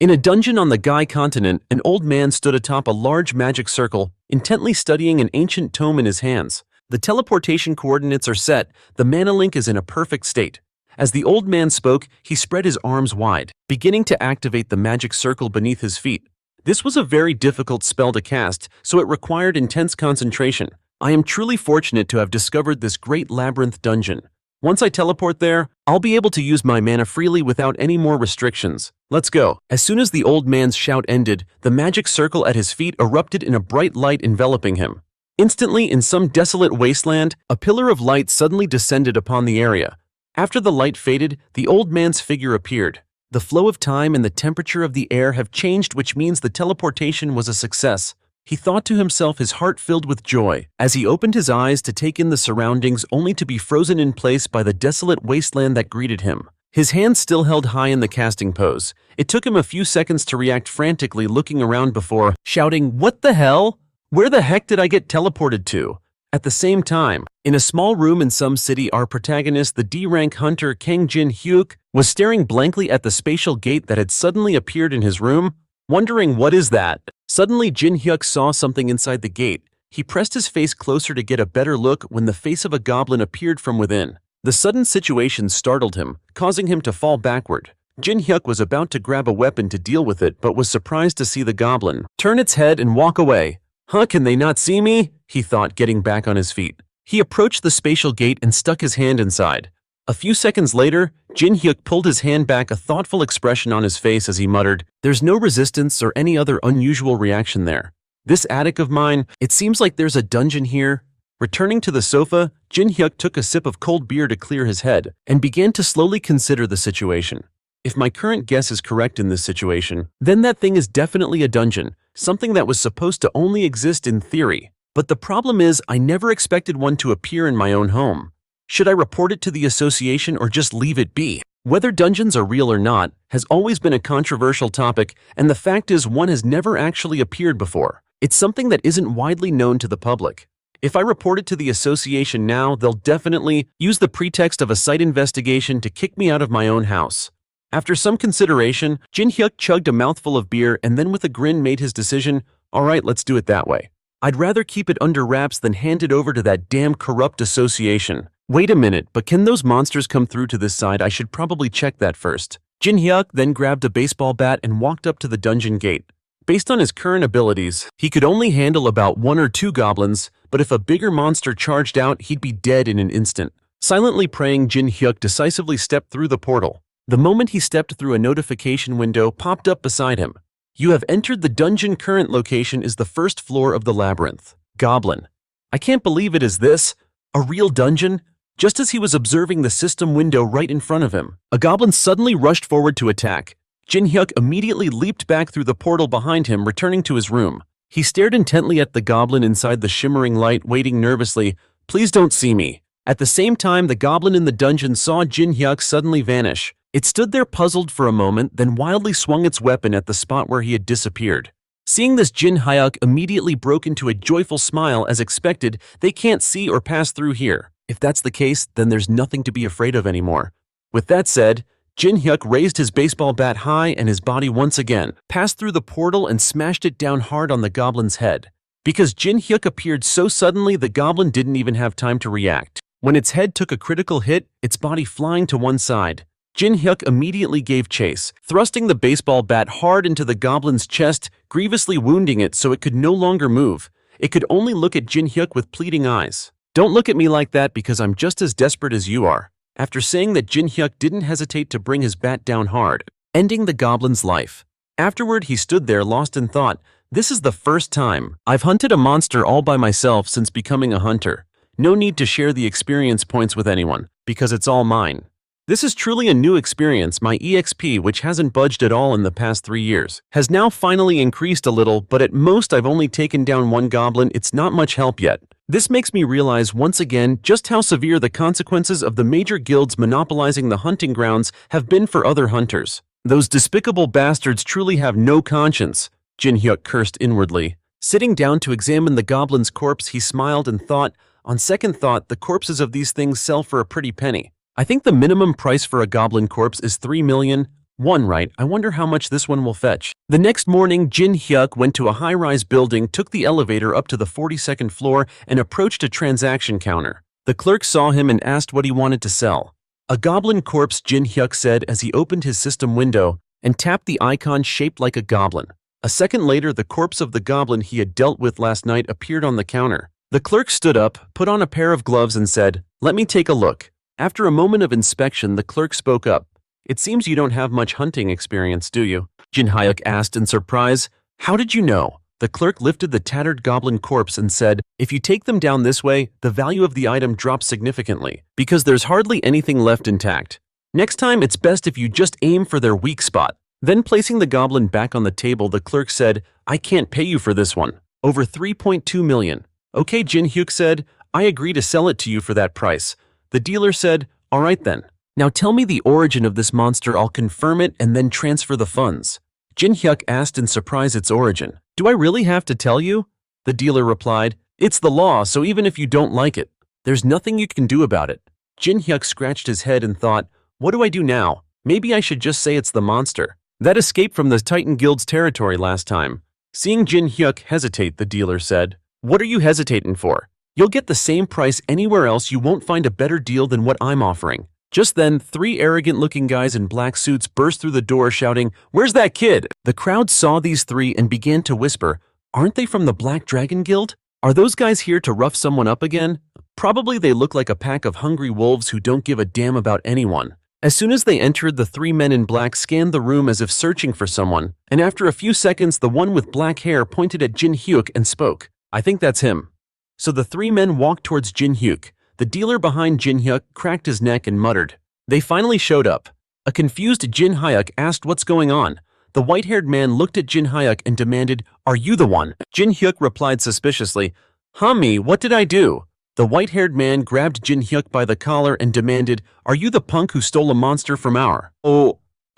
In a dungeon on the Gai continent, an old man stood atop a large magic circle, intently studying an ancient tome in his hands. The teleportation coordinates are set, the mana link is in a perfect state. As the old man spoke, he spread his arms wide, beginning to activate the magic circle beneath his feet. This was a very difficult spell to cast, so it required intense concentration. I am truly fortunate to have discovered this great labyrinth dungeon. Once I teleport there, I'll be able to use my mana freely without any more restrictions. Let's go. As soon as the old man's shout ended, the magic circle at his feet erupted in a bright light enveloping him. Instantly, in some desolate wasteland, a pillar of light suddenly descended upon the area. After the light faded, the old man's figure appeared. The flow of time and the temperature of the air have changed, which means the teleportation was a success. He thought to himself, his heart filled with joy, as he opened his eyes to take in the surroundings only to be frozen in place by the desolate wasteland that greeted him. His hands still held high in the casting pose. It took him a few seconds to react, frantically looking around before shouting, "What the hell? Where the heck did I get teleported to?" At the same time, in a small room in some city, our protagonist, the D-rank hunter Kang Jin Hyuk, was staring blankly at the spatial gate that had suddenly appeared in his room, wondering what is that. Suddenly, Jin Hyuk saw something inside the gate. He pressed his face closer to get a better look when the face of a goblin appeared from within. The sudden situation startled him, causing him to fall backward. Jin Hyuk was about to grab a weapon to deal with it, but was surprised to see the goblin turn its head and walk away. "Huh, can they not see me?" he thought, getting back on his feet. He approached the spatial gate and stuck his hand inside. A few seconds later, Jin Hyuk pulled his hand back, a thoughtful expression on his face as he muttered, "There's no resistance or any other unusual reaction there. This attic of mine, it seems like there's a dungeon here." Returning to the sofa, Jin Hyuk took a sip of cold beer to clear his head and began to slowly consider the situation. If my current guess is correct in this situation, then that thing is definitely a dungeon, something that was supposed to only exist in theory. But the problem is, I never expected one to appear in my own home. Should I report it to the association or just leave it be? Whether dungeons are real or not has always been a controversial topic, and the fact is one has never actually appeared before. It's something that isn't widely known to the public. If I report it to the association now, they'll definitely use the pretext of a site investigation to kick me out of my own house. After some consideration, Jin Hyuk chugged a mouthful of beer and then with a grin made his decision, "Alright, let's do it that way. I'd rather keep it under wraps than hand it over to that damn corrupt association." Wait a minute, but can those monsters come through to this side? I should probably check that first. Jin Hyuk then grabbed a baseball bat and walked up to the dungeon gate. Based on his current abilities, he could only handle about 1 or 2 goblins, but if a bigger monster charged out, he'd be dead in an instant. Silently praying, Jin Hyuk decisively stepped through the portal. The moment he stepped through, a notification window popped up beside him. "You have entered the dungeon. Current location is the first floor of the labyrinth." Goblin. I can't believe it is this. A real dungeon? Just as he was observing the system window right in front of him, a goblin suddenly rushed forward to attack. Jin Hyuk immediately leaped back through the portal behind him, returning to his room. He stared intently at the goblin inside the shimmering light, waiting nervously, "Please don't see me." At the same time, the goblin in the dungeon saw Jin Hyuk suddenly vanish. It stood there puzzled for a moment, then wildly swung its weapon at the spot where he had disappeared. Seeing this, Jin Hyuk immediately broke into a joyful smile. As expected, they can't see or pass through here. If that's the case, then there's nothing to be afraid of anymore. With that said, Jin Hyuk raised his baseball bat high and his body once again passed through the portal and smashed it down hard on the goblin's head. Because Jin Hyuk appeared so suddenly, the goblin didn't even have time to react. When its head took a critical hit, its body flying to one side, Jin Hyuk immediately gave chase, thrusting the baseball bat hard into the goblin's chest, grievously wounding it so it could no longer move. It could only look at Jin Hyuk with pleading eyes. "Don't look at me like that because I'm just as desperate as you are." After saying that, Jin Hyuk didn't hesitate to bring his bat down hard, ending the goblin's life. Afterward, he stood there lost in thought. This is the first time I've hunted a monster all by myself since becoming a hunter. No need to share the experience points with anyone, because it's all mine. This is truly a new experience. My EXP, which hasn't budged at all in the past 3 years, has now finally increased a little, but at most I've only taken down 1 goblin. It's not much help yet. This makes me realize once again just how severe the consequences of the major guilds monopolizing the hunting grounds have been for other hunters. Those despicable bastards truly have no conscience, Jin Hyuk cursed inwardly. Sitting down to examine the goblin's corpse, he smiled and thought, on second thought, the corpses of these things sell for a pretty penny. I think the minimum price for a goblin corpse is 3 million. One right, I wonder how much this one will fetch. The next morning, Jin Hyuk went to a high-rise building, took the elevator up to the 42nd floor, and approached a transaction counter. The clerk saw him and asked what he wanted to sell. A goblin corpse, Jin Hyuk said as he opened his system window and tapped the icon shaped like a goblin. A second later, the corpse of the goblin he had dealt with last night appeared on the counter. The clerk stood up, put on a pair of gloves and said, "Let me take a look." After a moment of inspection, the clerk spoke up. "It seems you don't have much hunting experience, do you?" Jin Hyuk asked in surprise. "How did you know?" The clerk lifted the tattered goblin corpse and said, "If you take them down this way, the value of the item drops significantly, because there's hardly anything left intact. Next time, it's best if you just aim for their weak spot." Then placing the goblin back on the table, the clerk said, "I can't pay you for this one. Over 3.2 million. Okay, Jin Hyuk said, "I agree to sell it to you for that price." The dealer said, "All right then. Now tell me the origin of this monster. I'll confirm it and then transfer the funds." Jin Hyuk asked in surprise its origin. "Do I really have to tell you?" The dealer replied, "It's the law, so even if you don't like it, there's nothing you can do about it." Jin Hyuk scratched his head and thought, "What do I do now? Maybe I should just say it's the monster that escaped from the Titan Guild's territory last time." Seeing Jin Hyuk hesitate, the dealer said, "What are you hesitating for? You'll get the same price anywhere else. You won't find a better deal than what I'm offering." Just then, three arrogant-looking guys in black suits burst through the door shouting, "Where's that kid?" The crowd saw these three and began to whisper, "Aren't they from the Black Dragon Guild? Are those guys here to rough someone up again? Probably they look like a pack of hungry wolves who don't give a damn about anyone." As soon as they entered, the three men in black scanned the room as if searching for someone, and after a few seconds, the one with black hair pointed at Jin Hyuk and spoke, "I think that's him." So the three men walked towards Jin Hyuk. The dealer behind Jin Hyuk cracked his neck and muttered, "They finally showed up." A confused Jin Hyuk asked what's going on. The white-haired man looked at Jin Hyuk and demanded, "Are you the one?" Jin Hyuk replied suspiciously, Me, what did I do?" The white-haired man grabbed Jin Hyuk by the collar and demanded, "Are you the punk who stole a monster from our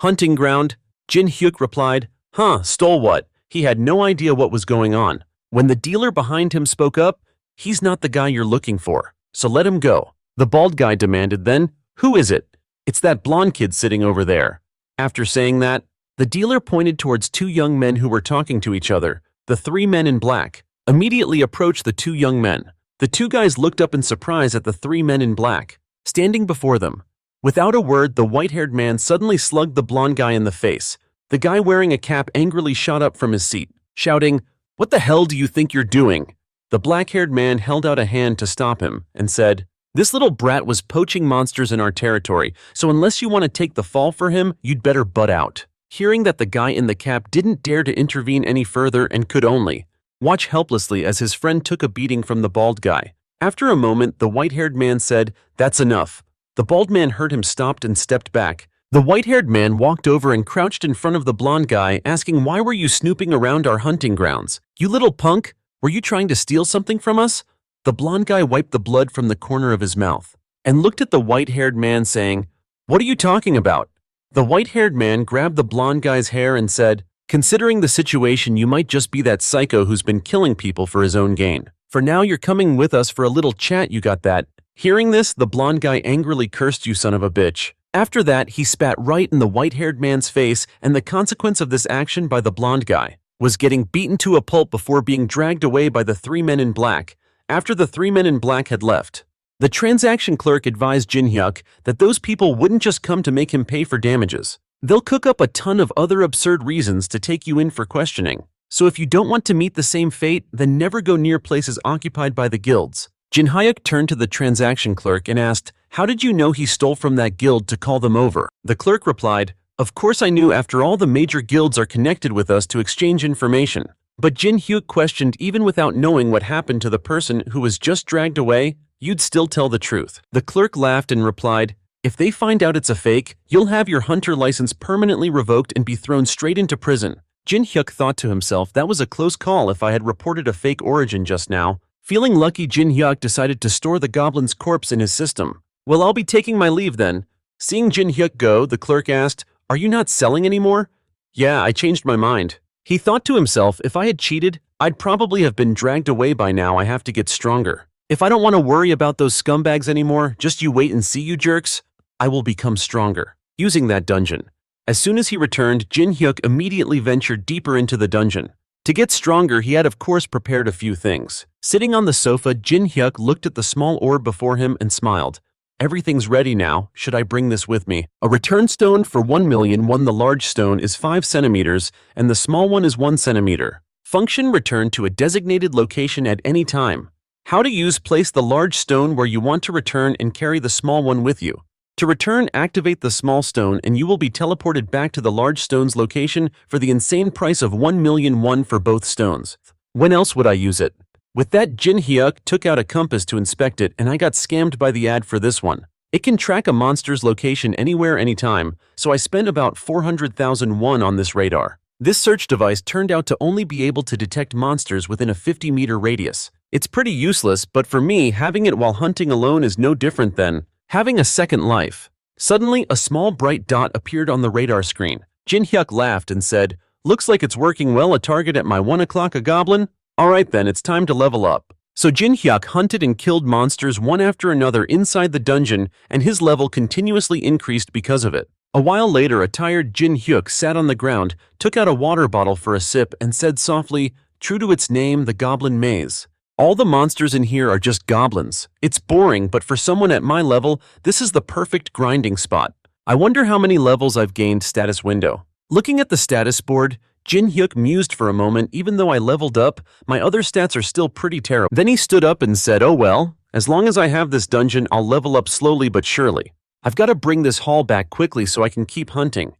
hunting ground?" Jin Hyuk replied, Stole what?" He had no idea what was going on. When the dealer behind him spoke up, "He's not the guy you're looking for, so let him go." The bald guy demanded then, "Who is it?" "It's that blonde kid sitting over there." After saying that, the dealer pointed towards two young men who were talking to each other. The three men in black immediately approached the two young men. The two guys looked up in surprise at the three men in black standing before them. Without a word, the white-haired man suddenly slugged the blonde guy in the face. The guy wearing a cap angrily shot up from his seat, shouting, "What the hell do you think you're doing?" The black-haired man held out a hand to stop him and said, "This little brat was poaching monsters in our territory, so unless you want to take the fall for him, you'd better butt out." Hearing that the guy in the cap didn't dare to intervene any further and could only watch helplessly as his friend took a beating from the bald guy. After a moment, the white-haired man said, "That's enough." The bald man heard him stopped and stepped back. The white-haired man walked over and crouched in front of the blonde guy, asking, "Why were you snooping around our hunting grounds? You little punk, were you trying to steal something from us?" The blonde guy wiped the blood from the corner of his mouth and looked at the white-haired man saying, "What are you talking about?" The white-haired man grabbed the blonde guy's hair and said, "Considering the situation, you might just be that psycho who's been killing people for his own gain. For now, you're coming with us for a little chat, you got that?" Hearing this, the blonde guy angrily cursed, "You son of a bitch." After that, he spat right in the white-haired man's face, and the consequence of this action by the blonde guy was getting beaten to a pulp before being dragged away by the three men in black. After the three men in black had left, the transaction clerk advised Jin Hyuk that those people wouldn't just come to make him pay for damages. They'll cook up a ton of other absurd reasons to take you in for questioning. So if you don't want to meet the same fate, then never go near places occupied by the guilds. Jin Hyuk turned to the transaction clerk and asked, "How did you know he stole from that guild to call them over?" The clerk replied, "Of course I knew, after all the major guilds are connected with us to exchange information." But Jin Hyuk questioned, "Even without knowing what happened to the person who was just dragged away, you'd still tell the truth?" The clerk laughed and replied, "If they find out it's a fake, you'll have your hunter license permanently revoked and be thrown straight into prison." Jin Hyuk thought to himself, that was a close call if I had reported a fake origin just now. Feeling lucky, Jin Hyuk decided to store the goblin's corpse in his system. "Well, I'll be taking my leave then." Seeing Jin Hyuk go, the clerk asked, "Are you not selling anymore?" "Yeah, I changed my mind." He thought to himself, if I had cheated, I'd probably have been dragged away by now. I have to get stronger. If I don't want to worry about those scumbags anymore, just you wait and see, you jerks. I will become stronger. Using that dungeon. As soon as he returned, Jin Hyuk immediately ventured deeper into the dungeon. To get stronger, he had of course prepared a few things. Sitting on the sofa, Jin Hyuk looked at the small orb before him and smiled. Everything's ready now, should I bring this with me? A return stone for 1,000,000. The large stone is 5 centimeters and the small one is 1 centimeter. Function: return to a designated location at any time. How to use: place the large stone where you want to return and carry the small one with you. To return, activate the small stone and you will be teleported back to the large stone's location for the insane price of 1,000,000 for both stones. When else would I use it? With that, Jin Hyuk took out a compass to inspect it, and I got scammed by the ad for this one. It can track a monster's location anywhere, anytime, so I spent about 400,000 won on this radar. This search device turned out to only be able to detect monsters within a 50-meter radius. It's pretty useless, but for me, having it while hunting alone is no different than having a second life. Suddenly, a small bright dot appeared on the radar screen. Jin Hyuk laughed and said, "Looks like it's working well. A target at my 1 o'clock, a goblin? Alright then, it's time to level up." So Jin Hyuk hunted and killed monsters one after another inside the dungeon, and his level continuously increased because of it. A while later, a tired Jin Hyuk sat on the ground, took out a water bottle for a sip, and said softly, true to its name, the Goblin Maze. All the monsters in here are just goblins. It's boring, but for someone at my level, this is the perfect grinding spot. I wonder how many levels I've gained. Status window. Looking at the status board, Jin Hyuk mused for a moment. Even though I leveled up, my other stats are still pretty terrible. Then he stood up and said, oh well, as long as I have this dungeon, I'll level up slowly but surely. I've got to bring this haul back quickly so I can keep hunting.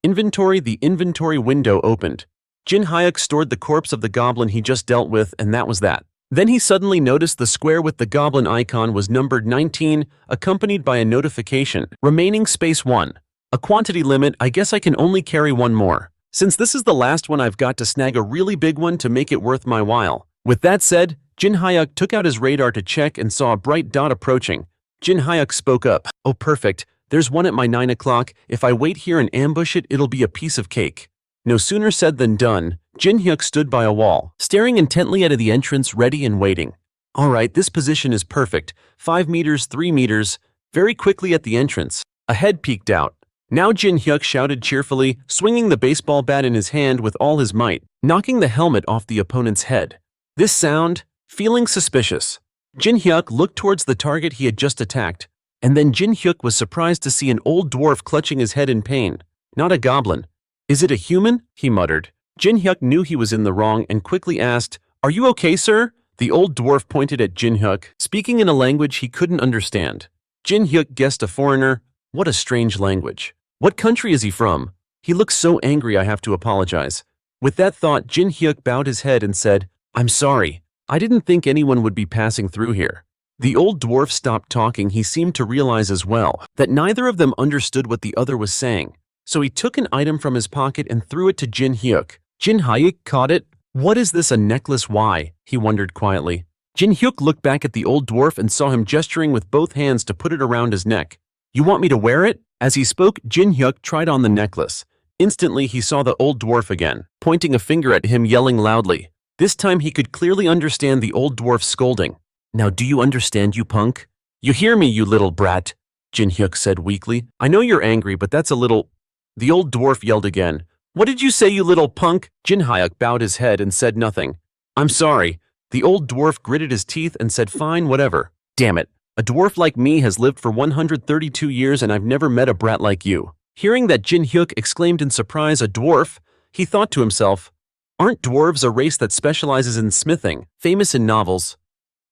Inventory. The inventory window opened. Jin Hyuk stored the corpse of the goblin he just dealt with, and that was that. Then he suddenly noticed the square with the goblin icon was numbered 19, accompanied by a notification. Remaining space 1. A quantity limit. I guess I can only carry one more. Since this is the last one, I've got to snag a really big one to make it worth my while. With that said, Jin Hyuk took out his radar to check and saw a bright dot approaching. Jin Hyuk spoke up. Oh perfect, there's one at my 9 o'clock. If I wait here and ambush it, it'll be a piece of cake. No sooner said than done. Jin Hyuk stood by a wall, staring intently at the entrance, ready and waiting. Alright, this position is perfect. 5 meters, 3 meters. Very quickly at the entrance, a head peeked out. Now Jin Hyuk shouted cheerfully, swinging the baseball bat in his hand with all his might, knocking the helmet off the opponent's head. This sound, feeling suspicious. Jin Hyuk looked towards the target he had just attacked, and then Jin Hyuk was surprised to see an old dwarf clutching his head in pain. Not a goblin. Is it a human? He muttered. Jin Hyuk knew he was in the wrong and quickly asked, are you okay, sir? The old dwarf pointed at Jin Hyuk, speaking in a language he couldn't understand. Jin Hyuk guessed a foreigner. What a strange language. What country is he from? He looks so angry. I have to apologize. With that thought, Jin Hyuk bowed his head and said, I'm sorry. I didn't think anyone would be passing through here. The old dwarf stopped talking. He seemed to realize as well that neither of them understood what the other was saying. So he took an item from his pocket and threw it to Jin Hyuk. Jin Hyuk caught it. What is this, a necklace? Why? He wondered quietly. Jin Hyuk looked back at the old dwarf and saw him gesturing with both hands to put it around his neck. You want me to wear it? As he spoke, Jin Hyuk tried on the necklace. Instantly, he saw the old dwarf again, pointing a finger at him, yelling loudly. This time he could clearly understand the old dwarf's scolding. Now do you understand, you punk? You hear me, you little brat? Jin Hyuk said weakly. I know you're angry, but that's a little... The old dwarf yelled again. What did you say, you little punk? Jin Hyuk bowed his head and said nothing. I'm sorry. The old dwarf gritted his teeth and said fine, whatever. Damn it. A dwarf like me has lived for 132 years and I've never met a brat like you. Hearing that, Jin Hyuk exclaimed in surprise, a dwarf? He thought to himself, aren't dwarves a race that specializes in smithing, famous in novels?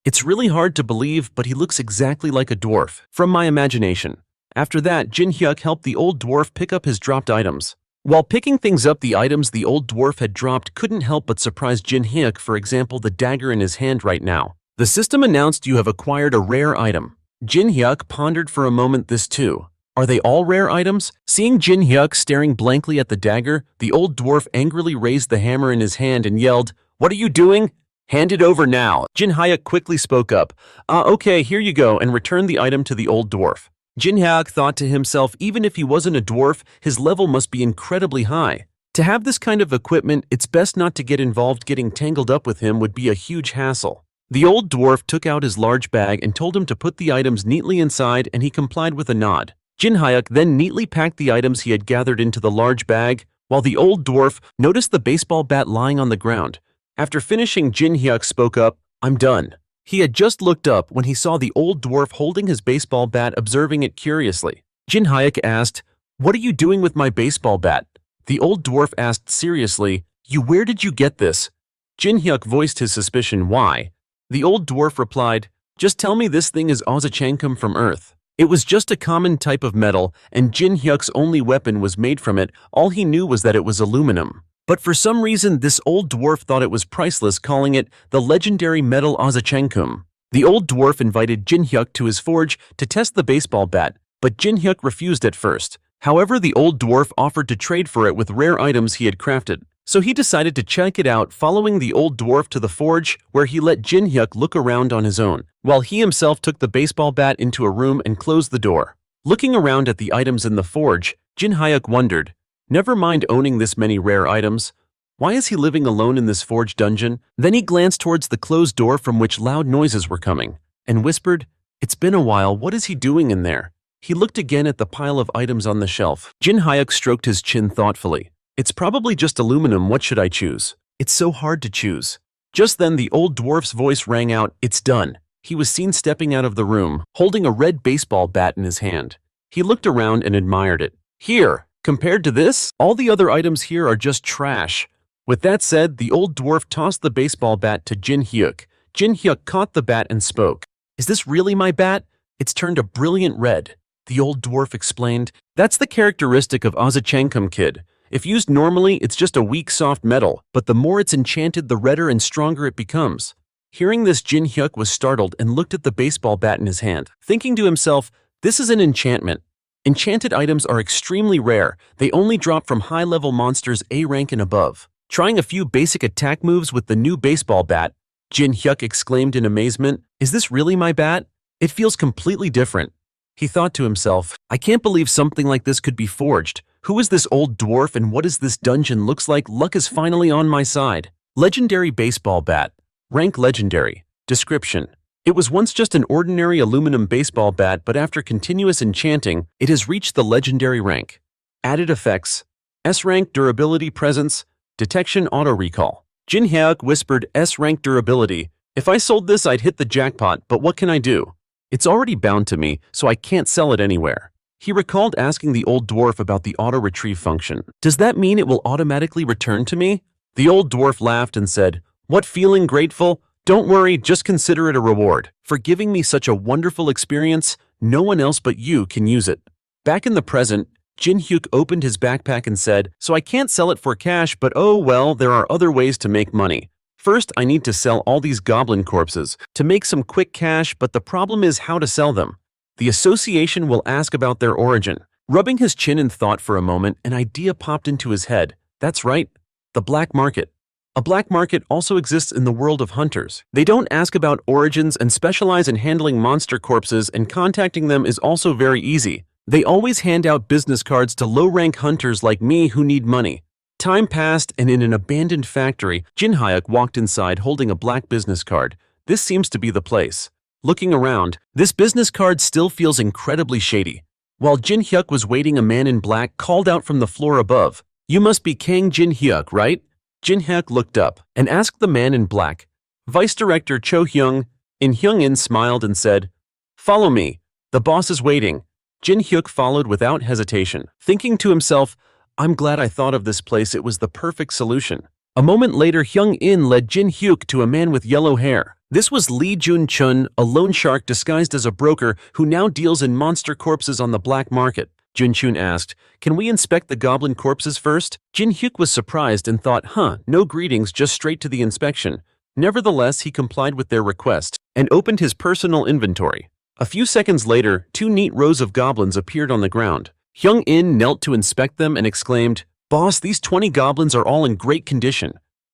It's really hard to believe, but he looks exactly like a dwarf, from my imagination. After that, Jin Hyuk helped the old dwarf pick up his dropped items. While picking things up, the items the old dwarf had dropped couldn't help but surprise Jin Hyuk, for example, the dagger in his hand right now. The system announced you have acquired a rare item. Jin Hyuk pondered for a moment. This too. Are they all rare items? Seeing Jin Hyuk staring blankly at the dagger, the old dwarf angrily raised the hammer in his hand and yelled, What are you doing? Hand it over now. Jin Hyuk quickly spoke up. Okay, here you go, and returned the item to the old dwarf. Jin Hyuk thought to himself, even if he wasn't a dwarf, his level must be incredibly high. To have this kind of equipment, it's best not to get involved. Getting tangled up with him would be a huge hassle. The old dwarf took out his large bag and told him to put the items neatly inside, and he complied with a nod. Jin Hyuk then neatly packed the items he had gathered into the large bag, while the old dwarf noticed the baseball bat lying on the ground. After finishing, Jin Hyuk spoke up, "I'm done." He had just looked up when he saw the old dwarf holding his baseball bat, observing it curiously. Jin Hyuk asked, "What are you doing with my baseball bat?" The old dwarf asked seriously, Where did you get this?" Jin Hyuk voiced his suspicion, "Why?" The old dwarf replied, "Just tell me this thing is Ozachankum from Earth." It was just a common type of metal, and Jin Hyuk's only weapon was made from it. All he knew was that it was aluminum. But for some reason, this old dwarf thought it was priceless, calling it the legendary metal Ozachankum. The old dwarf invited Jin Hyuk to his forge to test the baseball bat, but Jin Hyuk refused at first. However, the old dwarf offered to trade for it with rare items he had crafted. So he decided to check it out, following the old dwarf to the forge, where he let Jin Hyuk look around on his own, while he himself took the baseball bat into a room and closed the door. Looking around at the items in the forge, Jin Hyuk wondered, never mind owning this many rare items, why is he living alone in this forge dungeon? Then he glanced towards the closed door from which loud noises were coming, and whispered, "It's been a while, what is he doing in there?" He looked again at the pile of items on the shelf. Jin Hyuk stroked his chin thoughtfully. "It's probably just aluminum, what should I choose? It's so hard to choose." Just then the old dwarf's voice rang out, "It's done." He was seen stepping out of the room, holding a red baseball bat in his hand. He looked around and admired it. "Here, compared to this, all the other items here are just trash." With that said, the old dwarf tossed the baseball bat to Jin Hyuk. Jin Hyuk caught the bat and spoke, "Is this really my bat? It's turned a brilliant red." The old dwarf explained, "That's the characteristic of Ozachankum, kid. If used normally, it's just a weak, soft metal, but the more it's enchanted, the redder and stronger it becomes." Hearing this, Jin Hyuk was startled and looked at the baseball bat in his hand, thinking to himself, "This is an enchantment." Enchanted items are extremely rare. They only drop from high-level monsters A rank and above. Trying a few basic attack moves with the new baseball bat, Jin Hyuk exclaimed in amazement, "Is this really my bat? It feels completely different." He thought to himself, "I can't believe something like this could be forged. Who is this old dwarf and what is this dungeon looks like? Luck is finally on my side." Legendary baseball bat. Rank legendary. Description: it was once just an ordinary aluminum baseball bat, but after continuous enchanting, it has reached the legendary rank. Added effects: S-rank durability, presence, detection, auto recall. Jin Hyuk whispered, "S-rank durability. If I sold this, I'd hit the jackpot, but what can I do? It's already bound to me, so I can't sell it anywhere." He recalled asking the old dwarf about the auto-retrieve function. "Does that mean it will automatically return to me?" The old dwarf laughed and said, "What, feeling grateful? Don't worry, just consider it a reward. For giving me such a wonderful experience, no one else but you can use it." Back in the present, Jin Hyuk opened his backpack and said, "So I can't sell it for cash, but oh well, there are other ways to make money. First, I need to sell all these goblin corpses to make some quick cash, but the problem is how to sell them. The association will ask about their origin." Rubbing his chin in thought for a moment, an idea popped into his head. That's right, the black market. A black market also exists in the world of hunters. They don't ask about origins and specialize in handling monster corpses, and contacting them is also very easy. They always hand out business cards to low-rank hunters like me who need money. Time passed, and in an abandoned factory, Jin Hyuk walked inside holding a black business card. This seems to be the place. Looking around, this business card still feels incredibly shady. While Jin Hyuk was waiting, a man in black called out from the floor above, "You must be Kang Jin Hyuk, right?" Jin Hyuk looked up and asked the man in black, "Vice Director Cho Hyung." Hyung-in smiled and said, "Follow me. The boss is waiting." Jin Hyuk followed without hesitation, thinking to himself, "I'm glad I thought of this place, it was the perfect solution." A moment later, Hyung-in led Jin Hyuk to a man with yellow hair. This was Lee Jun-chun, a loan shark disguised as a broker who now deals in monster corpses on the black market. Jun-chun asked, "Can we inspect the goblin corpses first?" Jin Hyuk was surprised and thought, no greetings, just straight to the inspection. Nevertheless, he complied with their request and opened his personal inventory. A few seconds later, 2 neat rows of goblins appeared on the ground. Hyung-in knelt to inspect them and exclaimed, "Boss, these 20 goblins are all in great condition."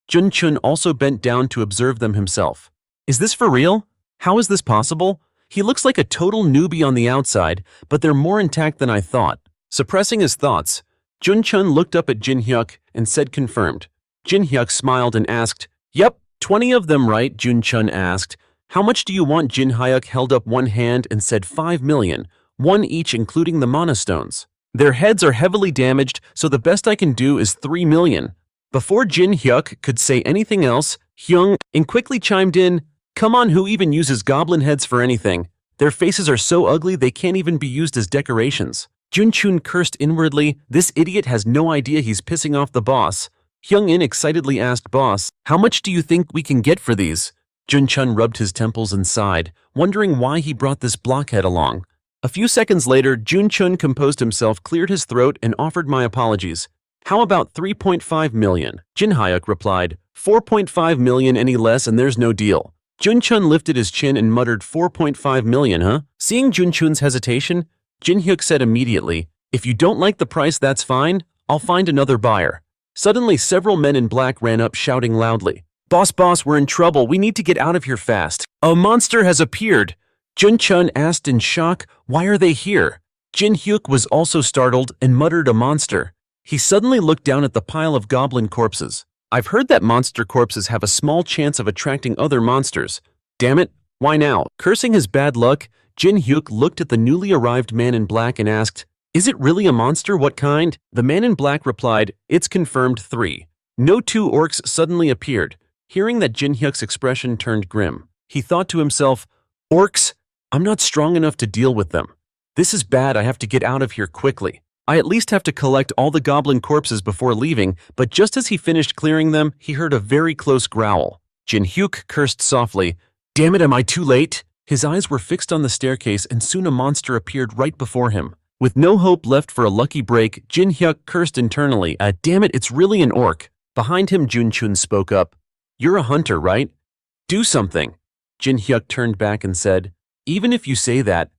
Jun-chun also bent down to observe them himself. "Is this for real? How is this possible? He looks like a total newbie on the outside, but they're more intact than I thought." Suppressing his thoughts, Jun-chun looked up at Jin Hyuk and said, "Confirmed." Jin Hyuk smiled and asked, "Yep, 20 of them, right?" Jun-chun asked, "How much do you want?" Jin Hyuk held up one hand and said, 5 million. one each including the monostones. Their heads are heavily damaged, so the best I can do is 3 million. Before Jin Hyuk could say anything else, Hyung In quickly chimed in, "Come on, who even uses goblin heads for anything? Their faces are so ugly they can't even be used as decorations." Jun Chun cursed inwardly, "This idiot has no idea he's pissing off the boss." Hyung In excitedly asked, "Boss, how much do you think we can get for these?" Jun Chun rubbed his temples and sighed, wondering why he brought this blockhead along. A few seconds later, Jun Chun composed himself, cleared his throat, and offered, "My apologies. How about 3.5 million? Jin Hyuk replied, 4.5 million, any less and there's no deal." Jun Chun lifted his chin and muttered, 4.5 million, huh? Seeing Jun Chun's hesitation, Jin Hyuk said immediately, "If you don't like the price, that's fine. I'll find another buyer." Suddenly, several men in black ran up shouting loudly, Boss, we're in trouble. We need to get out of here fast. A monster has appeared." Jun Chun asked in shock, "Why are they here?" Jin Hyuk was also startled and muttered, "A monster." He suddenly looked down at the pile of goblin corpses. "I've heard that monster corpses have a small chance of attracting other monsters. Damn it, why now?" Cursing his bad luck, Jin Hyuk looked at the newly arrived man in black and asked, "Is it really a monster? What kind?" The man in black replied, "It's confirmed 3. No 2 orcs suddenly appeared. Hearing that, Jin Hyuk's expression turned grim. He thought to himself, "Orcs? I'm not strong enough to deal with them. This is bad. I have to get out of here quickly. I at least have to collect all the goblin corpses before leaving," but just as he finished clearing them, he heard a very close growl. Jin Hyuk cursed softly, "Damn it, am I too late?" His eyes were fixed on the staircase and soon a monster appeared right before him. With no hope left for a lucky break, Jin Hyuk cursed internally, "Damn it, it's really an orc." Behind him, Jun Chun spoke up, "You're a hunter, right? Do something." Jin Hyuk turned back and said, "Even if you say that."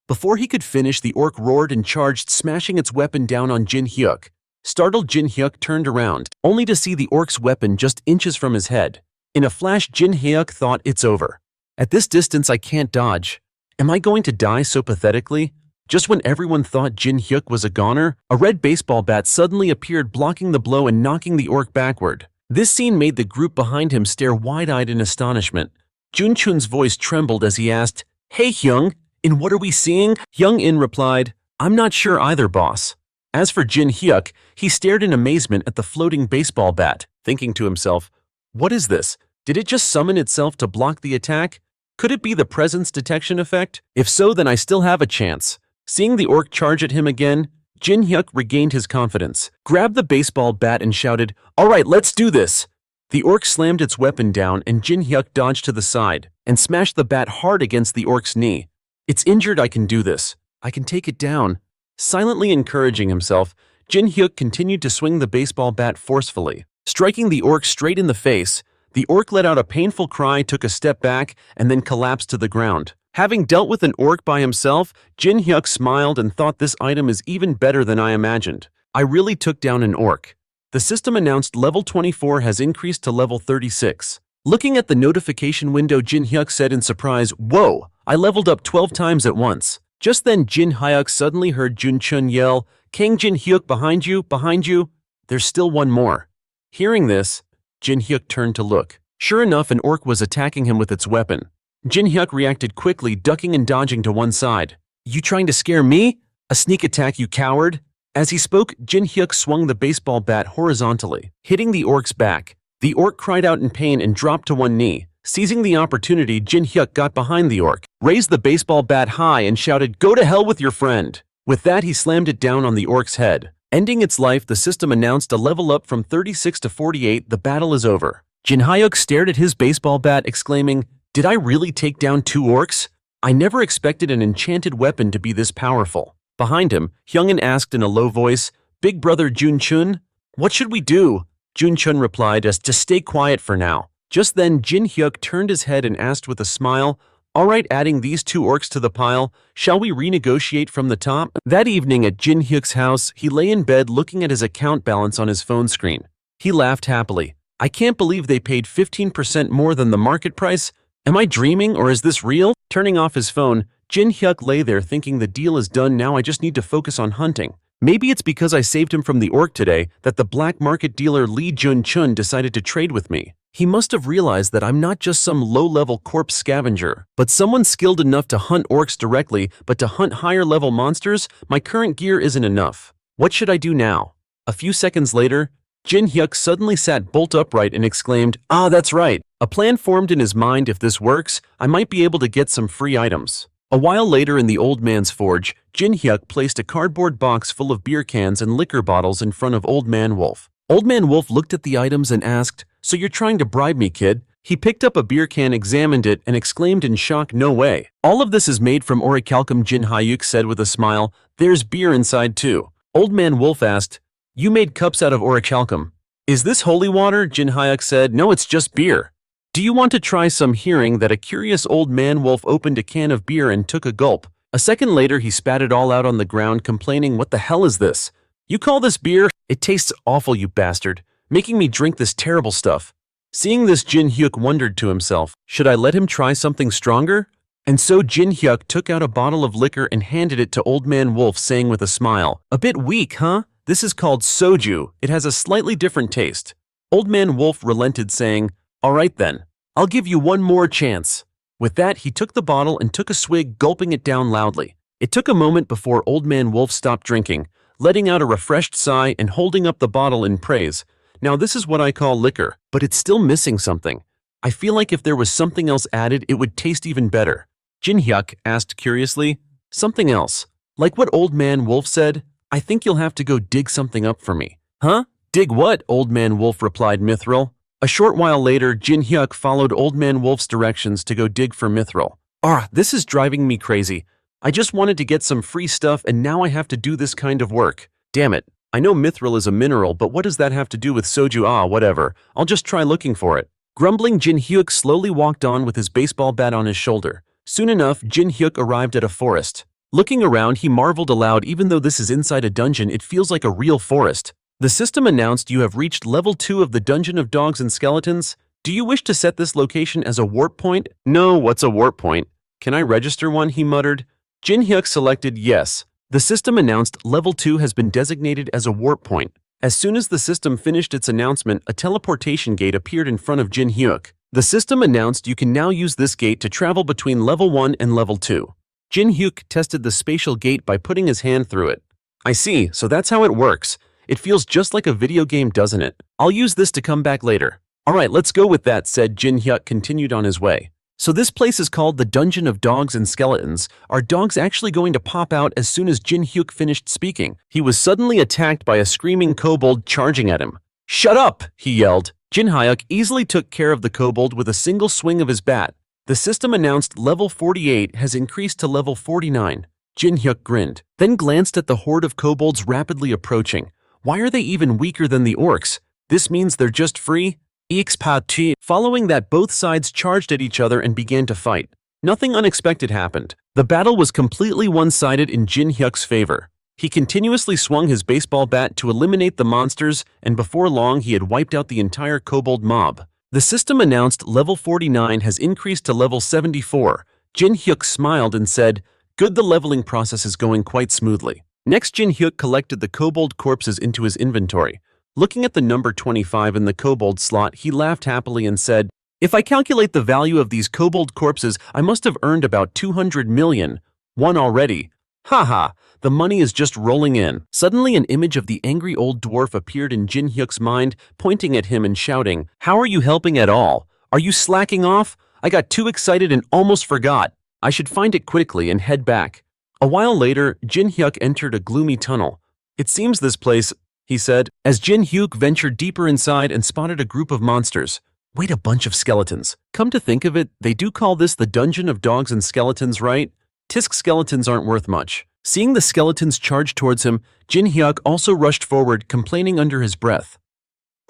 Before he could finish, the orc roared and charged, smashing its weapon down on Jin Hyuk. Startled, Jin Hyuk turned around, only to see the orc's weapon just inches from his head. In a flash, Jin Hyuk thought, "It's over. At this distance, I can't dodge. Am I going to die so pathetically?" Just when everyone thought Jin Hyuk was a goner, a red baseball bat suddenly appeared, blocking the blow and knocking the orc backward. This scene made the group behind him stare wide-eyed in astonishment. Jun Chun's voice trembled as he asked, "Hey Hyung, In what are we seeing?" Hyung In replied, "I'm not sure either, boss." As for Jin Hyuk, he stared in amazement at the floating baseball bat, thinking to himself, "What is this? Did it just summon itself to block the attack? Could it be the presence detection effect? If so, then I still have a chance." Seeing the orc charge at him again, Jin Hyuk regained his confidence, grabbed the baseball bat and shouted, "All right, let's do this." The orc slammed its weapon down and Jin Hyuk dodged to the side and smashed the bat hard against the orc's knee. "It's injured, I can do this. I can take it down." Silently encouraging himself, Jin Hyuk continued to swing the baseball bat forcefully, striking the orc straight in the face. The orc let out a painful cry, took a step back, and then collapsed to the ground. Having dealt with an orc by himself, Jin Hyuk smiled and thought, "This item is even better than I imagined. I really took down an orc." The system announced level 24 has increased to level 36. Looking at the notification window, Jin Hyuk said in surprise, "Whoa, I leveled up 12 times at once." Just then, Jin Hyuk suddenly heard Jun Chun yell, "Kang Jin Hyuk, behind you, behind you." There's still one more. Hearing this, Jin Hyuk turned to look. Sure enough, an orc was attacking him with its weapon. Jin Hyuk reacted quickly, ducking and dodging to one side. "You trying to scare me? A sneak attack, you coward." As he spoke, Jin Hyuk swung the baseball bat horizontally, hitting the orc's back. The orc cried out in pain and dropped to one knee. Seizing the opportunity, Jin Hyuk got behind the orc, raised the baseball bat high and shouted, "Go to hell with your friend." With that, he slammed it down on the orc's head. Ending its life, the system announced a level up from 36 to 48. The battle is over. Jin Hyuk stared at his baseball bat, exclaiming, "Did I really take down 2 orcs? I never expected an enchanted weapon to be this powerful." Behind him, Hyungin asked in a low voice, "Big brother Jun Chun, what should we do?" Jun Chun replied as to stay quiet for now. Just then, Jin Hyuk turned his head and asked with a smile, "All right, adding these 2 orcs to the pile, shall we renegotiate from the top?" That evening at Jin Hyuk's house, he lay in bed looking at his account balance on his phone screen. He laughed happily. "I can't believe they paid 15% more than the market price. Am I dreaming or is this real?" Turning off his phone, Jin Hyuk lay there thinking, the deal is done now, I just need to focus on hunting. Maybe it's because I saved him from the orc today that the black market dealer Lee Jun-chun decided to trade with me. He must have realized that I'm not just some low-level corpse scavenger, but someone skilled enough to hunt orcs directly, but to hunt higher-level monsters, my current gear isn't enough. What should I do now? A few seconds later, Jin Hyuk suddenly sat bolt upright and exclaimed, "Ah, that's right." A plan formed in his mind. If this works, I might be able to get some free items. A while later in the old man's forge, Jin Hyuk placed a cardboard box full of beer cans and liquor bottles in front of Old Man Wolf. Old Man Wolf looked at the items and asked, "So you're trying to bribe me, kid?" He picked up a beer can, examined it, and exclaimed in shock, "No way. All of this is made from orichalcum," Jin Hyuk said with a smile. "There's beer inside too." Old Man Wolf asked, "You made cups out of orichalcum. Is this holy water?" Jin Hyuk said, "No, it's just beer." "Do you want to try some?" Hearing that, a curious Old Man Wolf opened a can of beer and took a gulp. A second later, he spat it all out on the ground, complaining, "What the hell is this? You call this beer? It tastes awful, you bastard, making me drink this terrible stuff." Seeing this, Jin Hyuk wondered to himself, "Should I let him try something stronger?" And so Jin Hyuk took out a bottle of liquor and handed it to Old Man Wolf, saying with a smile, "A bit weak, huh? This is called soju. It has a slightly different taste." Old Man Wolf relented, saying, "All right then, I'll give you one more chance." With that, he took the bottle and took a swig, gulping it down loudly. It took a moment before Old Man Wolf stopped drinking, letting out a refreshed sigh and holding up the bottle in praise. "Now this is what I call liquor, but it's still missing something. I feel like if there was something else added, it would taste even better." Jin Hyuk asked curiously, "Something else? Like what Old Man Wolf said? I think you'll have to go dig something up for me." "Huh? Dig what?" Old Man Wolf replied, "Mithril." A short while later, Jin Hyuk followed Old Man Wolf's directions to go dig for mithril. This is driving me crazy. I just wanted to get some free stuff and now I have to do this kind of work. Damn it. I know mithril is a mineral, but what does that have to do with soju? Whatever. I'll just try looking for it. Grumbling, Jin Hyuk slowly walked on with his baseball bat on his shoulder. Soon enough, Jin Hyuk arrived at a forest. Looking around, he marveled aloud. Even though this is inside a dungeon, it feels like a real forest. The system announced, "You have reached level 2 of the Dungeon of Dogs and Skeletons. Do you wish to set this location as a warp point?" "No, what's a warp point? Can I register one?" he muttered. Jin Hyuk selected yes. The system announced level 2 has been designated as a warp point. As soon as the system finished its announcement, a teleportation gate appeared in front of Jin Hyuk. The system announced, "You can now use this gate to travel between level 1 and level 2. Jin Hyuk tested the spatial gate by putting his hand through it. "I see, so that's how it works. It feels just like a video game, doesn't it? I'll use this to come back later." "Alright, let's go with that," said Jin Hyuk, continued on his way. "So this place is called the Dungeon of Dogs and Skeletons. Are dogs actually going to pop out?" As soon as Jin Hyuk finished speaking, he was suddenly attacked by a screaming kobold charging at him. "Shut up!" he yelled. Jin Hyuk easily took care of the kobold with a single swing of his bat. The system announced level 48 has increased to level 49. Jin Hyuk grinned, then glanced at the horde of kobolds rapidly approaching. Why are they even weaker than the orcs? This means they're just free? Expat. Following that, both sides charged at each other and began to fight. Nothing unexpected happened. The battle was completely one-sided in Jin Hyuk's favor. He continuously swung his baseball bat to eliminate the monsters, and before long he had wiped out the entire kobold mob. The system announced level 49 has increased to level 74. Jin Hyuk smiled and said, "Good, the leveling process is going quite smoothly." Next, Jin Hyuk collected the kobold corpses into his inventory. Looking at the number 25 in the kobold slot, he laughed happily and said, "If I calculate the value of these kobold corpses, I must have earned about 200 million. One already. Haha, the money is just rolling in." Suddenly, an image of the angry old dwarf appeared in Jin Hyuk's mind, pointing at him and shouting, "How are you helping at all? Are you slacking off? I got too excited and almost forgot. I should find it quickly and head back." A while later, Jin Hyuk entered a gloomy tunnel. "It seems this place," he said, as Jin Hyuk ventured deeper inside and spotted a group of monsters. "Wait, a bunch of skeletons. Come to think of it, they do call this the Dungeon of Dogs and Skeletons, right? Tisk, skeletons aren't worth much." Seeing the skeletons charge towards him, Jin Hyuk also rushed forward, complaining under his breath.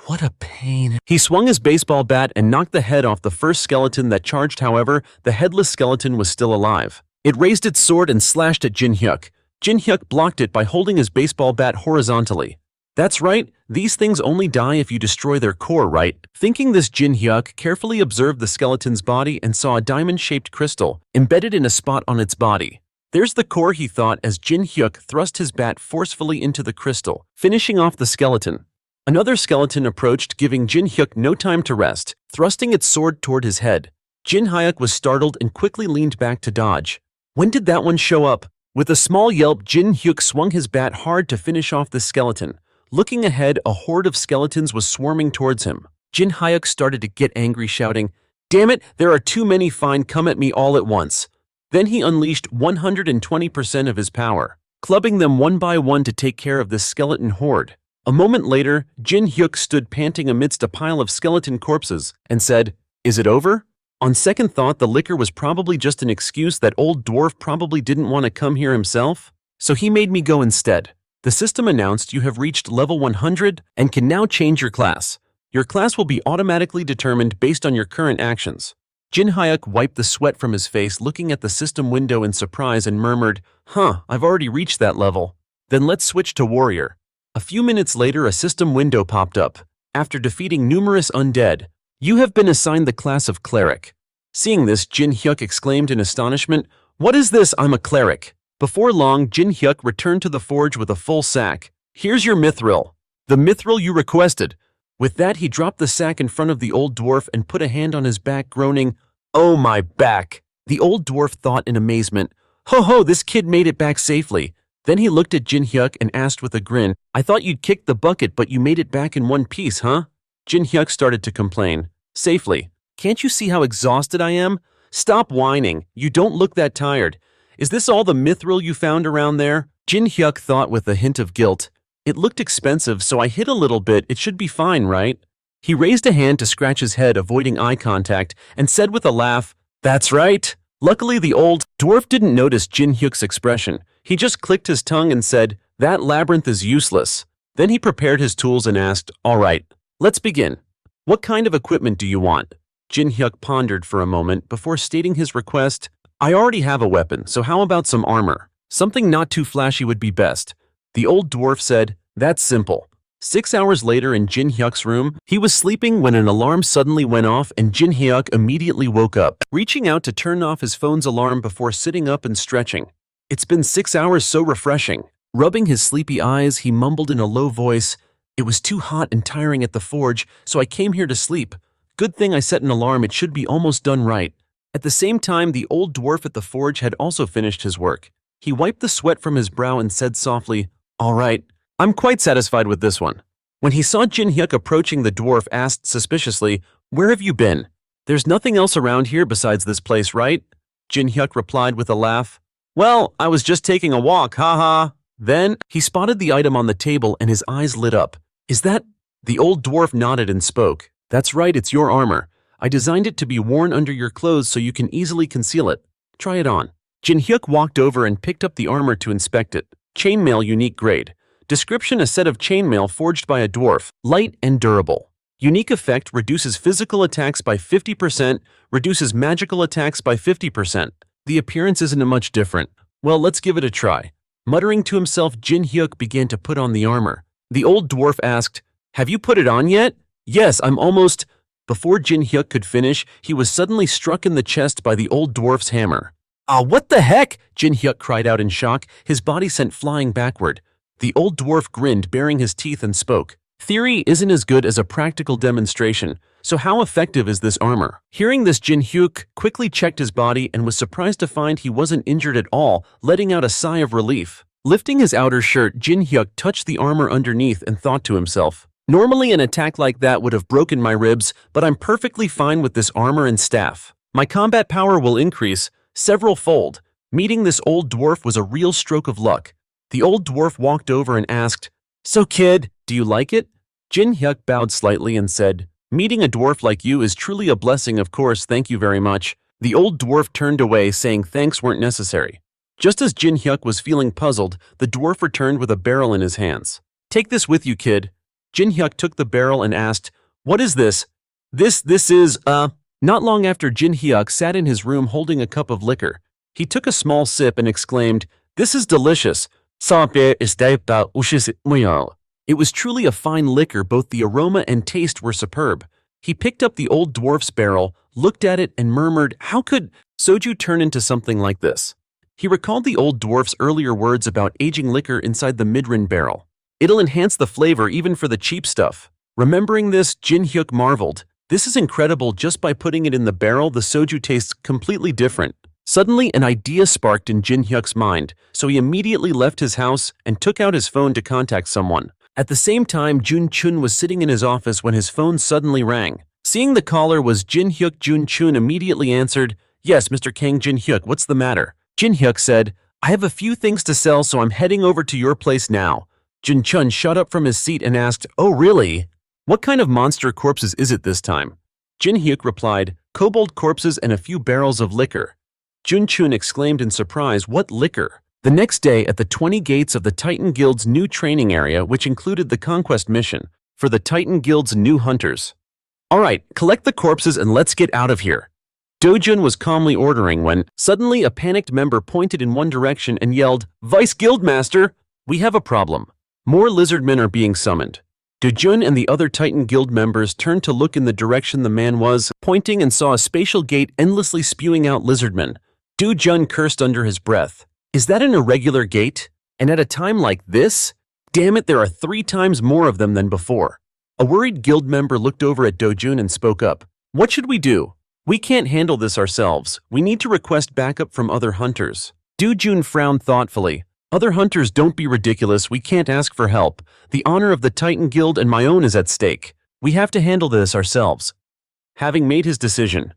"What a pain." He swung his baseball bat and knocked the head off the first skeleton that charged. However, the headless skeleton was still alive. It raised its sword and slashed at Jin Hyuk. Jin Hyuk blocked it by holding his baseball bat horizontally. "That's right, these things only die if you destroy their core, right?" Thinking this, Jin Hyuk carefully observed the skeleton's body and saw a diamond-shaped crystal embedded in a spot on its body. There's the core, he thought as Jin Hyuk thrust his bat forcefully into the crystal, finishing off the skeleton. Another skeleton approached, giving Jin Hyuk no time to rest, thrusting its sword toward his head. Jin Hyuk was startled and quickly leaned back to dodge. When did that one show up? With a small yelp, Jin Hyuk swung his bat hard to finish off the skeleton. Looking ahead, a horde of skeletons was swarming towards him. Jin Hyuk started to get angry, shouting, "Damn it, there are too many, fine, come at me all at once." Then he unleashed 120% of his power, clubbing them one by one to take care of this skeleton horde. A moment later, Jin Hyuk stood panting amidst a pile of skeleton corpses and said, "Is it over?" On second thought, the liquor was probably just an excuse. That old dwarf probably didn't want to come here himself, so he made me go instead. The system announced you have reached level 100 and can now change your class. Your class will be automatically determined based on your current actions. Jin Hyuk wiped the sweat from his face, looking at the system window in surprise and murmured, I've already reached that level. Then let's switch to warrior." A few minutes later, a system window popped up. After defeating numerous undead, you have been assigned the class of cleric. Seeing this, Jin Hyuk exclaimed in astonishment, "What is this? I'm a cleric." Before long, Jin Hyuk returned to the forge with a full sack. "Here's your mithril. The mithril you requested." With that, he dropped the sack in front of the old dwarf and put a hand on his back, groaning, "Oh, my back." The old dwarf thought in amazement, Ho, this kid made it back safely." Then he looked at Jin Hyuk and asked with a grin, "I thought you'd kicked the bucket, but you made it back in one piece, huh?" Jin Hyuk started to complain. "Safely. Can't you see how exhausted I am? Stop whining. You don't look that tired. Is this all the mithril you found around there?" Jin Hyuk thought with a hint of guilt. "It looked expensive, so I hid a little bit. It should be fine, right?" He raised a hand to scratch his head, avoiding eye contact, and said with a laugh, "That's right." Luckily, the old dwarf didn't notice Jin Hyuk's expression. He just clicked his tongue and said, "That labyrinth is useless." Then he prepared his tools and asked, "All right, let's begin. What kind of equipment do you want?" Jin Hyuk pondered for a moment before stating his request. "I already have a weapon, so how about some armor? Something not too flashy would be best." The old dwarf said, "That's simple." 6 hours later in Jin Hyuk's room, he was sleeping when an alarm suddenly went off and Jin Hyuk immediately woke up, reaching out to turn off his phone's alarm before sitting up and stretching. "It's been 6 hours, so refreshing." Rubbing his sleepy eyes, he mumbled in a low voice, "It was too hot and tiring at the forge, so I came here to sleep. Good thing I set an alarm, it should be almost done right." At the same time, the old dwarf at the forge had also finished his work. He wiped the sweat from his brow and said softly, "All right, I'm quite satisfied with this one." When he saw Jin Hyuk approaching, the dwarf asked suspiciously, "Where have you been? There's nothing else around here besides this place, right?" Jin Hyuk replied with a laugh, "Well, I was just taking a walk, haha." Then he spotted the item on the table and his eyes lit up. "Is that?" The old dwarf nodded and spoke. "That's right, it's your armor. I designed it to be worn under your clothes so you can easily conceal it. Try it on." Jin Hyuk walked over and picked up the armor to inspect it. Chainmail, unique grade. Description: a set of chainmail forged by a dwarf, light and durable. Unique effect: reduces physical attacks by 50%, reduces magical attacks by 50%. The appearance isn't much different. Well, let's give it a try. Muttering to himself, Jin Hyuk began to put on the armor. The old dwarf asked, "Have you put it on yet?" "Yes, I'm almost..." Before Jin Hyuk could finish, he was suddenly struck in the chest by the old dwarf's hammer. "Ah, what the heck?" Jin Hyuk cried out in shock, his body sent flying backward. The old dwarf grinned, baring his teeth, and spoke. "Theory isn't as good as a practical demonstration, so how effective is this armor?" Hearing this, Jin Hyuk quickly checked his body and was surprised to find he wasn't injured at all, letting out a sigh of relief. Lifting his outer shirt, Jin Hyuk touched the armor underneath and thought to himself, "Normally an attack like that would have broken my ribs, but I'm perfectly fine with this armor and staff. My combat power will increase several-fold." Meeting this old dwarf was a real stroke of luck. The old dwarf walked over and asked, "So kid, do you like it?" Jin Hyuk bowed slightly and said, "Meeting a dwarf like you is truly a blessing, of course, thank you very much." The old dwarf turned away, saying thanks weren't necessary. Just as Jin Hyuk was feeling puzzled, the dwarf returned with a barrel in his hands. "Take this with you, kid." Jin Hyuk took the barrel and asked, "What is this?" This is, Not long after, Jin Hyuk sat in his room holding a cup of liquor. He took a small sip and exclaimed, "This is delicious." It was truly a fine liquor, both the aroma and taste were superb. He picked up the old dwarf's barrel, looked at it, and murmured, "How could soju turn into something like this?" He recalled the old dwarf's earlier words about aging liquor inside the midrin barrel. It'll enhance the flavor even for the cheap stuff. Remembering this, Jin Hyuk marveled. This is incredible. Just by putting it in the barrel, the soju tastes completely different. Suddenly, an idea sparked in Jin Hyuk's mind, so he immediately left his house and took out his phone to contact someone. At the same time, Jun Chun was sitting in his office when his phone suddenly rang. Seeing the caller was Jin Hyuk, Jun Chun immediately answered, "Yes, Mr. Kang Jin Hyuk, what's the matter?" Jin Hyuk said, "I have a few things to sell, so I'm heading over to your place now." Jun Chun shot up from his seat and asked, "Oh, really? What kind of monster corpses is it this time?" Jin Hyuk replied, "Kobold corpses and a few barrels of liquor." Jun Chun exclaimed in surprise, "What liquor?" The next day, at the 20 gates of the Titan Guild's new training area, which included the conquest mission for the Titan Guild's new hunters. "All right, collect the corpses and let's get out of here." Dojun was calmly ordering when, suddenly a panicked member pointed in one direction and yelled, "Vice Guildmaster, we have a problem. More lizardmen are being summoned." Dojun and the other Titan Guild members turned to look in the direction the man was pointing and saw a spatial gate endlessly spewing out lizardmen. Dojun cursed under his breath. "Is that an irregular gate? And at a time like this? Damn it, there are 3 times more of them than before." A worried guild member looked over at Dojun and spoke up. "What should we do? We can't handle this ourselves. We need to request backup from other hunters." Dojun frowned thoughtfully. "Other hunters, don't be ridiculous. We can't ask for help. The honor of the Titan Guild and my own is at stake. We have to handle this ourselves." Having made his decision,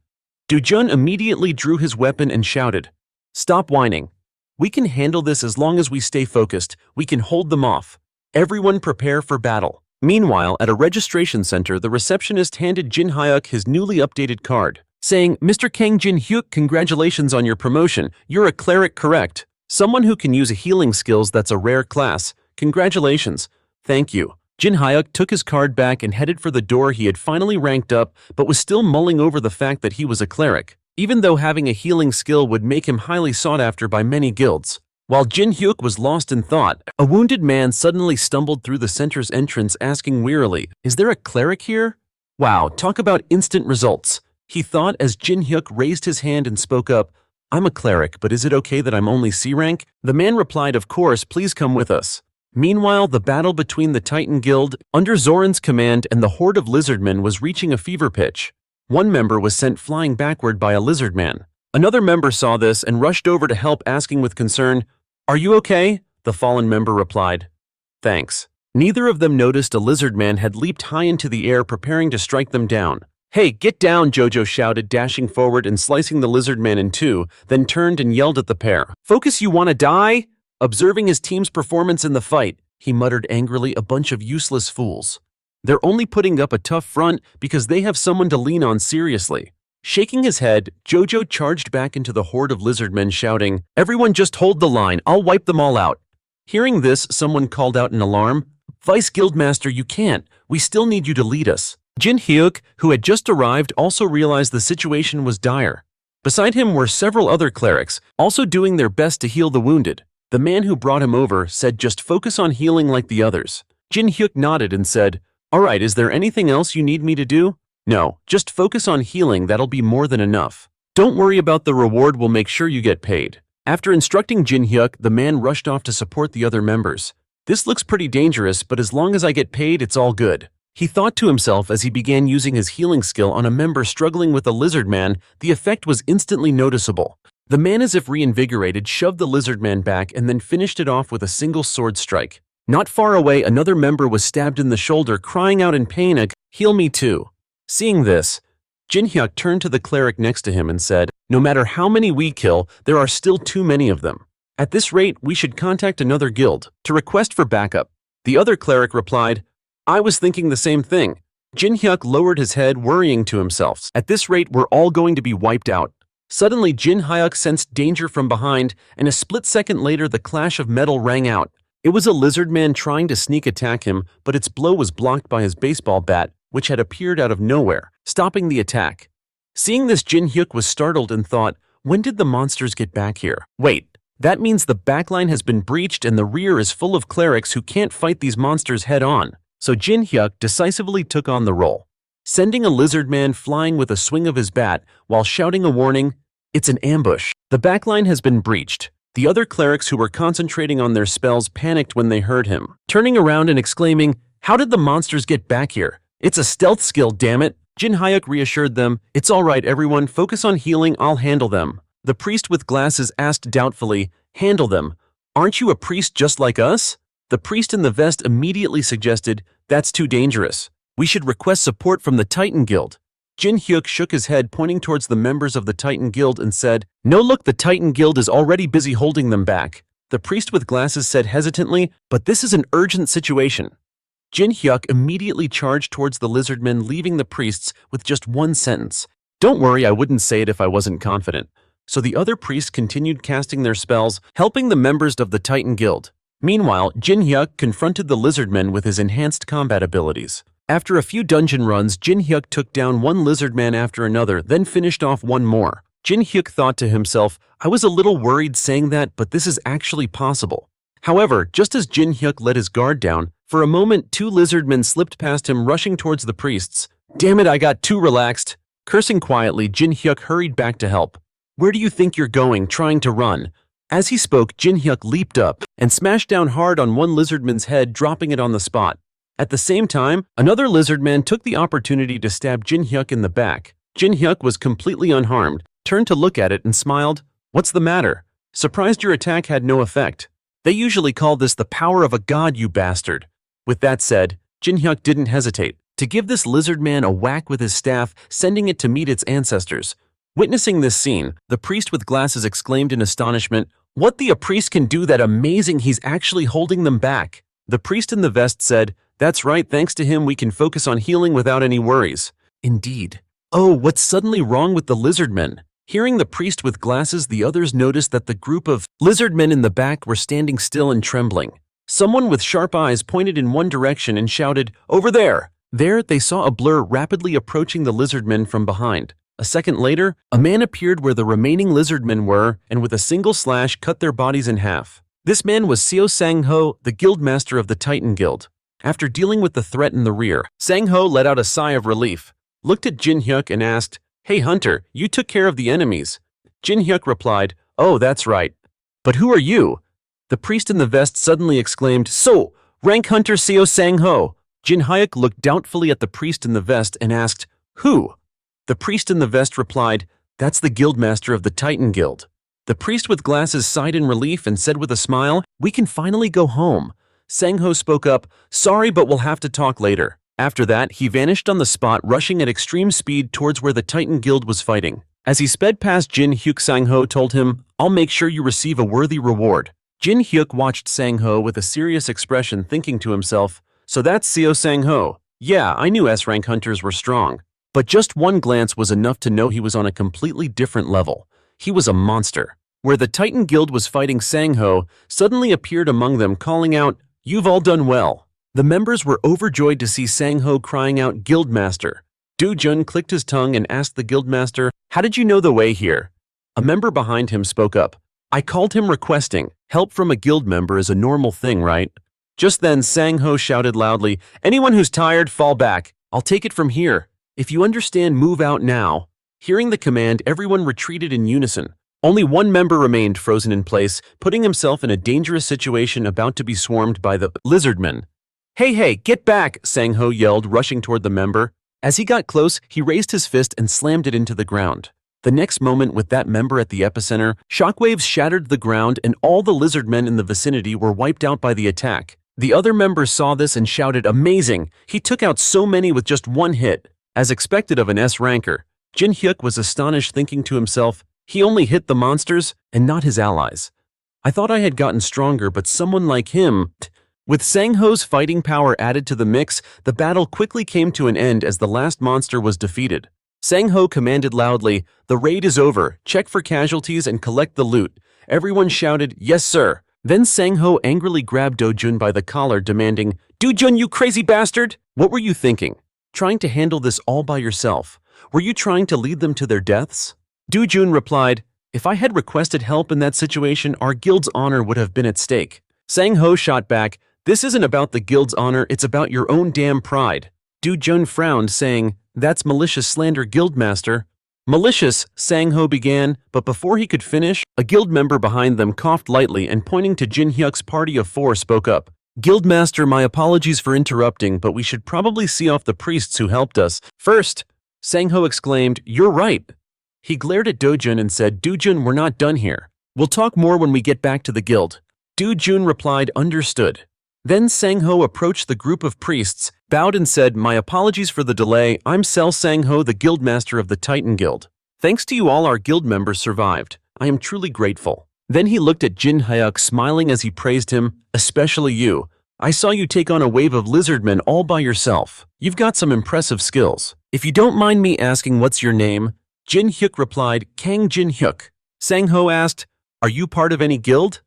Dojun immediately drew his weapon and shouted, "Stop whining. We can handle this as long as we stay focused. We can hold them off. Everyone prepare for battle." Meanwhile, at a registration center, the receptionist handed Jin Hyuk his newly updated card, saying, "Mr. Kang Jin Hyuk, congratulations on your promotion. You're a cleric, correct? Someone who can use healing skills, that's a rare class. Congratulations." "Thank you." Jin Hyuk took his card back and headed for the door. He had finally ranked up, but was still mulling over the fact that he was a cleric, even though having a healing skill would make him highly sought after by many guilds. While Jin Hyuk was lost in thought, a wounded man suddenly stumbled through the center's entrance asking wearily, "Is there a cleric here?" Wow, talk about instant results, he thought as Jin Hyuk raised his hand and spoke up, "I'm a cleric, but is it okay that I'm only C rank?" The man replied, "Of course, please come with us." Meanwhile, the battle between the Titan Guild, under Zoran's command, and the horde of lizardmen was reaching a fever pitch. One member was sent flying backward by a lizardman. Another member saw this and rushed over to help, asking with concern, "Are you okay?" The fallen member replied, "Thanks." Neither of them noticed a lizardman had leaped high into the air, preparing to strike them down. "Hey, get down!" Jojo shouted, dashing forward and slicing the lizardman in two, then turned and yelled at the pair. "Focus, you wanna die?" Observing his team's performance in the fight, he muttered angrily, "A bunch of useless fools. They're only putting up a tough front because they have someone to lean on seriously." Shaking his head, Jojo charged back into the horde of lizardmen, shouting, "Everyone just hold the line, I'll wipe them all out." Hearing this, someone called out in alarm, "Vice Guildmaster, you can't. We still need you to lead us." Jin Hyuk, who had just arrived, also realized the situation was dire. Beside him were several other clerics, also doing their best to heal the wounded. The man who brought him over said, "Just focus on healing like the others." Jin Hyuk nodded and said, "All right, is there anything else you need me to do?" "No, just focus on healing, that'll be more than enough. Don't worry about the reward, we'll make sure you get paid." After instructing Jin Hyuk, the man rushed off to support the other members. "This looks pretty dangerous, but as long as I get paid, it's all good," he thought to himself as he began using his healing skill on a member struggling with a lizard man. The effect was instantly noticeable. The man, as if reinvigorated, shoved the lizard man back and then finished it off with a single sword strike. Not far away, another member was stabbed in the shoulder, crying out in pain, "Heal me too." Seeing this, Jin Hyuk turned to the cleric next to him and said, "No matter how many we kill, there are still too many of them. At this rate, we should contact another guild to request for backup." The other cleric replied, "I was thinking the same thing." Jin Hyuk lowered his head, worrying to himself, "At this rate, we're all going to be wiped out." Suddenly, Jin Hyuk sensed danger from behind, and a split second later, the clash of metal rang out. It was a lizard man trying to sneak attack him, but its blow was blocked by his baseball bat, which had appeared out of nowhere, stopping the attack. Seeing this, Jin Hyuk was startled and thought, "When did the monsters get back here? Wait, that means the backline has been breached and the rear is full of clerics who can't fight these monsters head on." So Jin Hyuk decisively took on the role, sending a lizard man flying with a swing of his bat while shouting a warning, "It's an ambush. The backline has been breached." The other clerics who were concentrating on their spells panicked when they heard him, turning around and exclaiming, "How did the monsters get back here? It's a stealth skill, damn it!" Jin Hyuk reassured them, "It's all right, everyone, focus on healing, I'll handle them." The priest with glasses asked doubtfully, "Handle them? Aren't you a priest just like us?" The priest in the vest immediately suggested, "That's too dangerous. We should request support from the Titan Guild." Jin Hyuk shook his head, pointing towards the members of the Titan Guild and said, "No, look, the Titan Guild is already busy holding them back." The priest with glasses said hesitantly, "But this is an urgent situation." Jin Hyuk immediately charged towards the lizardmen, leaving the priests with just one sentence. "Don't worry, I wouldn't say it if I wasn't confident." So the other priests continued casting their spells, helping the members of the Titan Guild. Meanwhile, Jin Hyuk confronted the lizardmen with his enhanced combat abilities. After a few dungeon runs, Jin Hyuk took down one lizardman after another, then finished off one more. Jin Hyuk thought to himself, "I was a little worried saying that, but this is actually possible." However, just as Jin Hyuk let his guard down, for a moment 2 lizardmen slipped past him, rushing towards the priests. "Damn it, I got too relaxed." Cursing quietly, Jin Hyuk hurried back to help. "Where do you think you're going, trying to run?" As he spoke, Jin Hyuk leaped up and smashed down hard on one lizardman's head, dropping it on the spot. At the same time, another lizardman took the opportunity to stab Jin Hyuk in the back. Jin Hyuk was completely unharmed, turned to look at it and smiled. "What's the matter? Surprised your attack had no effect. They usually call this the power of a god, you bastard." With that said, Jin Hyuk didn't hesitate to give this lizardman a whack with his staff, sending it to meet its ancestors. Witnessing this scene, the priest with glasses exclaimed in astonishment, "What, a priest can do that? Amazing, he's actually holding them back." The priest in the vest said, "That's right, thanks to him we can focus on healing without any worries." Indeed. Oh, what's suddenly wrong with the lizardmen? Hearing the priest with glasses, the others noticed that the group of lizardmen in the back were standing still and trembling. Someone with sharp eyes pointed in one direction and shouted, "Over there!" There, they saw a blur rapidly approaching the lizardmen from behind. A second later, a man appeared where the remaining lizardmen were and with a single slash cut their bodies in half. This man was Seo Sang-ho, the guildmaster of the Titan Guild. After dealing with the threat in the rear, Sang-ho let out a sigh of relief, looked at Jin Hyuk and asked, "Hey Hunter, you took care of the enemies." Jin Hyuk replied, "Oh, that's right. But who are you?" The priest in the vest suddenly exclaimed, "So, rank Hunter Seo Sang-ho." Jin Hyuk looked doubtfully at the priest in the vest and asked, "Who?" The priest in the vest replied, "That's the guildmaster of the Titan Guild." The priest with glasses sighed in relief and said with a smile, "We can finally go home." Sang-ho spoke up, "Sorry, but we'll have to talk later." After that, he vanished on the spot, rushing at extreme speed towards where the Titan Guild was fighting. As he sped past Jin Hyuk, Sang-ho told him, "I'll make sure you receive a worthy reward." Jin Hyuk watched Sang-ho with a serious expression, thinking to himself, "So that's Seo Sang-ho. Yeah, I knew S-rank hunters were strong." But just one glance was enough to know he was on a completely different level. He was a monster. Where the Titan Guild was fighting, Sang-ho suddenly appeared among them, calling out, "You've all done well." The members were overjoyed to see Sang-ho crying out, "Guildmaster." Do-jun clicked his tongue and asked the guildmaster, "How did you know the way here?" A member behind him spoke up, "I called him requesting. Help from a guild member is a normal thing, right?" Just then, Sang-ho shouted loudly, "Anyone who's tired, fall back. I'll take it from here. If you understand, move out now." Hearing the command, everyone retreated in unison. Only one member remained frozen in place, putting himself in a dangerous situation, about to be swarmed by the lizardmen. Hey, get back!" Sang-ho yelled, rushing toward the member. As he got close, he raised his fist and slammed it into the ground. The next moment, with that member at the epicenter, shockwaves shattered the ground and all the lizardmen in the vicinity were wiped out by the attack. The other members saw this and shouted, "Amazing! He took out so many with just one hit." As expected of an S-ranker, Jin Hyuk was astonished, thinking to himself, he only hit the monsters and not his allies. I thought I had gotten stronger, but someone like him... With Sang-ho's fighting power added to the mix, the battle quickly came to an end as the last monster was defeated. Sang-ho commanded loudly, "The raid is over, check for casualties and collect the loot." Everyone shouted, "Yes, sir." Then Sang-ho angrily grabbed Do-jun by the collar, demanding, "Do-jun, you crazy bastard! What were you thinking? Trying to handle this all by yourself? Were you trying to lead them to their deaths?" Do-jun replied, "If I had requested help in that situation, our guild's honor would have been at stake." Sang-ho shot back, "This isn't about the guild's honor, it's about your own damn pride." Do-jun frowned, saying, "That's malicious slander, guildmaster." Malicious, Sang-ho began, but before he could finish, a guild member behind them coughed lightly and pointing to Jin Hyuk's party of 4 spoke up. Guildmaster, my apologies for interrupting, but we should probably see off the priests who helped us. First, Sang-ho exclaimed, you're right. He glared at Do-jun and said, Do-jun, we're not done here. We'll talk more when we get back to the guild. Do-jun replied, understood. Then Sang-ho approached the group of priests, bowed and said, my apologies for the delay, I'm Sel Sang-ho, the guildmaster of the Titan Guild. Thanks to you all, our guild members survived. I am truly grateful. Then he looked at Jin Hyuk, smiling as he praised him, especially you. I saw you take on a wave of lizardmen all by yourself. You've got some impressive skills. If you don't mind me asking what's your name? Jin Hyuk replied, Kang Jin Hyuk. Sang-ho asked, are you part of any guild?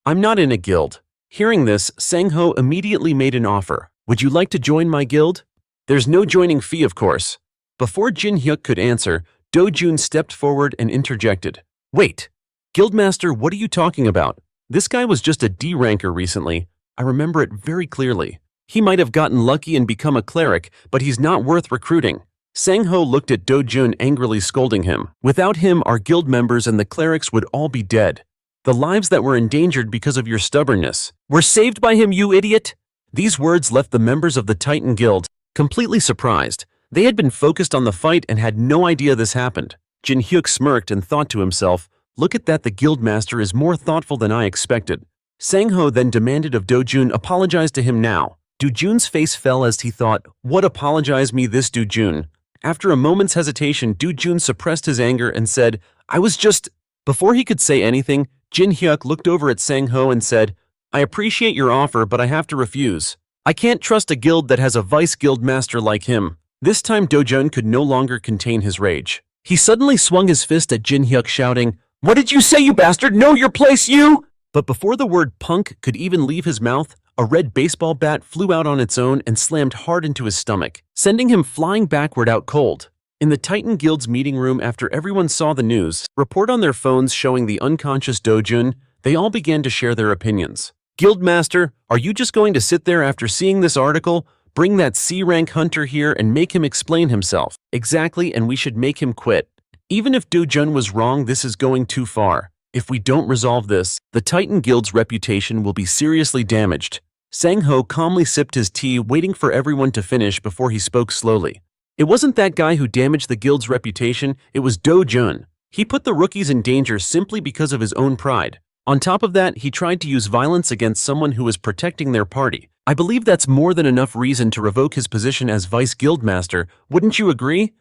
I'm not in a guild. Hearing this, Sang-ho immediately made an offer. Would you like to join my guild? There's no joining fee, of course. Before Jin Hyuk could answer, Do-jun stepped forward and interjected. Wait, Guildmaster, what are you talking about? This guy was just a D-ranker recently. I remember it very clearly. He might have gotten lucky and become a cleric, but he's not worth recruiting. Sang-ho looked at Do-jun angrily scolding him. Without him, our guild members and the clerics would all be dead. The lives that were endangered because of your stubbornness were saved by him, you idiot! These words left the members of the Titan Guild completely surprised. They had been focused on the fight and had no idea this happened. Jin Hyuk smirked and thought to himself, look at that, the guildmaster is more thoughtful than I expected. Sang-ho then demanded of Do-jun apologize to him now. Do-jun's face fell as he thought, what, apologize me this, Do-jun? After a moment's hesitation, Do-jun suppressed his anger and said, I was just... Before he could say anything, Jin Hyuk looked over at Sang-ho and said, I appreciate your offer, but I have to refuse. I can't trust a guild that has a vice guild master like him. This time Do-jun could no longer contain his rage. He suddenly swung his fist at Jin Hyuk, shouting, what did you say, you bastard? Know your place, you! But before the word punk could even leave his mouth, a red baseball bat flew out on its own and slammed hard into his stomach, sending him flying backward out cold. In the Titan Guild's meeting room, after everyone saw the news report on their phones showing the unconscious Do-jun, they all began to share their opinions. Guildmaster, are you just going to sit there after seeing this article? Bring that C-rank hunter here and make him explain himself. Exactly, and we should make him quit. Even if Do-jun was wrong, this is going too far. If we don't resolve this, the Titan Guild's reputation will be seriously damaged. Sang-ho calmly sipped his tea, waiting for everyone to finish before he spoke slowly. It wasn't that guy who damaged the guild's reputation, it was Do-jun. He put the rookies in danger simply because of his own pride. On top of that, he tried to use violence against someone who was protecting their party. I believe that's more than enough reason to revoke his position as vice guildmaster, wouldn't you agree?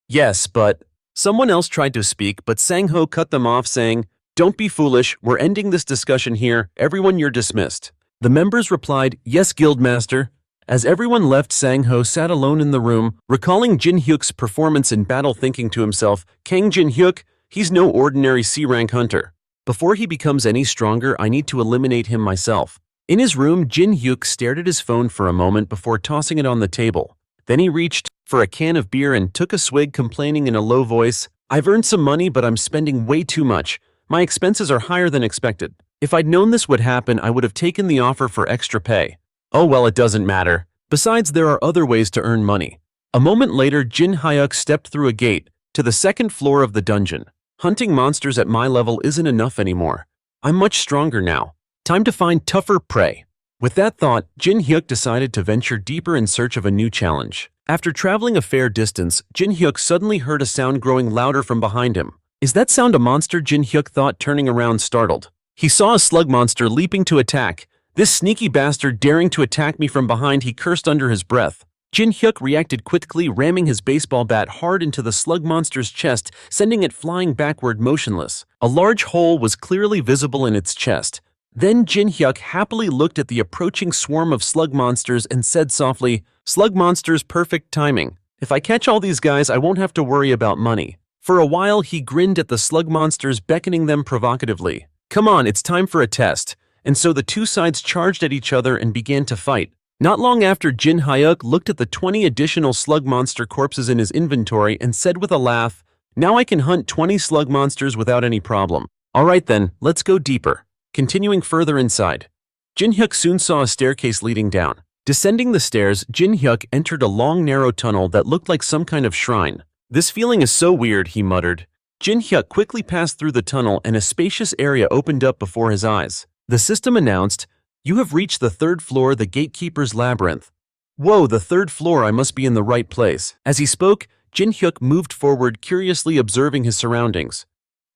Yes, but... Someone else tried to speak, but Sang-ho cut them off, saying, don't be foolish, we're ending this discussion here, everyone, you're dismissed. The members replied, yes, guildmaster. As everyone left, Sang-ho sat alone in the room, recalling Jin Hyuk's performance in battle, thinking to himself, Kang Jin Hyuk, he's no ordinary C-rank hunter. Before he becomes any stronger, I need to eliminate him myself. In his room, Jin Hyuk stared at his phone for a moment before tossing it on the table. Then he reached for a can of beer and took a swig, complaining in a low voice, I've earned some money, but I'm spending way too much. My expenses are higher than expected. If I'd known this would happen, I would have taken the offer for extra pay. Oh well, it doesn't matter. Besides, there are other ways to earn money. A moment later, Jin Hyuk stepped through a gate to the second floor of the dungeon. Hunting monsters at my level isn't enough anymore. I'm much stronger now. Time to find tougher prey. With that thought, Jin Hyuk decided to venture deeper in search of a new challenge. After traveling a fair distance, Jin Hyuk suddenly heard a sound growing louder from behind him. Is that sound a monster? Jin Hyuk thought, turning around startled. He saw a slug monster leaping to attack. This sneaky bastard daring to attack me from behind, he cursed under his breath. Jin Hyuk reacted quickly, ramming his baseball bat hard into the slug monster's chest, sending it flying backward motionless. A large hole was clearly visible in its chest. Then Jin Hyuk happily looked at the approaching swarm of slug monsters and said softly, Slug monsters, perfect timing. If I catch all these guys, I won't have to worry about money. For a while, he grinned at the slug monsters, beckoning them provocatively. Come on, it's time for a test. And so the two sides charged at each other and began to fight. Not long after, Jin Hyuk looked at the 20 additional slug monster corpses in his inventory and said with a laugh, now I can hunt 20 slug monsters without any problem. Alright then, let's go deeper. Continuing further inside, Jin Hyuk soon saw a staircase leading down. Descending the stairs, Jin Hyuk entered a long narrow tunnel that looked like some kind of shrine. This feeling is so weird, he muttered. Jin Hyuk quickly passed through the tunnel and a spacious area opened up before his eyes. The system announced, "You have reached the 3rd floor, the Gatekeeper's Labyrinth." Whoa, the 3rd floor, I must be in the right place. As he spoke, Jin Hyuk moved forward, curiously observing his surroundings.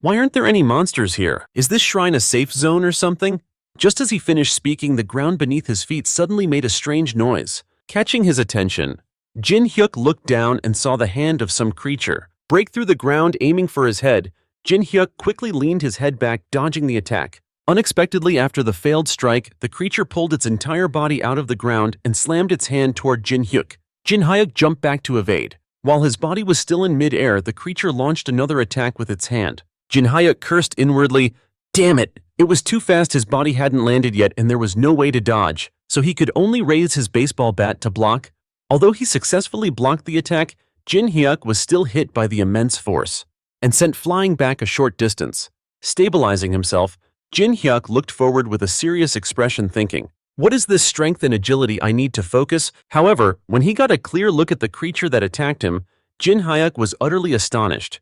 Why aren't there any monsters here? Is this shrine a safe zone or something? Just as he finished speaking, the ground beneath his feet suddenly made a strange noise. Catching his attention, Jin Hyuk looked down and saw the hand of some creature break through the ground, aiming for his head. Jin Hyuk quickly leaned his head back, dodging the attack. Unexpectedly, after the failed strike, the creature pulled its entire body out of the ground and slammed its hand toward Jin Hyuk. Jin Hyuk jumped back to evade. While his body was still in mid-air, the creature launched another attack with its hand. Jin Hyuk cursed inwardly. Damn it! It was too fast, his body hadn't landed yet and there was no way to dodge, so he could only raise his baseball bat to block. Although he successfully blocked the attack, Jin Hyuk was still hit by the immense force and sent flying back a short distance. Stabilizing himself, Jin Hyuk looked forward with a serious expression, thinking, what is this strength and agility I need to focus? However, when he got a clear look at the creature that attacked him, Jin Hyuk was utterly astonished.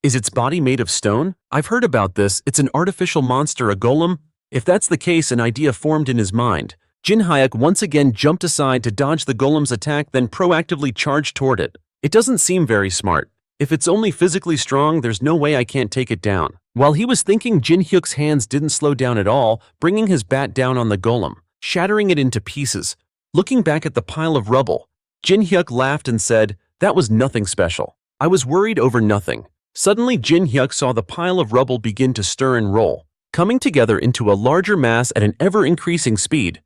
Is its body made of stone? I've heard about this, it's an artificial monster, a golem? If that's the case, an idea formed in his mind. Jin Hyuk once again jumped aside to dodge the golem's attack, then proactively charged toward it. It doesn't seem very smart. If it's only physically strong, there's no way I can't take it down. While he was thinking, Jin Hyuk's hands didn't slow down at all, bringing his bat down on the golem, shattering it into pieces. Looking back at the pile of rubble, Jin Hyuk laughed and said, that was nothing special. I was worried over nothing. Suddenly, Jin Hyuk saw the pile of rubble begin to stir and roll, coming together into a larger mass at an ever-increasing speed.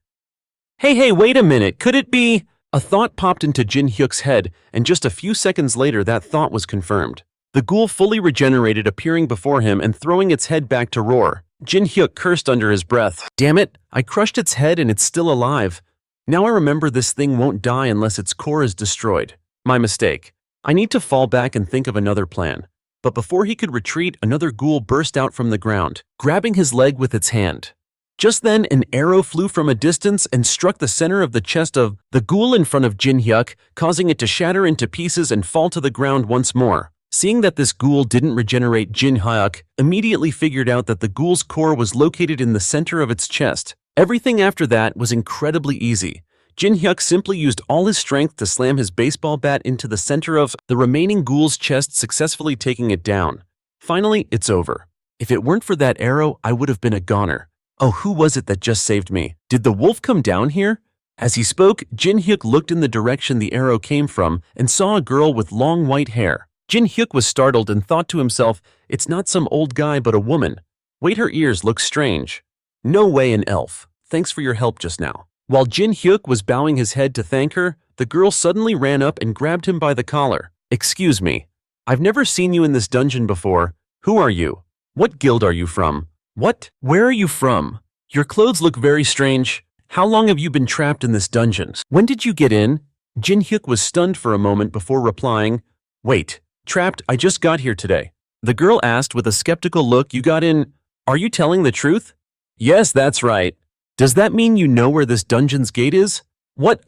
Hey, wait a minute, could it be? A thought popped into Jin Hyuk's head, and just a few seconds later that thought was confirmed. The ghoul fully regenerated, appearing before him and throwing its head back to roar. Jin Hyuk cursed under his breath. Damn it, I crushed its head and it's still alive. Now I remember this thing won't die unless its core is destroyed. My mistake. I need to fall back and think of another plan. But before he could retreat, another ghoul burst out from the ground, grabbing his leg with its hand. Just then, an arrow flew from a distance and struck the center of the chest of the ghoul in front of Jin Hyuk, causing it to shatter into pieces and fall to the ground once more. Seeing that this ghoul didn't regenerate, Jin Hyuk immediately figured out that the ghoul's core was located in the center of its chest. Everything after that was incredibly easy. Jin Hyuk simply used all his strength to slam his baseball bat into the center of the remaining ghoul's chest, successfully taking it down. Finally, it's over. If it weren't for that arrow, I would have been a goner. Oh, who was it that just saved me? Did the wolf come down here? As he spoke, Jin Hyuk looked in the direction the arrow came from and saw a girl with long white hair. Jin Hyuk was startled and thought to himself, it's not some old guy but a woman. Wait, her ears look strange. No way, an elf. Thanks for your help just now. While Jin Hyuk was bowing his head to thank her, the girl suddenly ran up and grabbed him by the collar. Excuse me. I've never seen you in this dungeon before. Who are you? What guild are you from? What? Where are you from? Your clothes look very strange. How long have you been trapped in this dungeon? When did you get in? Jin Hyuk was stunned for a moment before replying, wait, trapped? I just got here today. The girl asked with a skeptical look, you got in? Are you telling the truth? Yes, that's right. Does that mean you know where this dungeon's gate is? What,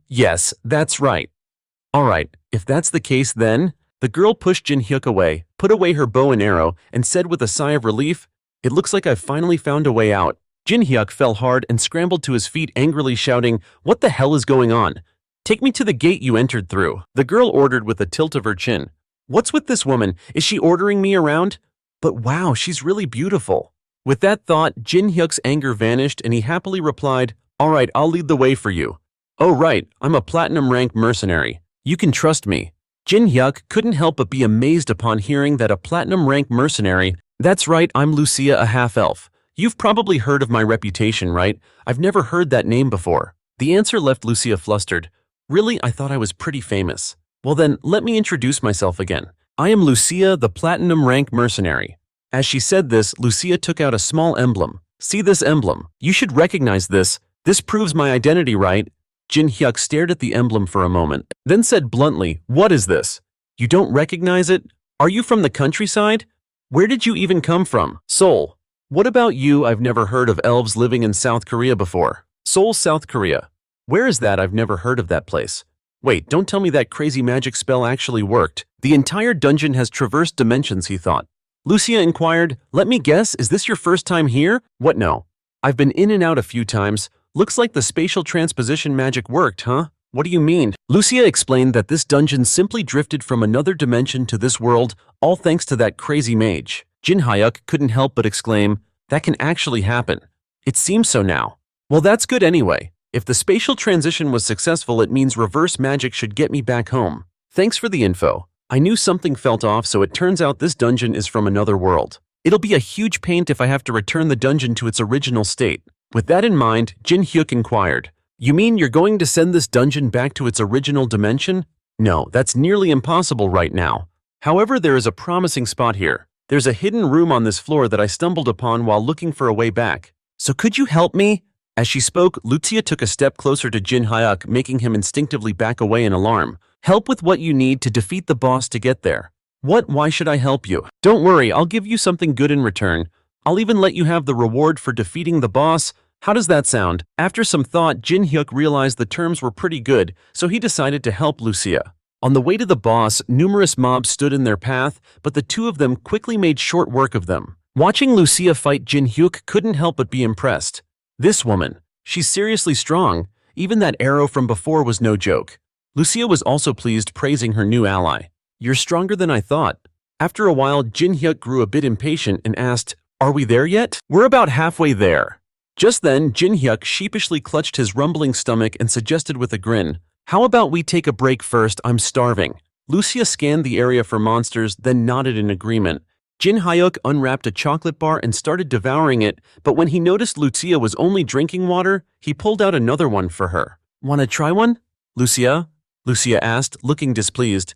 yes, that's right. Alright, if that's the case then, the girl pushed Jin Hyuk away, put away her bow and arrow, and said with a sigh of relief, it looks like I've finally found a way out. Jin Hyuk fell hard and scrambled to his feet, angrily shouting, what the hell is going on? Take me to the gate you entered through. The girl ordered with a tilt of her chin. What's with this woman? Is she ordering me around? But wow, she's really beautiful. With that thought, Jin Hyuk's anger vanished and he happily replied, alright, I'll lead the way for you. Oh right, I'm a platinum rank mercenary. You can trust me. Jin Hyuk couldn't help but be amazed upon hearing that a platinum rank mercenary. That's right, I'm Lucia, a half-elf. You've probably heard of my reputation, right? I've never heard that name before. The answer left Lucia flustered. Really, I thought I was pretty famous. Well then, let me introduce myself again. I am Lucia, the platinum rank mercenary. As she said this, Lucia took out a small emblem. See this emblem? You should recognize this. This proves my identity, right? Jin Hyuk stared at the emblem for a moment, then said bluntly, what is this? You don't recognize it? Are you from the countryside? Where did you even come from? Seoul. What about you? I've never heard of elves living in South Korea before. Seoul, South Korea. Where is that? I've never heard of that place. Wait, don't tell me that crazy magic spell actually worked. The entire dungeon has traversed dimensions, he thought. Lucia inquired, let me guess, is this your first time here? What, no? I've been in and out a few times. Looks like the spatial transposition magic worked, huh? What do you mean? Lucia explained that this dungeon simply drifted from another dimension to this world, all thanks to that crazy mage. Jin Hyuk couldn't help but exclaim, that can actually happen. It seems so now. Well, that's good anyway. If the spatial transition was successful, it means reverse magic should get me back home. Thanks for the info. I knew something felt off, so it turns out this dungeon is from another world. It'll be a huge pain if I have to return the dungeon to its original state. With that in mind, Jin Hyuk inquired, you mean you're going to send this dungeon back to its original dimension? No, that's nearly impossible right now. However, there is a promising spot here. There's a hidden room on this floor that I stumbled upon while looking for a way back. So could you help me? As she spoke, Lucia took a step closer to Jin Hyuk, making him instinctively back away in alarm. Help with what you need to defeat the boss to get there. What? Why should I help you? Don't worry, I'll give you something good in return. I'll even let you have the reward for defeating the boss. How does that sound? After some thought, Jin Hyuk realized the terms were pretty good, so he decided to help Lucia. On the way to the boss, numerous mobs stood in their path, but the two of them quickly made short work of them. Watching Lucia fight, Jin Hyuk couldn't help but be impressed. This woman, she's seriously strong. Even that arrow from before was no joke. Lucia was also pleased, praising her new ally. You're stronger than I thought. After a while, Jin Hyuk grew a bit impatient and asked, are we there yet? We're about halfway there. Just then, Jin Hyuk sheepishly clutched his rumbling stomach and suggested with a grin, how about we take a break first? I'm starving. Lucia scanned the area for monsters, then nodded in agreement. Jin Hyuk unwrapped a chocolate bar and started devouring it, but when he noticed Lucia was only drinking water, he pulled out another one for her. Wanna try one? Lucia asked, looking displeased.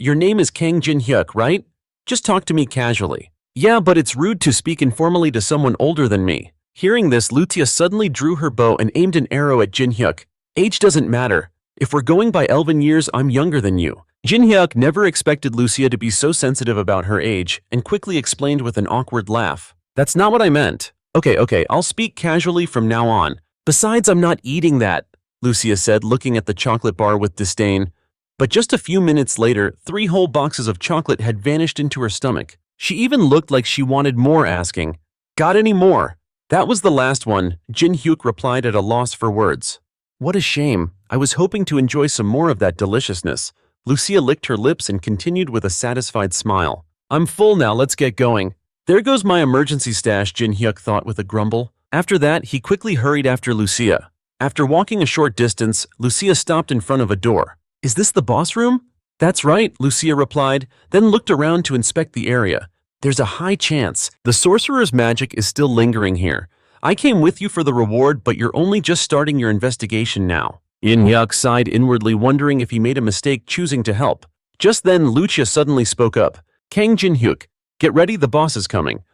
Your name is Kang Jin Hyuk, right? Just talk to me casually. Yeah, but it's rude to speak informally to someone older than me. Hearing this, Lucia suddenly drew her bow and aimed an arrow at Jin Hyuk. Age doesn't matter. If we're going by elven years, I'm younger than you. Jin Hyuk never expected Lucia to be so sensitive about her age and quickly explained with an awkward laugh. That's not what I meant. Okay, I'll speak casually from now on. Besides, I'm not eating that, Lucia said, looking at the chocolate bar with disdain. But just a few minutes later, 3 whole boxes of chocolate had vanished into her stomach. She even looked like she wanted more, asking, got any more? That was the last one, Jin Hyuk replied at a loss for words. What a shame. I was hoping to enjoy some more of that deliciousness. Lucia licked her lips and continued with a satisfied smile. I'm full now, let's get going. There goes my emergency stash, Jin Hyuk thought with a grumble. After that, he quickly hurried after Lucia. After walking a short distance, Lucia stopped in front of a door. Is this the boss room? That's right, Lucia replied, then looked around to inspect the area. There's a high chance the sorcerer's magic is still lingering here. I came with you for the reward, but you're only just starting your investigation now. Jin Hyuk sighed inwardly, wondering if he made a mistake choosing to help. Just then, Lucia suddenly spoke up. Kang Jin Hyuk, get ready, the boss is coming.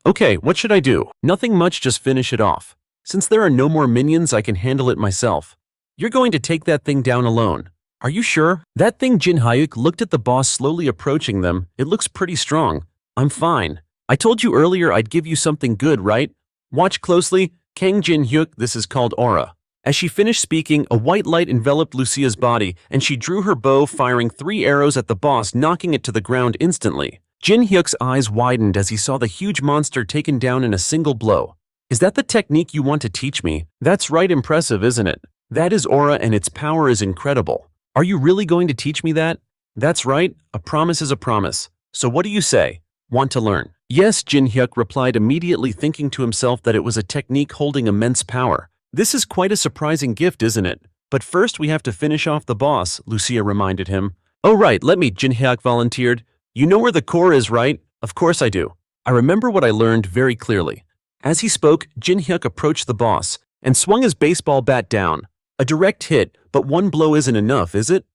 Okay, what should I do? Nothing much, just finish it off. Since there are no more minions, I can handle it myself. You're going to take that thing down alone. Are you sure? That thing, Jin Hyuk looked at the boss slowly approaching them. It looks pretty strong. I'm fine. I told you earlier I'd give you something good, right? Watch closely. Kang Jin Hyuk, this is called aura. As she finished speaking, a white light enveloped Lucia's body, and she drew her bow, firing 3 arrows at the boss, knocking it to the ground instantly. Jin Hyuk's eyes widened as he saw the huge monster taken down in a single blow. Is that the technique you want to teach me? That's right, impressive, isn't it? That is aura, and its power is incredible. Are you really going to teach me that? That's right, a promise is a promise. So what do you say? Want to learn? Yes, Jin Hyuk replied, immediately thinking to himself that it was a technique holding immense power. This is quite a surprising gift, isn't it? But first we have to finish off the boss, Lucia reminded him. Oh right, let me, Jin Hyuk volunteered. You know where the core is, right? Of course I do. I remember what I learned very clearly. As he spoke, Jin Hyuk approached the boss and swung his baseball bat down. A direct hit, but one blow isn't enough, is it?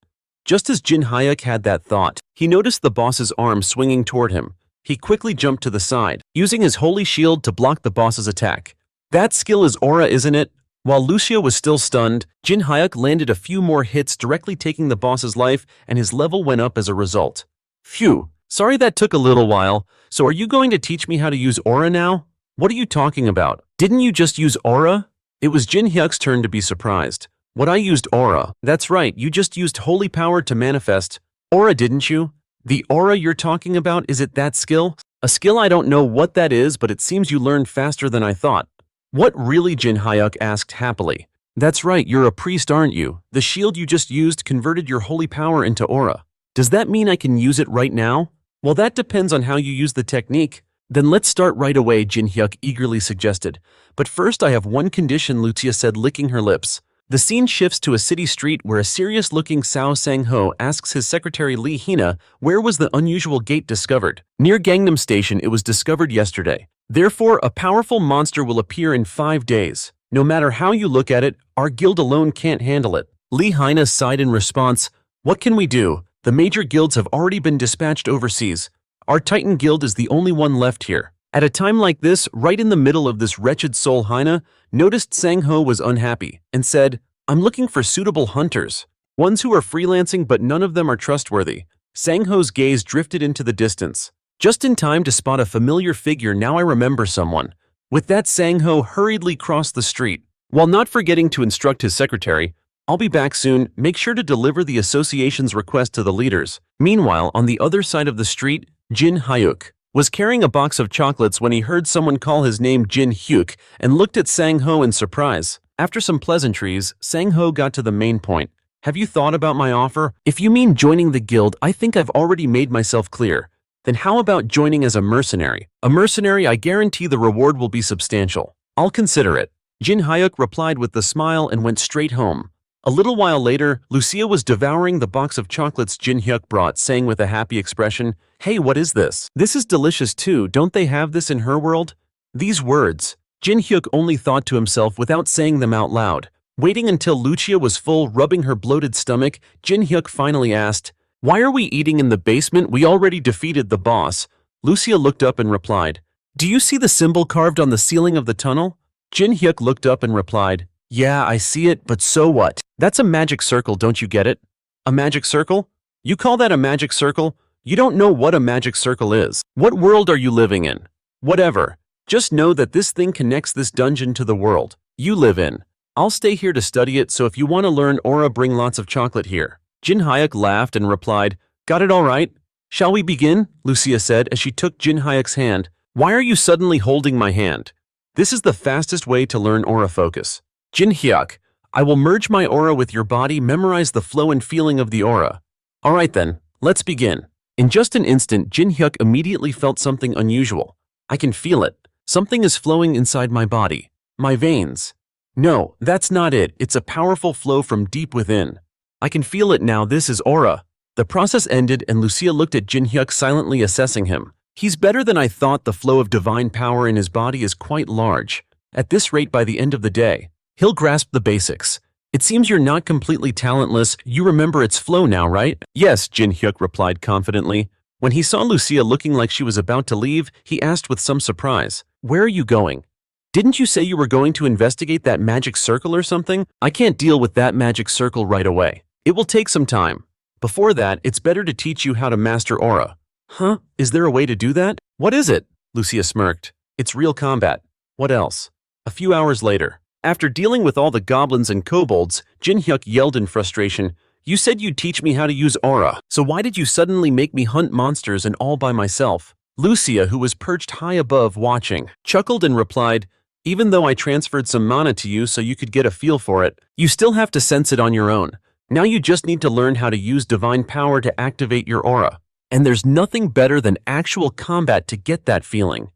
Just as Jin Hyuk had that thought, he noticed the boss's arm swinging toward him. He quickly jumped to the side, using his holy shield to block the boss's attack. That skill is aura, isn't it? While Lucia was still stunned, Jin Hyuk landed a few more hits, directly taking the boss's life, and his level went up as a result. Phew, sorry that took a little while. So are you going to teach me how to use aura now? What are you talking about? Didn't you just use aura? It was Jin Hyuk's turn to be surprised. What I used aura. That's right, you just used holy power to manifest. Aura, didn't you? The aura you're talking about, is it that skill? A skill I don't know what that is, but it seems you learned faster than I thought. What really? Jin Hyuk asked happily. That's right, you're a priest, aren't you? The shield you just used converted your holy power into aura. Does that mean I can use it right now? Well, that depends on how you use the technique. Then let's start right away, Jin Hyuk eagerly suggested. But first I have one condition, Lucia said, licking her lips. The scene shifts to a city street where a serious-looking Sao Sang-ho asks his secretary Lee Hina where was the unusual gate discovered. Near Gangnam Station, it was discovered yesterday. Therefore, a powerful monster will appear in 5 days. No matter how you look at it, our guild alone can't handle it. Lee Hina sighed in response. What can we do? The major guilds have already been dispatched overseas. Our Titan Guild is the only one left here. At a time like this, right in the middle of this wretched soul, Hina noticed Sang-ho was unhappy and said, I'm looking for suitable hunters. Ones who are freelancing, but none of them are trustworthy. Sang-ho's gaze drifted into the distance. Just in time to spot a familiar figure. Now I remember someone. With that, Sang-ho hurriedly crossed the street, while not forgetting to instruct his secretary, I'll be back soon, make sure to deliver the association's request to the leaders. Meanwhile, on the other side of the street, Jin Hyuk was carrying a box of chocolates when he heard someone call his name Jin Hyuk and looked at Sang-ho in surprise. After some pleasantries, Sang-ho got to the main point. Have you thought about my offer? If you mean joining the guild, I think I've already made myself clear. Then how about joining as a mercenary? A mercenary, I guarantee the reward will be substantial. I'll consider it. Jin Hyuk replied with a smile and went straight home. A little while later, Lucia was devouring the box of chocolates Jin Hyuk brought, saying with a happy expression, Hey, what is this? This is delicious too, don't they have this in her world? These words, Jin Hyuk only thought to himself without saying them out loud. Waiting until Lucia was full, rubbing her bloated stomach, Jin Hyuk finally asked, Why are we eating in the basement? We already defeated the boss. Lucia looked up and replied, Do you see the symbol carved on the ceiling of the tunnel? Jin Hyuk looked up and replied, Yeah, I see it, but so what? That's a magic circle, don't you get it? A magic circle? You call that a magic circle? You don't know what a magic circle is. What world are you living in? Whatever. Just know that this thing connects this dungeon to the world you live in. I'll stay here to study it, so if you want to learn aura, bring lots of chocolate here. Jin Hyuk laughed and replied, Got it all right. Shall we begin? Lucia said as she took Jin Hyuk's hand. Why are you suddenly holding my hand? This is the fastest way to learn aura focus. Jin Hyuk, I will merge my aura with your body, memorize the flow and feeling of the aura. Alright then, let's begin. In just an instant, Jin Hyuk immediately felt something unusual. I can feel it. Something is flowing inside my body. My veins. No, that's not it. It's a powerful flow from deep within. I can feel it now. This is aura. The process ended and Lucia looked at Jin Hyuk, silently assessing him. He's better than I thought. The flow of divine power in his body is quite large. At this rate, by the end of the day, he'll grasp the basics. It seems you're not completely talentless. You remember its flow now, right? Yes, Jin Hyuk replied confidently. When he saw Lucia looking like she was about to leave, he asked with some surprise, Where are you going? Didn't you say you were going to investigate that magic circle or something? I can't deal with that magic circle right away. It will take some time. Before that, it's better to teach you how to master aura. Huh? Is there a way to do that? What is it? Lucia smirked. It's real combat. What else? A few hours later, after dealing with all the goblins and kobolds, Jin Hyuk yelled in frustration, You said you'd teach me how to use aura, so why did you suddenly make me hunt monsters and all by myself? Lucia, who was perched high above watching, chuckled and replied, Even though I transferred some mana to you so you could get a feel for it, you still have to sense it on your own. Now you just need to learn how to use divine power to activate your aura. And there's nothing better than actual combat to get that feeling.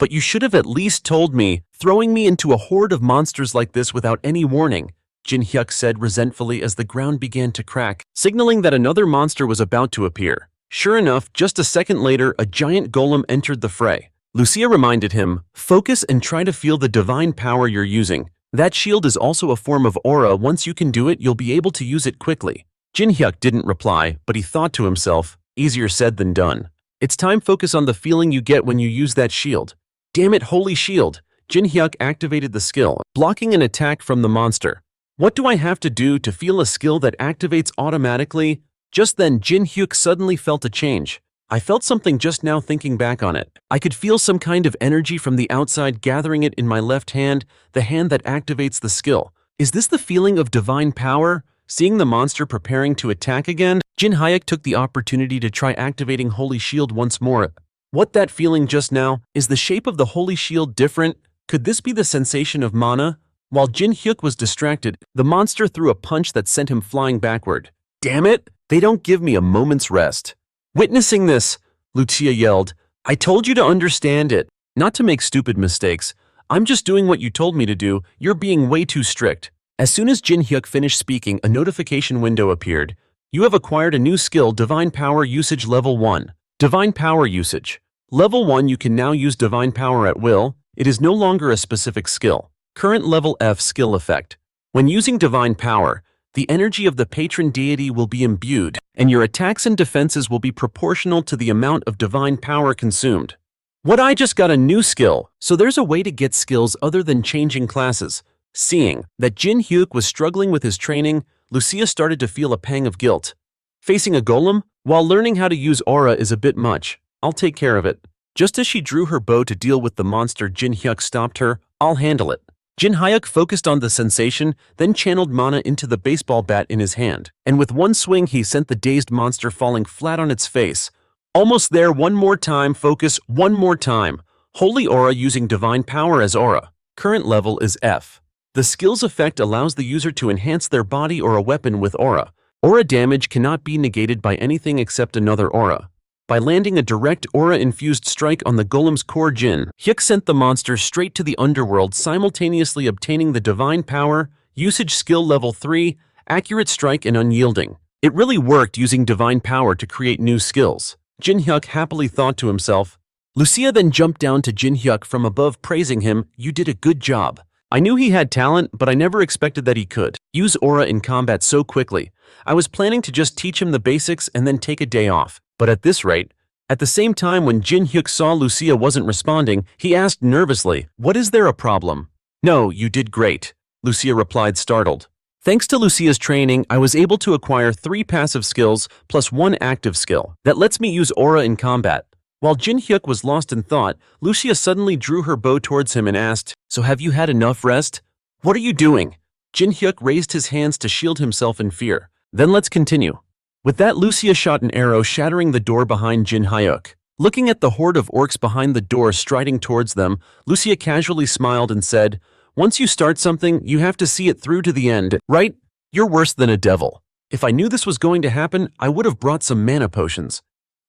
But you should have at least told me, throwing me into a horde of monsters like this without any warning, Jin Hyuk said resentfully as the ground began to crack, signaling that another monster was about to appear. Sure enough, just a second later, a giant golem entered the fray. Lucia reminded him, Focus and try to feel the divine power you're using. That shield is also a form of aura. Once you can do it, you'll be able to use it quickly. Jin Hyuk didn't reply, but he thought to himself, Easier said than done. It's time focus on the feeling you get when you use that shield. Damn it, holy shield! Jin Hyuk activated the skill, blocking an attack from the monster. What do I have to do to feel a skill that activates automatically? Just then, Jin Hyuk suddenly felt a change. I felt something just now thinking back on it. I could feel some kind of energy from the outside gathering it in my left hand, the hand that activates the skill. Is this the feeling of divine power? Seeing the monster preparing to attack again? Jin Hyuk took the opportunity to try activating Holy Shield once more. What that feeling just now? Is the shape of the Holy Shield different? Could this be the sensation of mana? While Jin Hyuk was distracted, the monster threw a punch that sent him flying backward. Damn it! They don't give me a moment's rest. Witnessing this, Lucia yelled, I told you to understand it. Not to make stupid mistakes. I'm just doing what you told me to do. You're being way too strict. As soon as Jin Hyuk finished speaking, a notification window appeared. You have acquired a new skill, Divine Power Usage Level 1. Divine Power Usage. Level 1, you can now use Divine Power at will. It is no longer a specific skill. Current Level F Skill Effect. When using Divine Power, the energy of the patron deity will be imbued, and your attacks and defenses will be proportional to the amount of divine power consumed. What, I just got a new skill, so there's a way to get skills other than changing classes. Seeing that Jin Hyuk was struggling with his training, Lucia started to feel a pang of guilt. Facing a golem, while learning how to use aura is a bit much. I'll take care of it. Just as she drew her bow to deal with the monster, Jin Hyuk stopped her. I'll handle it. Jin Hyuk focused on the sensation, then channeled mana into the baseball bat in his hand, and with one swing he sent the dazed monster falling flat on its face. Almost there, one more time, focus, one more time. Holy Aura using Divine Power as aura. Current level is F. The skill's effect allows the user to enhance their body or a weapon with aura. Aura damage cannot be negated by anything except another aura. By landing a direct aura-infused strike on the golem's core, Jin Hyuk sent the monster straight to the underworld, simultaneously obtaining the Divine Power, Usage Skill Level 3, Accurate Strike and Unyielding. It really worked using Divine Power to create new skills. Jin Hyuk happily thought to himself. Lucia then jumped down to Jin Hyuk from above, praising him. You did a good job. I knew he had talent, but I never expected that he could use aura in combat so quickly. I was planning to just teach him the basics and then take a day off. But at this rate, at the same time when Jin Hyuk saw Lucia wasn't responding, he asked nervously, What, is there a problem? No, you did great, Lucia replied, startled. Thanks to Lucia's training, I was able to acquire 3 passive skills plus 1 active skill that lets me use aura in combat. While Jin Hyuk was lost in thought, Lucia suddenly drew her bow towards him and asked, So have you had enough rest? What are you doing? Jin Hyuk raised his hands to shield himself in fear. Then let's continue. With that, Lucia shot an arrow, shattering the door behind Jin Hyuk. Looking at the horde of orcs behind the door striding towards them, Lucia casually smiled and said, Once you start something, you have to see it through to the end, right? You're worse than a devil. If I knew this was going to happen, I would have brought some mana potions.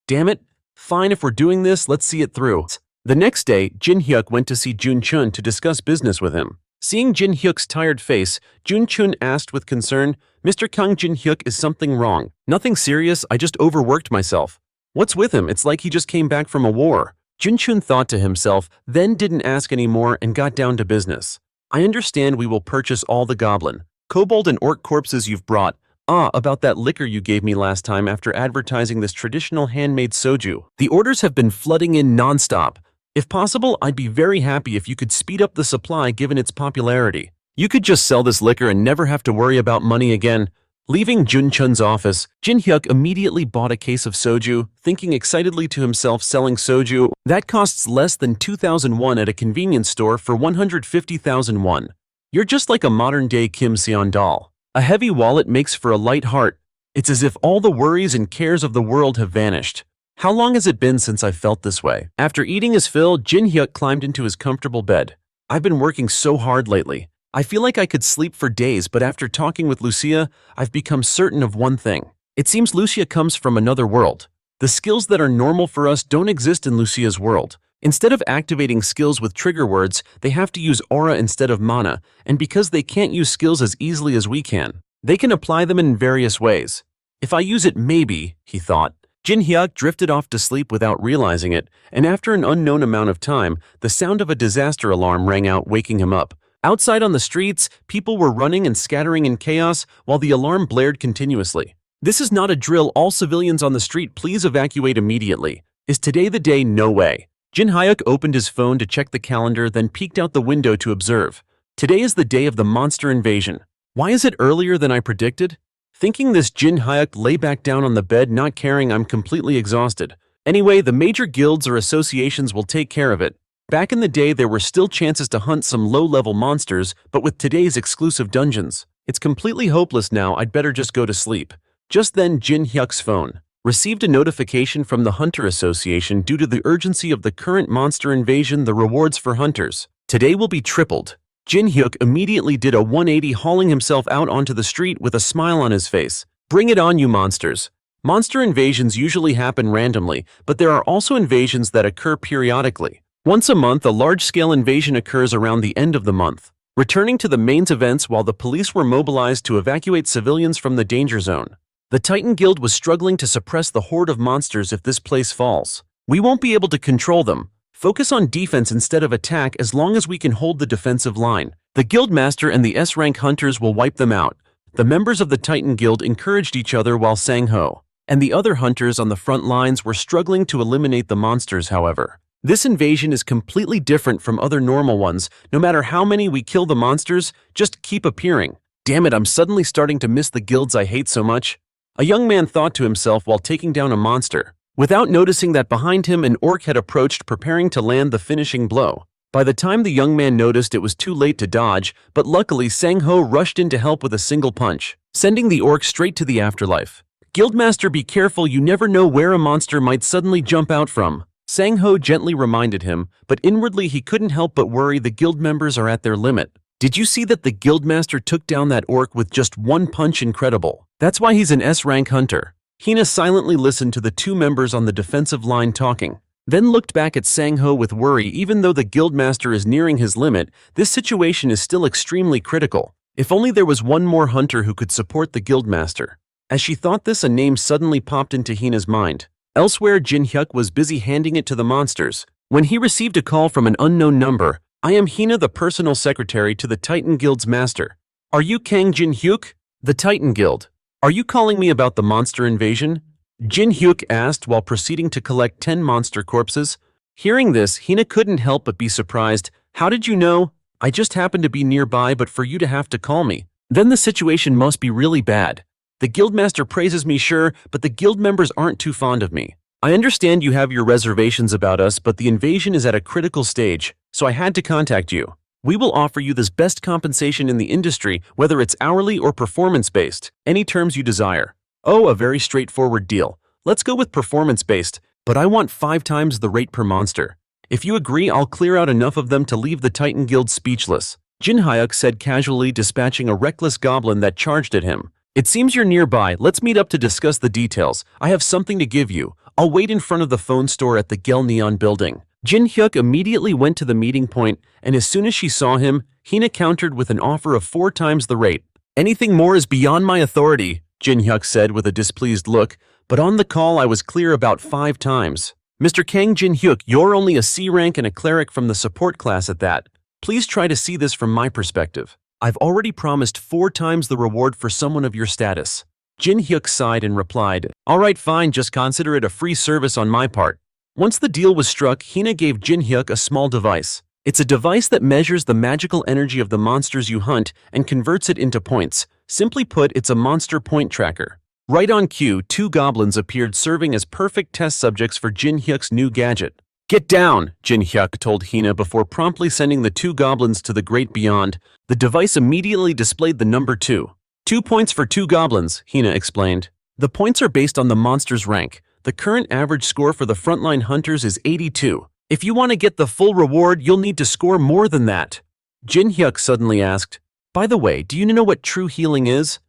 Damn it. Fine, if we're doing this, let's see it through. The next day, Jin Hyuk went to see Jun Chun to discuss business with him. Seeing Jin Hyuk's tired face, Jun Chun asked with concern, Mr. Kang Jin Hyuk, is something wrong? Nothing serious, I just overworked myself. What's with him? It's like he just came back from a war. Jun Chun thought to himself, then didn't ask anymore and got down to business. I understand we will purchase all the goblin, kobold and orc corpses you've brought. About that liquor you gave me last time after advertising this traditional handmade soju. The orders have been flooding in non-stop. If possible, I'd be very happy if you could speed up the supply given its popularity. You could just sell this liquor and never have to worry about money again. Leaving Jun Chun's office, Jin Hyuk immediately bought a case of soju, thinking excitedly to himself, selling soju that costs less than 2,000 won at a convenience store for 150,000 won. You're just like a modern-day Kim Seon doll. A heavy wallet makes for a light heart. It's as if all the worries and cares of the world have vanished. How long has it been since I felt this way? After eating his fill, Jin Hyuk climbed into his comfortable bed. I've been working so hard lately. I feel like I could sleep for days, but after talking with Lucia, I've become certain of one thing. It seems Lucia comes from another world. The skills that are normal for us don't exist in Lucia's world. Instead of activating skills with trigger words, they have to use aura instead of mana, and because they can't use skills as easily as we can, they can apply them in various ways. If I use it, maybe, he thought. Jin Hyuk drifted off to sleep without realizing it, and after an unknown amount of time, the sound of a disaster alarm rang out, waking him up. Outside on the streets, people were running and scattering in chaos while the alarm blared continuously. This is not a drill. All civilians on the street, please evacuate immediately. Is today the day? No way. Jin Hyuk opened his phone to check the calendar, then peeked out the window to observe. Today is the day of the monster invasion. Why is it earlier than I predicted? Thinking this, Jin Hyuk lay back down on the bed, not caring. I'm completely exhausted. Anyway, the major guilds or associations will take care of it. Back in the day, there were still chances to hunt some low-level monsters, but with today's exclusive dungeons, it's completely hopeless now. I'd better just go to sleep. Just then, Jin Hyuk's phone received a notification from the Hunter Association due to the urgency of the current monster invasion. The rewards for hunters today will be tripled. Jin Hyuk immediately did a 180, hauling himself out onto the street with a smile on his face. Bring it on, you monsters. Monster invasions usually happen randomly, but there are also invasions that occur periodically. Once a month, a large-scale invasion occurs around the end of the month. Returning to the main events while the police were mobilized to evacuate civilians from the danger zone. The Titan Guild was struggling to suppress the horde of monsters. If this place falls, we won't be able to control them. Focus on defense instead of attack. As long as we can hold the defensive line, the Guildmaster and the S-rank hunters will wipe them out. The members of the Titan Guild encouraged each other while Sang-ho and the other hunters on the front lines were struggling to eliminate the monsters. However, this invasion is completely different from other normal ones. No matter how many we kill, the monsters just keep appearing. Damn it, I'm suddenly starting to miss the guilds I hate so much. A young man thought to himself while taking down a monster, without noticing that behind him an orc had approached, preparing to land the finishing blow. By the time the young man noticed, it was too late to dodge, but luckily Sang-ho rushed in to help with a single punch, sending the orc straight to the afterlife. Guildmaster, be careful, you never know where a monster might suddenly jump out from. Sang-ho gently reminded him, but inwardly he couldn't help but worry. The guild members are at their limit. Did you see that the Guildmaster took down that orc with just one punch? Incredible. That's why he's an S-rank hunter. Hina silently listened to the two members on the defensive line talking, then looked back at Sang-ho with worry. Even though the Guildmaster is nearing his limit, this situation is still extremely critical. If only there was one more hunter who could support the Guildmaster. As she thought this, a name suddenly popped into Hina's mind. Elsewhere, Jin Hyuk was busy handing it to the monsters when he received a call from an unknown number. I am Hina, the personal secretary to the Titan Guild's master. Are you Kang Jin Hyuk? The Titan Guild. Are you calling me about the monster invasion? Jin Hyuk asked while proceeding to collect 10 monster corpses. Hearing this, Hina couldn't help but be surprised. How did you know? I just happened to be nearby, but for you to have to call me, then the situation must be really bad. The Guildmaster praises me, sure, but the guild members aren't too fond of me. I understand you have your reservations about us, but the invasion is at a critical stage, so I had to contact you. We will offer you this best compensation in the industry, whether it's hourly or performance-based. Any terms you desire. Oh, a very straightforward deal. Let's go with performance-based, but I want 5 times the rate per monster. If you agree, I'll clear out enough of them to leave the Titan Guild speechless. Jin Hyuk said casually, dispatching a reckless goblin that charged at him. It seems you're nearby. Let's meet up to discuss the details. I have something to give you. I'll wait in front of the phone store at the Gel Neon building. Jin Hyuk immediately went to the meeting point, and as soon as she saw him, Hina countered with an offer of 4 times the rate. Anything more is beyond my authority, Jin Hyuk said with a displeased look, but on the call I was clear about 5 times. Mr. Kang Jin Hyuk, you're only a C rank and a cleric from the support class at that. Please try to see this from my perspective. I've already promised 4 times the reward for someone of your status. Jin Hyuk sighed and replied, all right, fine, just consider it a free service on my part. Once the deal was struck, Hina gave Jin Hyuk a small device. It's a device that measures the magical energy of the monsters you hunt and converts it into points. Simply put, it's a monster point tracker. Right on cue, 2 goblins appeared, serving as perfect test subjects for Jin Hyuk's new gadget. Get down, Jin Hyuk told Hina before promptly sending the 2 goblins to the great beyond. The device immediately displayed the number 2. 2 points for 2 goblins, Hina explained. The points are based on the monster's rank. The current average score for the frontline hunters is 82. If you want to get the full reward, you'll need to score more than that. Jin Hyuk suddenly asked, by the way, do you know what true healing is?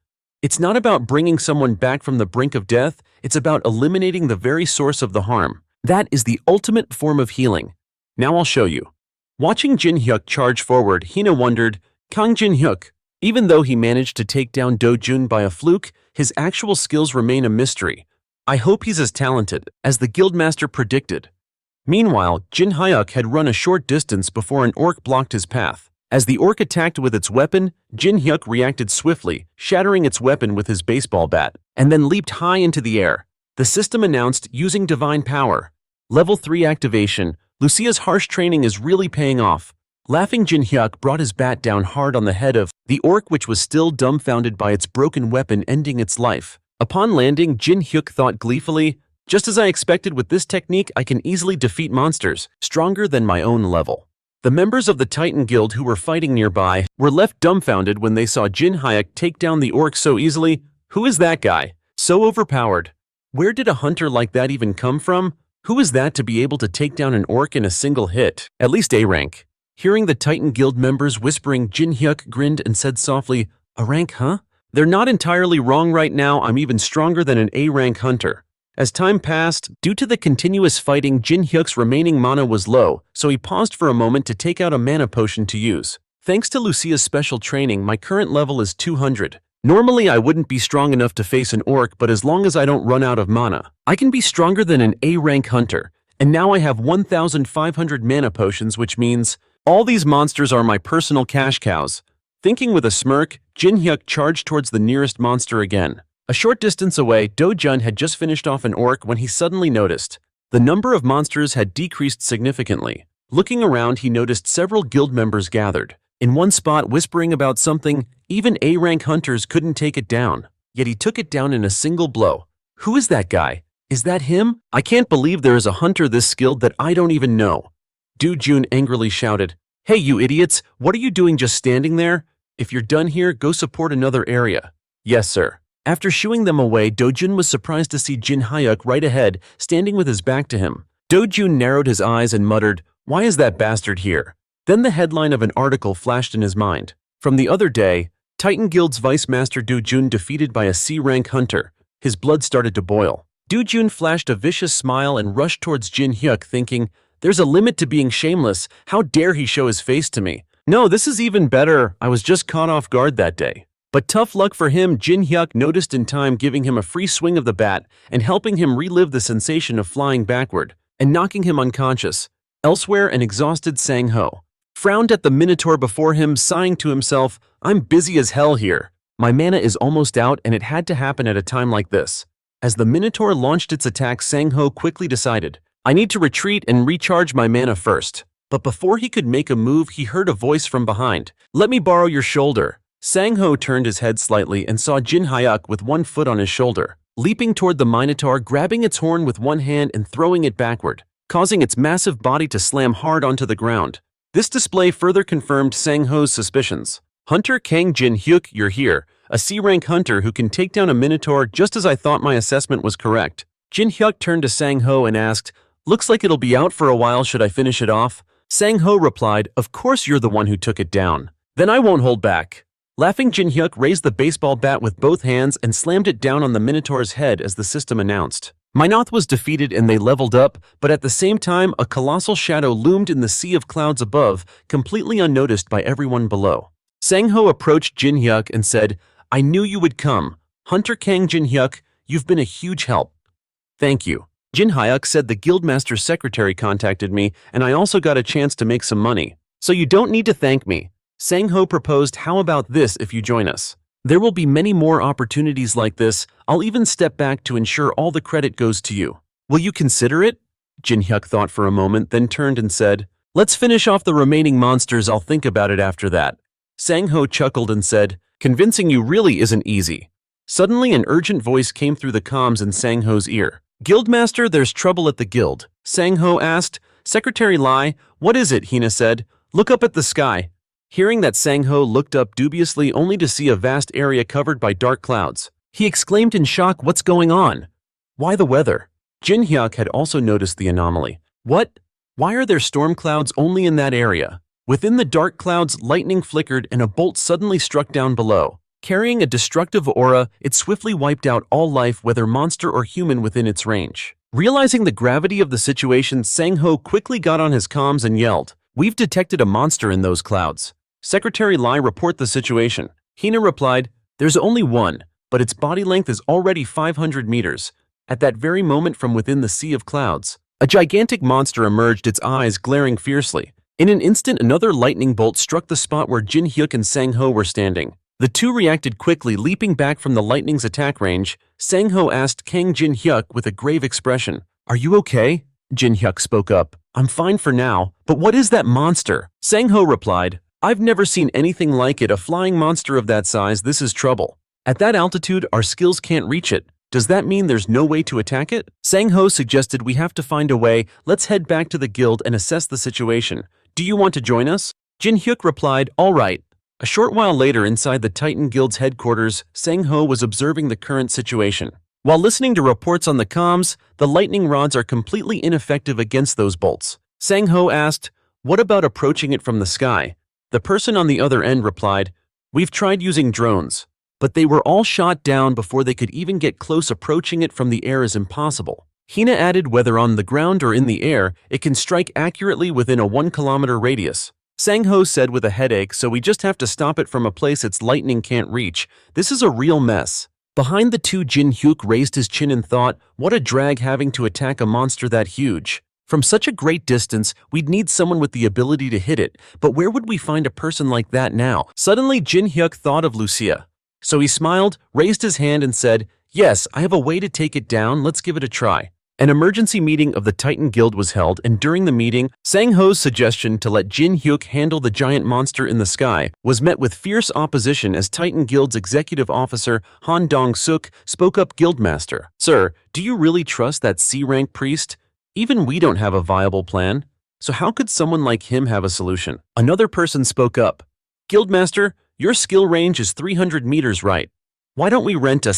It's not about bringing someone back from the brink of death, it's about eliminating the very source of the harm. That is the ultimate form of healing. Now I'll show you. Watching Jin Hyuk charge forward, Hina wondered, Kang Jin Hyuk. Even though he managed to take down Do Jun by a fluke, his actual skills remain a mystery. I hope he's as talented as the Guildmaster predicted. Meanwhile, Jin Hyuk had run a short distance before an orc blocked his path. As the orc attacked with its weapon, Jin Hyuk reacted swiftly, shattering its weapon with his baseball bat, and then leaped high into the air. The system announced, using divine power. Level 3 activation. Lucia's harsh training is really paying off. Laughing, Jin Hyuk brought his bat down hard on the head of the orc, which was still dumbfounded by its broken weapon, ending its life. Upon landing, Jin Hyuk thought gleefully, Just as I expected, with this technique, I can easily defeat monsters stronger than my own level. The members of the Titan Guild who were fighting nearby were left dumbfounded when they saw Jin Hyuk take down the orc so easily. Who is that guy? So overpowered. Where did a hunter like that even come from? Who is that to be able to take down an orc in a single hit? At least A rank. Hearing the Titan Guild members whispering, Jin Hyuk grinned and said softly, "A rank, huh? They're not entirely wrong right now. I'm even stronger than an A rank hunter." As time passed, due to the continuous fighting, Jin Hyuk's remaining mana was low, so he paused for a moment to take out a mana potion to use. Thanks to Lucia's special training, my current level is 200. Normally, I wouldn't be strong enough to face an orc, but as long as I don't run out of mana, I can be stronger than an A-rank hunter. And now I have 1,500 mana potions, which means all these monsters are my personal cash cows. Thinking with a smirk, Jin Hyuk charged towards the nearest monster again. A short distance away, Do Jun had just finished off an orc when he suddenly noticed the number of monsters had decreased significantly. Looking around, he noticed several guild members gathered in one spot whispering about something. Even A-rank hunters couldn't take it down, yet he took it down in a single blow. Who is that guy? Is that him? I can't believe there is a hunter this skilled that I don't even know. Do Jun angrily shouted, "Hey you idiots, what are you doing just standing there? If you're done here, go support another area." "Yes sir." After shooing them away, Dojun was surprised to see Jin Hyuk right ahead, standing with his back to him. Dojun narrowed his eyes and muttered, "Why is that bastard here?" Then the headline of an article flashed in his mind. From the other day, Titan Guild's Vice Master Dojun defeated by a C-rank hunter. His blood started to boil. Dojun flashed a vicious smile and rushed towards Jin Hyuk, thinking, "There's a limit to being shameless. How dare he show his face to me? No, this is even better. I was just caught off guard that day." But tough luck for him, Jin Hyuk noticed in time, giving him a free swing of the bat and helping him relive the sensation of flying backward and knocking him unconscious. Elsewhere, an exhausted Sang-ho frowned at the Minotaur before him, sighing to himself, "I'm busy as hell here. My mana is almost out, and it had to happen at a time like this." As the Minotaur launched its attack, Sang-ho quickly decided, "I need to retreat and recharge my mana first." But before he could make a move, he heard a voice from behind. "Let me borrow your shoulder." Sang-ho turned his head slightly and saw Jin Hyuk with one foot on his shoulder, leaping toward the Minotaur, grabbing its horn with one hand and throwing it backward, causing its massive body to slam hard onto the ground. This display further confirmed Sang-ho's suspicions. "Hunter Kang Jin Hyuk, you're here, a C-rank hunter who can take down a Minotaur, just as I thought. My assessment was correct." Jin Hyuk turned to Sang-ho and asked, "Looks like it'll be out for a while. Should I finish it off?" Sang-ho replied, "Of course you're the one who took it down. Then I won't hold back." Laughing, Jin Hyuk raised the baseball bat with both hands and slammed it down on the Minotaur's head as the system announced. Minoth was defeated and they leveled up, but at the same time, a colossal shadow loomed in the sea of clouds above, completely unnoticed by everyone below. Sang-ho approached Jin Hyuk and said, "I knew you would come. Hunter Kang Jin Hyuk, you've been a huge help." "Thank you." Jin Hyuk said, "The Guildmaster's secretary contacted me, and I also got a chance to make some money. So you don't need to thank me." Sang-ho proposed, "How about this if you join us? There will be many more opportunities like this. I'll even step back to ensure all the credit goes to you. Will you consider it?" Jin Hyuk thought for a moment, then turned and said, "Let's finish off the remaining monsters. I'll think about it after that." Sang-ho chuckled and said, "Convincing you really isn't easy." Suddenly, an urgent voice came through the comms in Sang-ho's ear. "Guildmaster, there's trouble at the guild." Sang-ho asked. "Secretary Lai, what is it?" Hina said. "Look up at the sky." Hearing that, Sang-ho looked up dubiously, only to see a vast area covered by dark clouds. He exclaimed in shock, "What's going on? Why the weather?" Jin Hyuk had also noticed the anomaly. "What? Why are there storm clouds only in that area?" Within the dark clouds, lightning flickered and a bolt suddenly struck down below. Carrying a destructive aura, it swiftly wiped out all life, whether monster or human, within its range. Realizing the gravity of the situation, Sang-ho quickly got on his comms and yelled, "We've detected a monster in those clouds. Secretary Lai, report the situation." Hina replied, "There's only one, but its body length is already 500 meters. At that very moment, from within the sea of clouds, a gigantic monster emerged, its eyes glaring fiercely. In an instant, another lightning bolt struck the spot where Jin Hyuk and Sang-ho were standing. The two reacted quickly, leaping back from the lightning's attack range. Sang-ho asked Kang Jin Hyuk with a grave expression, "Are you okay?" Jin Hyuk spoke up, "I'm fine for now, but what is that monster?" Sang-ho replied, "I've never seen anything like it, a flying monster of that size. This is trouble. At that altitude, our skills can't reach it. Does that mean there's no way to attack it? Sang-ho suggested we have to find a way. Let's head back to the guild and assess the situation. Do you want to join us? Jin Hyuk replied, all right. A short while later, inside the Titan Guild's headquarters, Sang-ho was observing the current situation. While listening to reports on the comms, the lightning rods are completely ineffective against those bolts. Sang-ho asked, what about approaching it from the sky? The person on the other end replied, we've tried using drones, but they were all shot down before they could even get close. Approaching it from the air is impossible. Hina added, whether on the ground or in the air, it can strike accurately within a 1-kilometer radius. Sang-ho said with a headache, so we just have to stop it from a place its lightning can't reach. This is a real mess. Behind the two, Jin Hyuk raised his chin and thought, what a drag having to attack a monster that huge. From such a great distance, we'd need someone with the ability to hit it, but where would we find a person like that now? Suddenly, Jin Hyuk thought of Lucia. So he smiled, raised his hand and said, yes, I have a way to take it down, let's give it a try. An emergency meeting of the Titan Guild was held, and during the meeting, Sang-ho's suggestion to let Jin Hyuk handle the giant monster in the sky was met with fierce opposition as Titan Guild's executive officer Han Dong-suk spoke up. Guildmaster, sir, do you really trust that C-rank priest? Even we don't have a viable plan. So how could someone like him have a solution? Another person spoke up. Guildmaster, your skill range is 300 meters, right? Why don't we rent a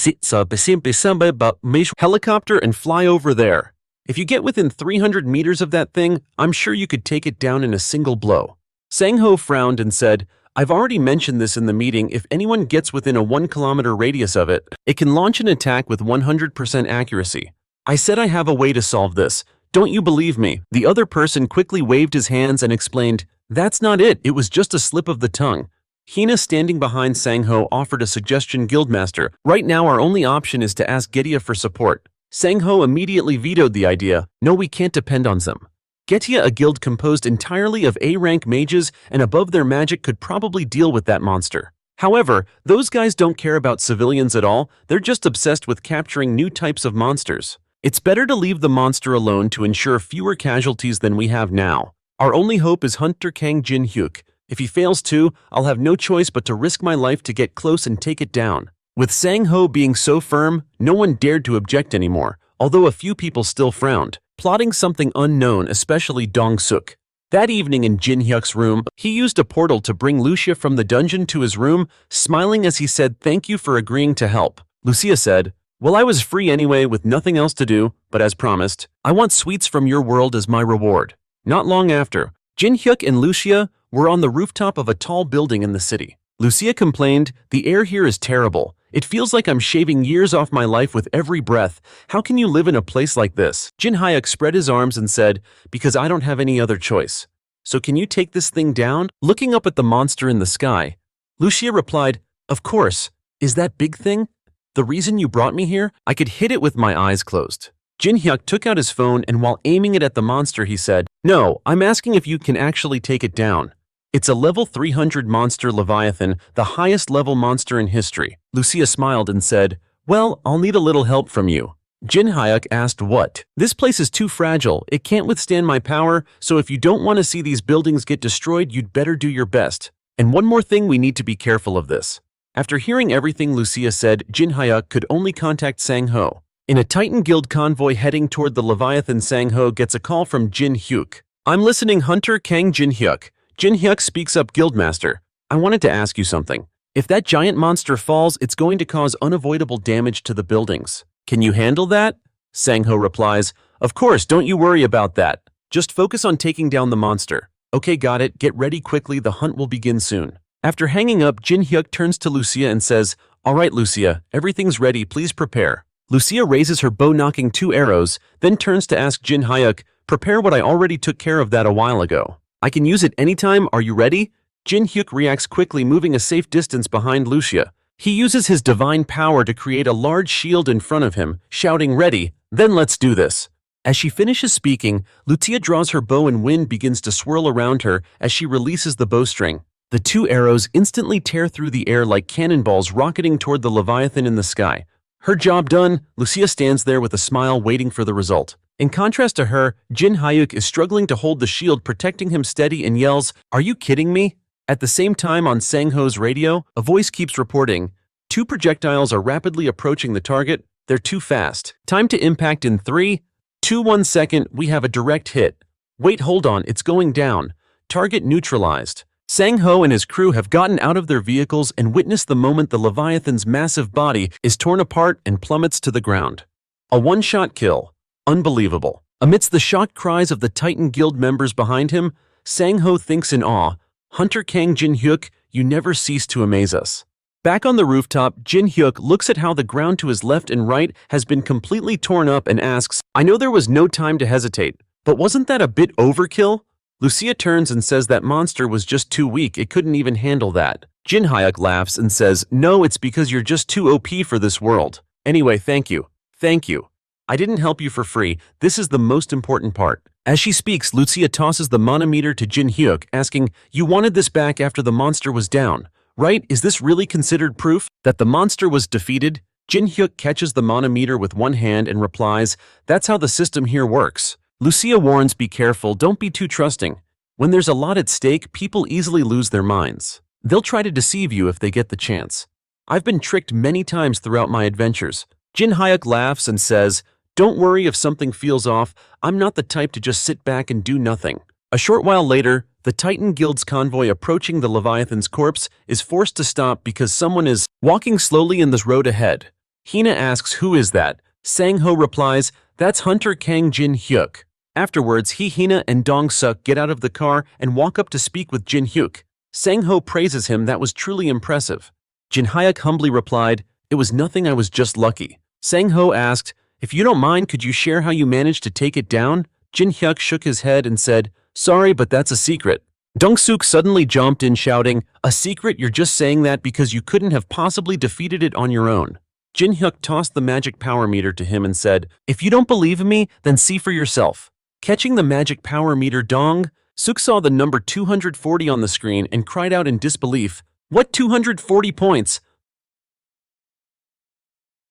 helicopter and fly over there? If you get within 300 meters of that thing, I'm sure you could take it down in a single blow. Sang-ho frowned and said, I've already mentioned this in the meeting. If anyone gets within a 1-kilometer radius of it, it can launch an attack with 100% accuracy. I said I have a way to solve this. Don't you believe me? The other person quickly waved his hands and explained, that's not it. It was just a slip of the tongue. Hina, standing behind Sang-ho, offered a suggestion. Guildmaster, right now our only option is to ask Getia for support. Sang-ho immediately vetoed the idea. No, we can't depend on them. Getia, a guild composed entirely of A-rank mages and above their magic, could probably deal with that monster. However, those guys don't care about civilians at all. They're just obsessed with capturing new types of monsters. It's better to leave the monster alone to ensure fewer casualties than we have now. Our only hope is Hunter Kang Jin Hyuk. If he fails too, I'll have no choice but to risk my life to get close and take it down. With Sang-ho being so firm, no one dared to object anymore, although a few people still frowned, plotting something unknown, especially Dong-suk. That evening in Jin Hyuk's room, he used a portal to bring Lucia from the dungeon to his room, smiling as he said, thank you for agreeing to help. Lucia said, well, I was free anyway with nothing else to do, but as promised, I want sweets from your world as my reward. Not long after, Jin Hyuk and Lucia were on the rooftop of a tall building in the city. Lucia complained, the air here is terrible. It feels like I'm shaving years off my life with every breath. How can you live in a place like this? Jin Hyuk spread his arms and said, because I don't have any other choice. So can you take this thing down? Looking up at the monster in the sky, Lucia replied, of course. Is that big thing the reason you brought me here? I could hit it with my eyes closed. Jin Hyuk took out his phone and while aiming it at the monster, he said, no, I'm asking if you can actually take it down. It's a level 300 monster Leviathan, the highest level monster in history. Lucia smiled and said, well, I'll need a little help from you. Jin Hyuk asked, what? This place is too fragile. It can't withstand my power, so if you don't want to see these buildings get destroyed, you'd better do your best. And one more thing, we need to be careful of this. After hearing everything Lucia said, Jin Hyuk could only contact Sang-ho. In a Titan Guild convoy heading toward the Leviathan, Sang-ho gets a call from Jin Hyuk. I'm listening, Hunter Kang Jin Hyuk. Jin Hyuk speaks up, Guildmaster. I wanted to ask you something. If that giant monster falls, it's going to cause unavoidable damage to the buildings. Can you handle that? Sang-ho replies, of course, don't you worry about that. Just focus on taking down the monster. Okay, got it. Get ready quickly. The hunt will begin soon. After hanging up, Jin Hyuk turns to Lucia and says, all right, Lucia, everything's ready. Please prepare. Lucia raises her bow, knocking 2 arrows, then turns to ask Jin Hyuk, prepare what? I already took care of that a while ago. I can use it anytime. Are you ready? Jin Hyuk reacts quickly, moving a safe distance behind Lucia. He uses his divine power to create a large shield in front of him, shouting, ready, then let's do this. As she finishes speaking, Lucia draws her bow and wind begins to swirl around her as she releases the bowstring. The 2 arrows instantly tear through the air like cannonballs rocketing toward the Leviathan in the sky. Her job done, Lucia stands there with a smile waiting for the result. In contrast to her, Jin Hyuk is struggling to hold the shield, protecting him steady, and yells, are you kidding me? At the same time, on Sang-ho's radio, a voice keeps reporting, 2 projectiles are rapidly approaching the target. They're too fast. Time to impact in 3, 2, 1 second. We have a direct hit. Wait, hold on, it's going down. Target neutralized. Sang-ho and his crew have gotten out of their vehicles and witnessed the moment the Leviathan's massive body is torn apart and plummets to the ground. A one-shot kill. Unbelievable. Amidst the shocked cries of the Titan Guild members behind him, Sang-ho thinks in awe, "Hunter Kang Jin Hyuk, you never cease to amaze us." Back on the rooftop, Jin Hyuk looks at how the ground to his left and right has been completely torn up and asks, "I know there was no time to hesitate, but wasn't that a bit overkill?" Lucia turns and says that monster was just too weak, it couldn't even handle that. Jin Hyuk laughs and says, "No, it's because you're just too OP for this world. Anyway, thank you. Thank you. I didn't help you for free, this is the most important part." As she speaks, Lucia tosses the manometer to Jin Hyuk, asking, "You wanted this back after the monster was down, right? Is this really considered proof that the monster was defeated?" Jin Hyuk catches the manometer with one hand and replies, "That's how the system here works." Lucia warns, "Be careful, don't be too trusting. When there's a lot at stake, people easily lose their minds. They'll try to deceive you if they get the chance. I've been tricked many times throughout my adventures." Jin Hyuk laughs and says, "Don't worry if something feels off, I'm not the type to just sit back and do nothing." A short while later, the Titan Guild's convoy approaching the Leviathan's corpse is forced to stop because someone is walking slowly in this road ahead. Hina asks, "Who is that?" Sang-ho replies, "That's Hunter Kang Jin Hyuk." Afterwards, Hina and Dong-suk get out of the car and walk up to speak with Jin Hyuk. Sang-ho praises him, "That was truly impressive." Jin Hyuk humbly replied, "It was nothing, I was just lucky." Sang-ho asked, "If you don't mind, could you share how you managed to take it down?" Jin Hyuk shook his head and said, "Sorry, but that's a secret." Dong-suk suddenly jumped in shouting, "A secret? You're just saying that because you couldn't have possibly defeated it on your own." Jin Hyuk tossed the magic power meter to him and said, "If you don't believe me, then see for yourself." Catching the magic power meter, Dong-suk saw the number 240 on the screen and cried out in disbelief, "What 240 points?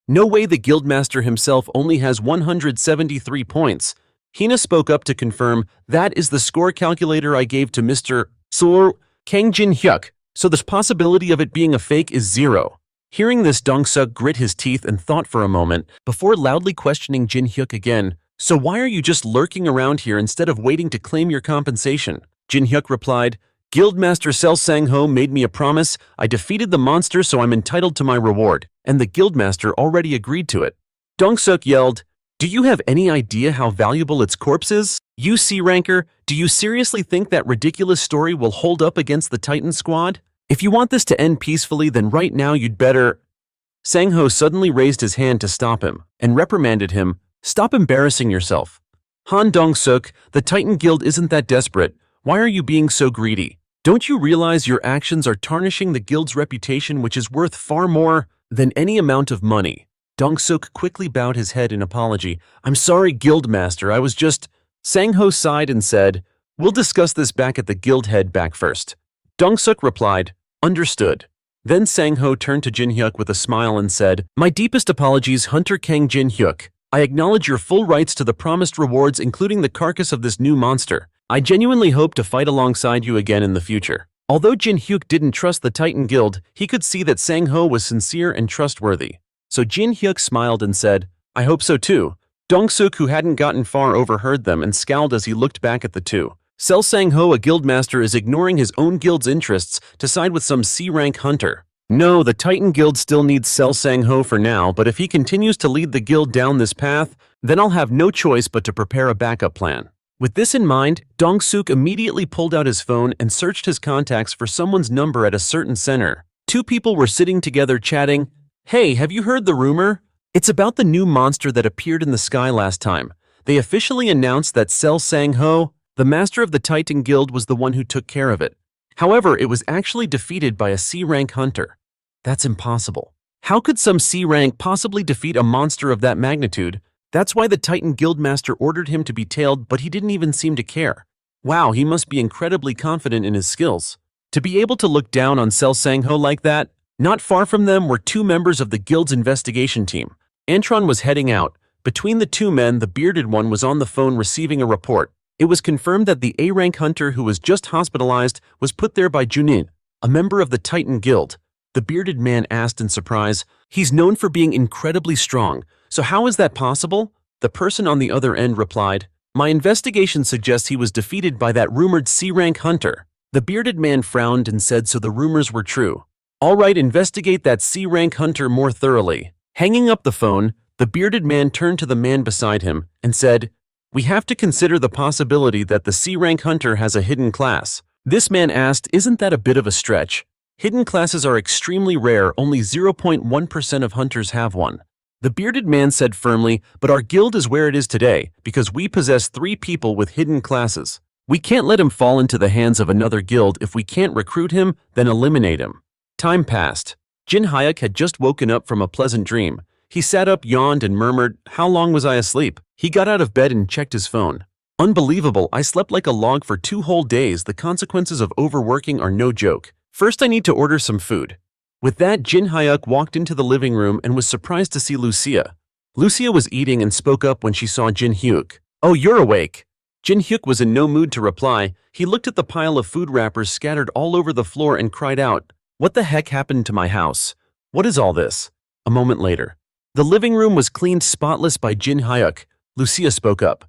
No way, the Guildmaster himself only has 173 points. Hina spoke up to confirm, "That is the score calculator I gave to Mr. Kang Jin Hyuk, so the possibility of it being a fake is 0. Hearing this, Dong-suk grit his teeth and thought for a moment, before loudly questioning Jin Hyuk again, "So why are you just lurking around here instead of waiting to claim your compensation?" Jin Hyuk replied, "Guildmaster Sel Sang-ho made me a promise. I defeated the monster, so I'm entitled to my reward, and the Guildmaster already agreed to it." Dong-suk yelled, "Do you have any idea how valuable its corpse is? You C-ranker, do you seriously think that ridiculous story will hold up against the Titan squad? If you want this to end peacefully, then right now you'd better—" Sang-ho suddenly raised his hand to stop him, and reprimanded him, "Stop embarrassing yourself. Han Dong-suk, the Titan Guild isn't that desperate. Why are you being so greedy? Don't you realize your actions are tarnishing the Guild's reputation, which is worth far more than any amount of money?" Dong-suk quickly bowed his head in apology. "I'm sorry, Guildmaster, I was just—" Sang-ho sighed and said, "We'll discuss this back at the Guild head back first." Dong-suk replied, "Understood." Then Sang-ho turned to Jin Hyuk with a smile and said, "My deepest apologies, Hunter Kang Jin Hyuk. I acknowledge your full rights to the promised rewards, including the carcass of this new monster. I genuinely hope to fight alongside you again in the future." Although Jin Hyuk didn't trust the Titan Guild, he could see that Sang-ho was sincere and trustworthy. So Jin Hyuk smiled and said, "I hope so too." Dong-suk, who hadn't gotten far, overheard them and scowled as he looked back at the two. Sel Sang-ho, a guildmaster, is ignoring his own guild's interests to side with some C-rank hunter. No, the Titan Guild still needs Sel Sang-ho for now, but if he continues to lead the guild down this path, then I'll have no choice but to prepare a backup plan. With this in mind, Dong-suk immediately pulled out his phone and searched his contacts for someone's number at a certain center. Two people were sitting together chatting. "Hey, have you heard the rumor? It's about the new monster that appeared in the sky last time. They officially announced that Sel Sang-ho, the master of the Titan Guild, was the one who took care of it. However, it was actually defeated by a C-rank hunter. That's impossible. How could some C-rank possibly defeat a monster of that magnitude? That's why the Titan Guildmaster ordered him to be tailed, but he didn't even seem to care. Wow, he must be incredibly confident in his skills. To be able to look down on Sel Sang-ho like that." Not far from them were two members of the guild's investigation team. Antron was heading out. Between the two men, the bearded one was on the phone receiving a report. It was confirmed that the A-rank hunter who was just hospitalized was put there by Junin, a member of the Titan Guild. The bearded man asked in surprise. He's known for being incredibly strong, so how is that possible? The person on the other end replied, my investigation suggests he was defeated by that rumored C-rank hunter. The bearded man frowned and said so the rumors were true. All right, investigate that C-rank hunter more thoroughly. Hanging up the phone, the bearded man turned to the man beside him and said, we have to consider the possibility that the C-rank hunter has a hidden class. This man asked, isn't that a bit of a stretch? Hidden classes are extremely rare, only 0.1% of hunters have one. The bearded man said firmly, but our guild is where it is today because we possess 3 people with hidden classes. We can't let him fall into the hands of another guild. If we can't recruit him, then eliminate him. Time passed. Jin Hyuk had just woken up from a pleasant dream. He sat up, yawned, and murmured, how long was I asleep? He got out of bed and checked his phone. Unbelievable, I slept like a log for 2 whole days. The consequences of overworking are no joke. First, I need to order some food. With that, Jin Hyuk walked into the living room and was surprised to see Lucia. Lucia was eating and spoke up when she saw Jin Hyuk. Oh, you're awake. Jin Hyuk was in no mood to reply. He looked at the pile of food wrappers scattered all over the floor and cried out, what the heck happened to my house? What is all this? A moment later, the living room was cleaned spotless by Jin Hyuk. Lucia spoke up.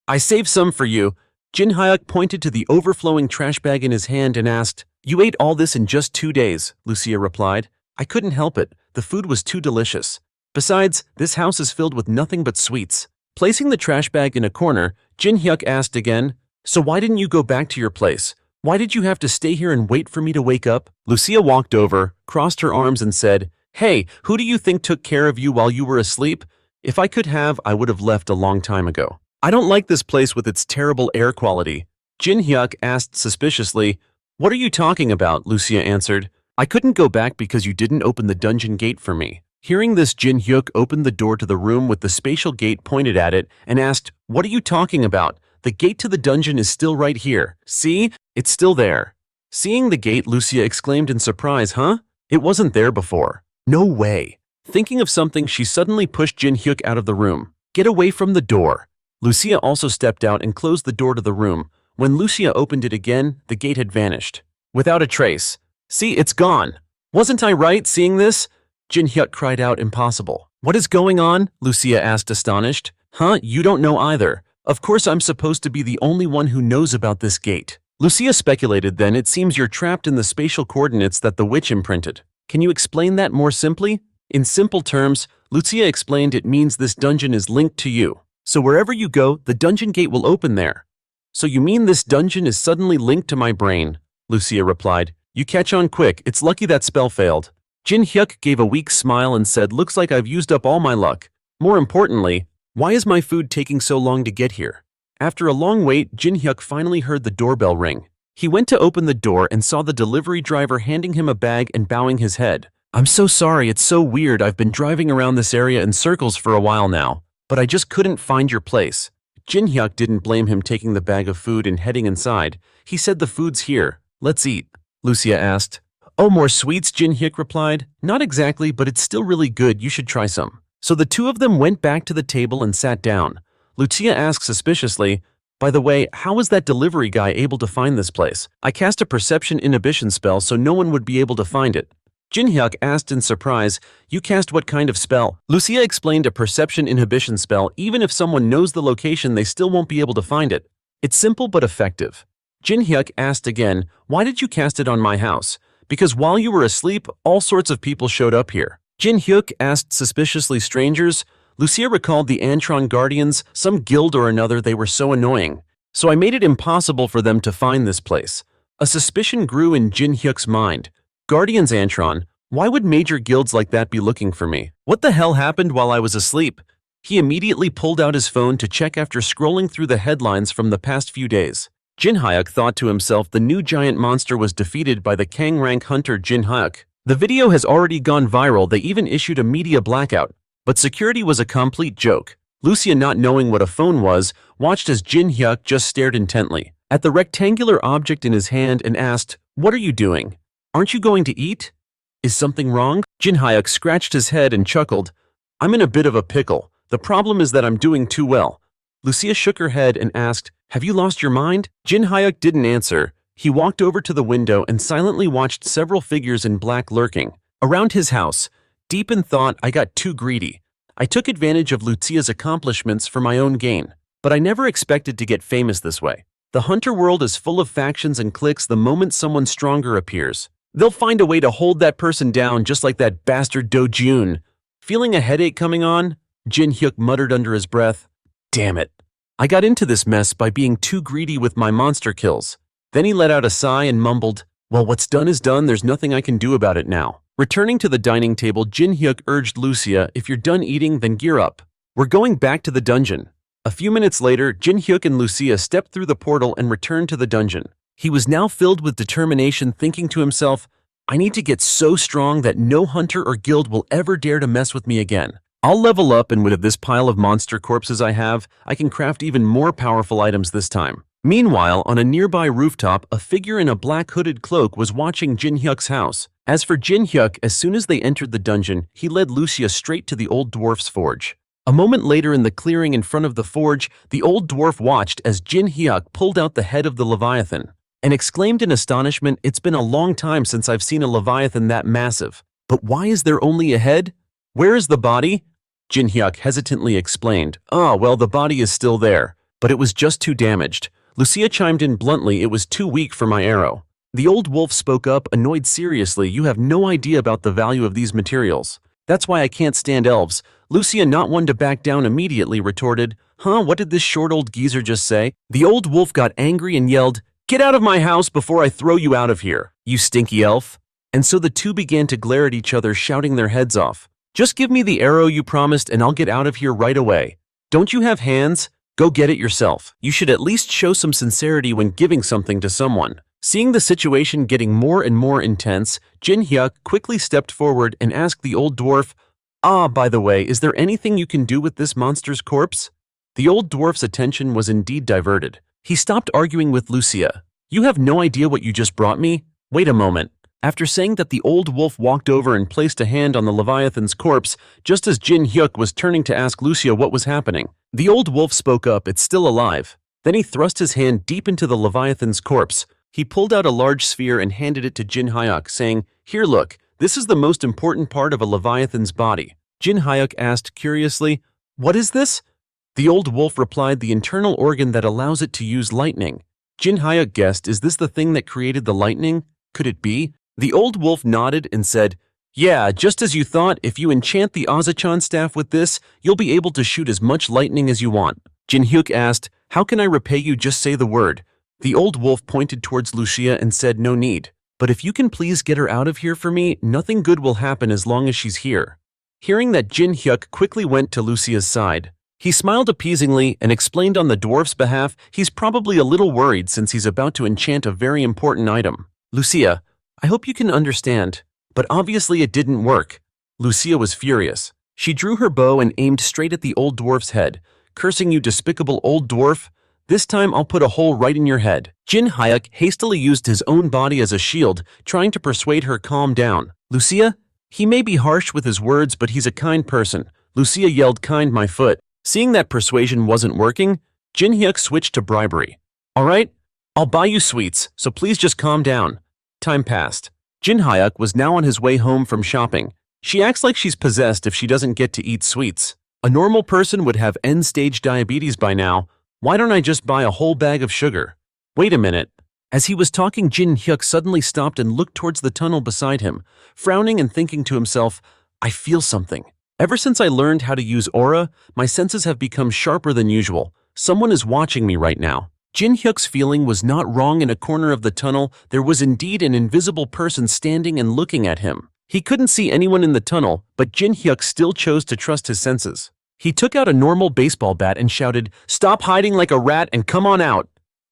I saved some for you. Jin Hyuk pointed to the overflowing trash bag in his hand and asked, you ate all this in just 2 days, Lucia replied. I couldn't help it. The food was too delicious. Besides, this house is filled with nothing but sweets. Placing the trash bag in a corner, Jin Hyuk asked again, so why didn't you go back to your place? Why did you have to stay here and wait for me to wake up? Lucia walked over, crossed her arms and said, hey, who do you think took care of you while you were asleep? If I could have, I would have left a long time ago. I don't like this place with its terrible air quality. Jin Hyuk asked suspiciously, what are you talking about? Lucia answered, I couldn't go back because you didn't open the dungeon gate for me. Hearing this, Jin Hyuk opened the door to the room with the spatial gate pointed at it and asked, what are you talking about? The gate to the dungeon is still right here. See? It's still there. Seeing the gate, Lucia exclaimed in surprise, huh? It wasn't there before. No way. Thinking of something, she suddenly pushed Jin Hyuk out of the room. Get away from the door. Lucia also stepped out and closed the door to the room. When Lucia opened it again, the gate had vanished. Without a trace. See, it's gone. Wasn't I right seeing this? Jin Hyuk cried out, impossible. What is going on? Lucia asked, astonished. Huh? You don't know either. Of course I'm supposed to be the only one who knows about this gate. Lucia speculated then, it seems you're trapped in the spatial coordinates that the witch imprinted. Can you explain that more simply? In simple terms, Lucia explained it means this dungeon is linked to you. So wherever you go, the dungeon gate will open there. So you mean this dungeon is suddenly linked to my brain? Lucia replied. You catch on quick, it's lucky that spell failed. Jin Hyuk gave a weak smile and said, looks like I've used up all my luck. More importantly, why is my food taking so long to get here? After a long wait, Jin Hyuk finally heard the doorbell ring. He went to open the door and saw the delivery driver handing him a bag and bowing his head. I'm so sorry, it's so weird. I've been driving around this area in circles for a while now, but I just couldn't find your place. Jin Hyuk didn't blame him taking the bag of food and heading inside. He said the food's here. Let's eat. Lucia asked. Oh, more sweets? Jin Hyuk replied. Not exactly, but it's still really good. You should try some. So the two of them went back to the table and sat down. Lucia asked suspiciously, by the way, how was that delivery guy able to find this place? I cast a perception inhibition spell so no one would be able to find it. Jin Hyuk asked in surprise, you cast what kind of spell? Lucia explained a perception inhibition spell. Even if someone knows the location, they still won't be able to find it. It's simple but effective. Jin Hyuk asked again, why did you cast it on my house? Because while you were asleep, all sorts of people showed up here. Jin Hyuk asked suspiciously, strangers? Lucia recalled the Antron Guardians, some guild or another. They were so annoying. So I made it impossible for them to find this place. A suspicion grew in Jin Hyuk's mind. Guardians Antron, why would major guilds like that be looking for me? What the hell happened while I was asleep? He immediately pulled out his phone to check after scrolling through the headlines from the past few days. Jin Hyuk thought to himself the new giant monster was defeated by the Kang rank hunter Jin Hyuk. The video has already gone viral. They even issued a media blackout. But security was a complete joke. Lucia, not knowing what a phone was, watched as Jin Hyuk just stared intently at the rectangular object in his hand and asked, what are you doing? Aren't you going to eat? Is something wrong? Jin Hyuk scratched his head and chuckled. I'm in a bit of a pickle. The problem is that I'm doing too well. Lucia shook her head and asked, have you lost your mind? Jin Hyuk didn't answer. He walked over to the window and silently watched several figures in black lurking. Around his house, deep in thought, I got too greedy. I took advantage of Lucia's accomplishments for my own gain, but I never expected to get famous this way. The hunter world is full of factions and cliques the moment someone stronger appears. They'll find a way to hold that person down just like that bastard Do Jun. Feeling a headache coming on? Jin Hyuk muttered under his breath. Damn it. I got into this mess by being too greedy with my monster kills. Then he let out a sigh and mumbled, well, what's done is done, there's nothing I can do about it now. Returning to the dining table, Jin Hyuk urged Lucia, if you're done eating, then gear up. We're going back to the dungeon. A few minutes later, Jin Hyuk and Lucia stepped through the portal and returned to the dungeon. He was now filled with determination, thinking to himself, I need to get so strong that no hunter or guild will ever dare to mess with me again. I'll level up, and with this pile of monster corpses I have, I can craft even more powerful items this time. Meanwhile, on a nearby rooftop, a figure in a black hooded cloak was watching Jin Hyuk's house. As for Jin Hyuk, as soon as they entered the dungeon, he led Lucia straight to the old dwarf's forge. A moment later, in the clearing in front of the forge, the old dwarf watched as Jin Hyuk pulled out the head of the Leviathan and exclaimed in astonishment, it's been a long time since I've seen a Leviathan that massive. But why is there only a head? Where is the body? Jin Hyuk hesitantly explained, well, the body is still there, but it was just too damaged. Lucia chimed in bluntly, it was too weak for my arrow. The old wolf spoke up, annoyed seriously, you have no idea about the value of these materials. That's why I can't stand elves. Lucia, not one to back down, immediately retorted, what did this short old geezer just say? The old wolf got angry and yelled, get out of my house before I throw you out of here, you stinky elf. And so the two began to glare at each other, shouting their heads off. Just give me the arrow you promised and I'll get out of here right away. Don't you have hands? Go get it yourself. You should at least show some sincerity when giving something to someone. Seeing the situation getting more and more intense, Jin Hyuk quickly stepped forward and asked the old dwarf, by the way, is there anything you can do with this monster's corpse? The old dwarf's attention was indeed diverted. He stopped arguing with Lucia. You have no idea what you just brought me? Wait a moment. After saying that, the old wolf walked over and placed a hand on the Leviathan's corpse, just as Jin Hyuk was turning to ask Lucia what was happening. The old wolf spoke up, it's still alive. Then he thrust his hand deep into the Leviathan's corpse. He pulled out a large sphere and handed it to Jin Hyuk, saying, here look, this is the most important part of a Leviathan's body. Jin Hyuk asked curiously, what is this? The old wolf replied, the internal organ that allows it to use lightning. Jin Hyuk guessed, is this the thing that created the lightning? Could it be? The old wolf nodded and said, yeah, just as you thought, if you enchant the Azachan staff with this, you'll be able to shoot as much lightning as you want. Jin Hyuk asked, how can I repay you? Just say the word. The old wolf pointed towards Lucia and said, no need. But if you can please get her out of here for me, nothing good will happen as long as she's here. Hearing that, Jin Hyuk quickly went to Lucia's side. He smiled appeasingly and explained on the dwarf's behalf he's probably a little worried since he's about to enchant a very important item. Lucia, I hope you can understand, but obviously it didn't work. Lucia was furious. She drew her bow and aimed straight at the old dwarf's head, cursing, you despicable old dwarf. This time I'll put a hole right in your head. Jin Hyuk hastily used his own body as a shield, trying to persuade her calm down. Lucia, he may be harsh with his words, but he's a kind person. Lucia yelled, kind my foot. Seeing that persuasion wasn't working, Jin Hyuk switched to bribery. All right, I'll buy you sweets, so please just calm down. Time passed. Jin Hyuk was now on his way home from shopping. She acts like she's possessed if she doesn't get to eat sweets. A normal person would have end-stage diabetes by now. Why don't I just buy a whole bag of sugar? Wait a minute. As he was talking, Jin Hyuk suddenly stopped and looked towards the tunnel beside him, frowning and thinking to himself, I feel something. Ever since I learned how to use aura, my senses have become sharper than usual. Someone is watching me right now. Jin Hyuk's feeling was not wrong. In a corner of the tunnel, there was indeed an invisible person standing and looking at him. He couldn't see anyone in the tunnel, but Jin Hyuk still chose to trust his senses. He took out a normal baseball bat and shouted, stop hiding like a rat and come on out.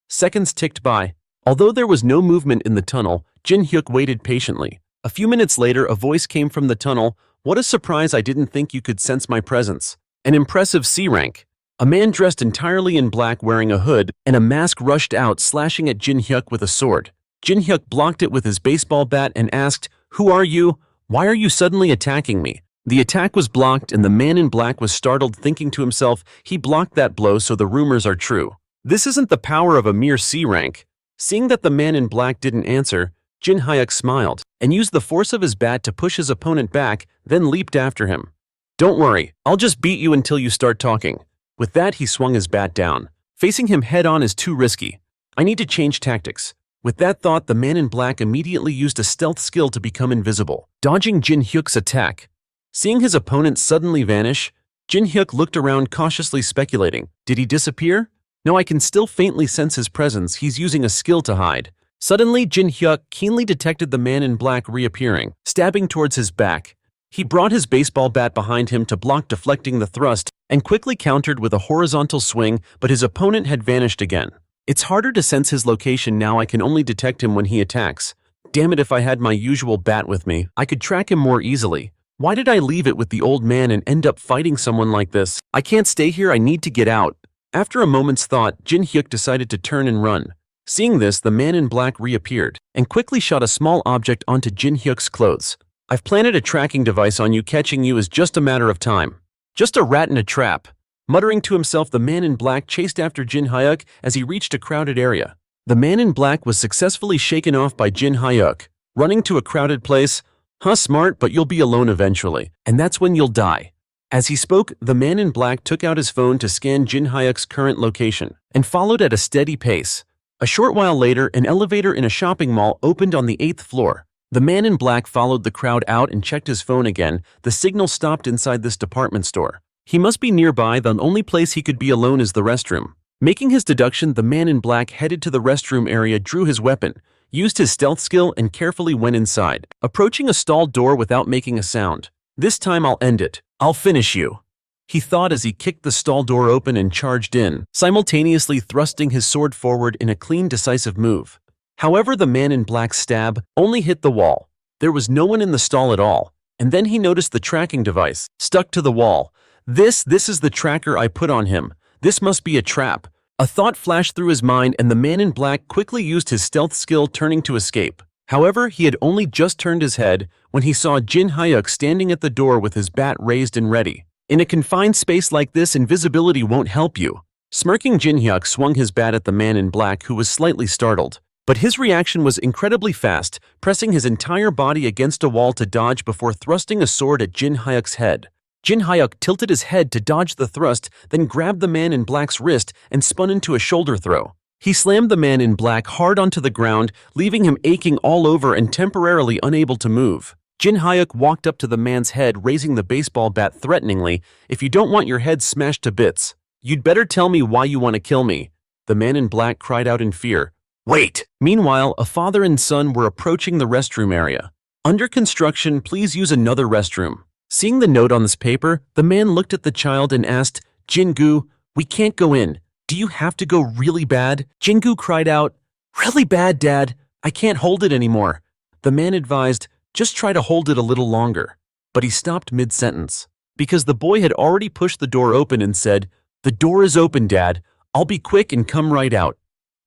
Seconds ticked by. Although there was no movement in the tunnel, Jin Hyuk waited patiently. A few minutes later, a voice came from the tunnel. What a surprise, I didn't think you could sense my presence. An impressive C rank. A man dressed entirely in black wearing a hood and a mask rushed out, slashing at Jin Hyuk with a sword. Jin Hyuk blocked it with his baseball bat and asked, who are you? Why are you suddenly attacking me? The attack was blocked and the man in black was startled, thinking to himself, he blocked that blow, so the rumors are true. This isn't the power of a mere C rank. Seeing that the man in black didn't answer, Jin Hyuk smiled and used the force of his bat to push his opponent back, then leaped after him. "Don't worry, I'll just beat you until you start talking." With that, he swung his bat down. Facing him head-on is too risky. I need to change tactics. With that thought, the man in black immediately used a stealth skill to become invisible, dodging Jin Hyuk's attack. Seeing his opponent suddenly vanish, Jin Hyuk looked around cautiously speculating. Did he disappear? No, I can still faintly sense his presence. He's using a skill to hide. Suddenly, Jin Hyuk keenly detected the man in black reappearing, stabbing towards his back. He brought his baseball bat behind him to block deflecting the thrust and quickly countered with a horizontal swing, but his opponent had vanished again. It's harder to sense his location now. I can only detect him when he attacks. Damn it, if I had my usual bat with me, I could track him more easily. Why did I leave it with the old man and end up fighting someone like this? I can't stay here, I need to get out. After a moment's thought, Jin Hyuk decided to turn and run. Seeing this, the man in black reappeared and quickly shot a small object onto Jin Hyuk's clothes. I've planted a tracking device on you. Catching you is just a matter of time. Just a rat in a trap. Muttering to himself, the man in black chased after Jin Hyuk as he reached a crowded area. The man in black was successfully shaken off by Jin Hyuk. Running to a crowded place? Huh, smart, but you'll be alone eventually, and that's when you'll die. As he spoke, the man in black took out his phone to scan Jin Hyuk's current location and followed at a steady pace. A short while later, an elevator in a shopping mall opened on the 8th floor. The man in black followed the crowd out and checked his phone again. The signal stopped inside this department store. He must be nearby. The only place he could be alone is the restroom. Making his deduction, the man in black headed to the restroom area, drew his weapon, used his stealth skill, and carefully went inside, approaching a stall door without making a sound. This time I'll end it. I'll finish you, he thought as he kicked the stall door open and charged in, simultaneously thrusting his sword forward in a clean, decisive move. However, the man in black's stab only hit the wall. There was no one in the stall at all, and then he noticed the tracking device stuck to the wall. This is the tracker I put on him. This must be a trap. A thought flashed through his mind, and the man in black quickly used his stealth skill, turning to escape. However, he had only just turned his head when he saw Jin Hyuk standing at the door with his bat raised and ready. In a confined space like this, invisibility won't help you. Smirking, Jin Hyuk swung his bat at the man in black, who was slightly startled. But his reaction was incredibly fast, pressing his entire body against a wall to dodge before thrusting a sword at Jin Hyuk's head. Jin Hyuk tilted his head to dodge the thrust, then grabbed the man in black's wrist and spun into a shoulder throw. He slammed the man in black hard onto the ground, leaving him aching all over and temporarily unable to move. Jin Hyuk walked up to the man's head, raising the baseball bat threateningly. "If you don't want your head smashed to bits, you'd better tell me why you want to kill me." The man in black cried out in fear. "Wait!" Meanwhile, a father and son were approaching the restroom area. "Under construction, please use another restroom." Seeing the note on this paper, the man looked at the child and asked, "Jin-gu, we can't go in. Do you have to go really bad?" Jin-gu cried out, "Really bad, Dad. I can't hold it anymore." The man advised, "Just try to hold it a little longer." But he stopped mid-sentence, because the boy had already pushed the door open and said, "The door is open, Dad. I'll be quick and come right out.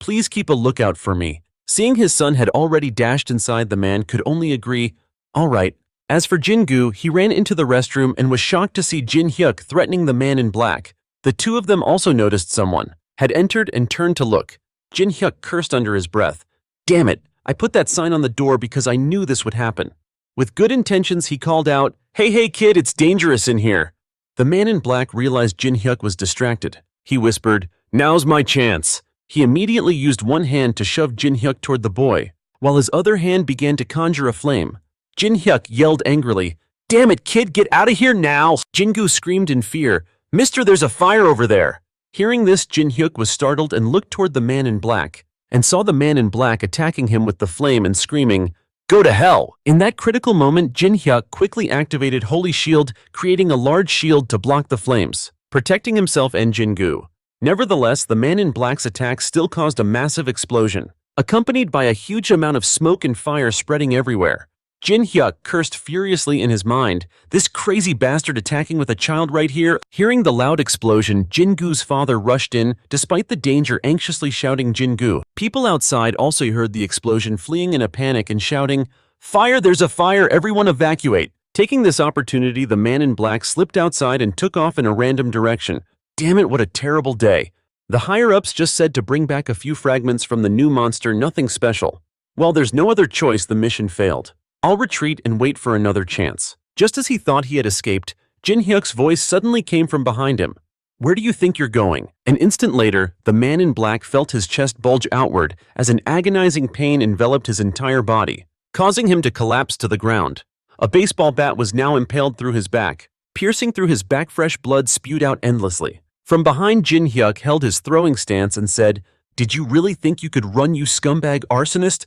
Please keep a lookout for me." Seeing his son had already dashed inside, the man could only agree, "All right." As for Jin-gu, he ran into the restroom and was shocked to see Jin Hyuk threatening the man in black. The two of them also noticed someone had entered and turned to look. Jin Hyuk cursed under his breath. "Damn it, I put that sign on the door because I knew this would happen." With good intentions, he called out, Hey kid, it's dangerous in here." The man in black realized Jin Hyuk was distracted. He whispered, "Now's my chance." He immediately used one hand to shove Jin Hyuk toward the boy, while his other hand began to conjure a flame. Jin Hyuk yelled angrily, "Damn it, kid, get out of here now!" Jin-gu screamed in fear, "Mister, there's a fire over there!" Hearing this, Jin Hyuk was startled and looked toward the man in black, and saw the man in black attacking him with the flame and screaming, "Go to hell!" In that critical moment, Jin Hyuk quickly activated Holy Shield, creating a large shield to block the flames, protecting himself and Jin-gu. Nevertheless, the man in black's attack still caused a massive explosion, accompanied by a huge amount of smoke and fire spreading everywhere. Jin Hyuk cursed furiously in his mind, "This crazy bastard attacking with a child right here." Hearing the loud explosion, Jin-gu's father rushed in, despite the danger, anxiously shouting Jin-gu. People outside also heard the explosion, fleeing in a panic and shouting, "Fire, there's a fire, everyone evacuate." Taking this opportunity, the man in black slipped outside and took off in a random direction. Damn it, what a terrible day. The higher-ups just said to bring back a few fragments from the new monster, nothing special. Well, there's no other choice, the mission failed. I'll retreat and wait for another chance. Just as he thought he had escaped, Jin Hyuk's voice suddenly came from behind him. Where do you think you're going? An instant later, the man in black felt his chest bulge outward as an agonizing pain enveloped his entire body, causing him to collapse to the ground. A baseball bat was now impaled through his back. Piercing through his back, fresh blood spewed out endlessly. From behind, Jin Hyuk held his throwing stance and said, "Did you really think you could run, you scumbag arsonist?"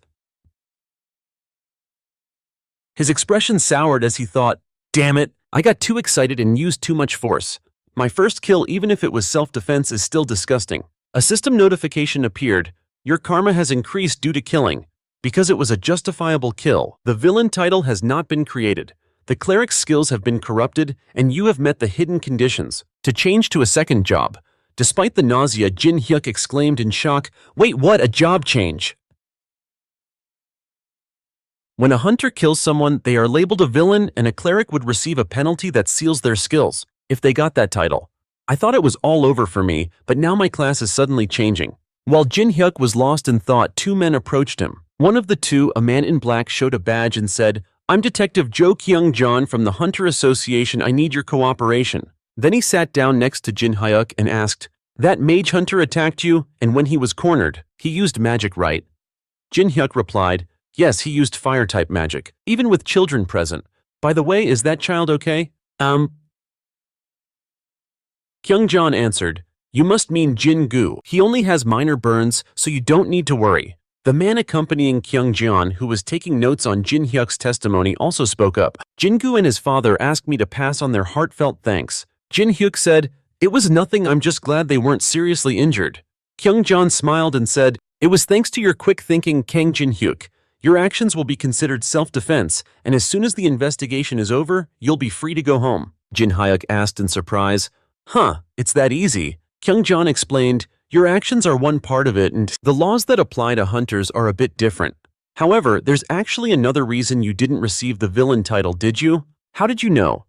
His expression soured as he thought, "Damn it, I got too excited and used too much force. My first kill, even if it was self-defense, is still disgusting." A system notification appeared. Your karma has increased due to killing. Because it was a justifiable kill, the villain title has not been created. The cleric's skills have been corrupted, and you have met the hidden conditions to change to a second job. Despite the nausea, Jin Hyuk exclaimed in shock, "Wait, what? A job change?" When a hunter kills someone, they are labeled a villain, and a cleric would receive a penalty that seals their skills, if they got that title. I thought it was all over for me, but now my class is suddenly changing. While Jin Hyuk was lost in thought, two men approached him. One of the two, a man in black, showed a badge and said, "I'm Detective Jo Kyung-jon from the Hunter Association. I need your cooperation." Then he sat down next to Jin Hyuk and asked, "That mage hunter attacked you, and when he was cornered, he used magic, right?" Jin Hyuk replied, "Yes, he used fire-type magic, even with children present. By the way, is that child okay?" Kyung-jon answered, "You must mean Jin-gu. He only has minor burns, so you don't need to worry." The man accompanying Kyung-jon, who was taking notes on Jin Hyuk's testimony, also spoke up. "Jin-gu and his father asked me to pass on their heartfelt thanks." Jin Hyuk said, "It was nothing, I'm just glad they weren't seriously injured." Kyung-jon smiled and said, "It was thanks to your quick thinking, Kang Jin Hyuk. Your actions will be considered self-defense, and as soon as the investigation is over, you'll be free to go home." Jin Hyuk asked in surprise, "Huh, it's that easy?" Kyung-jon explained, "Your actions are one part of it, and the laws that apply to hunters are a bit different. However, there's actually another reason you didn't receive the villain title, did you? How did you know?"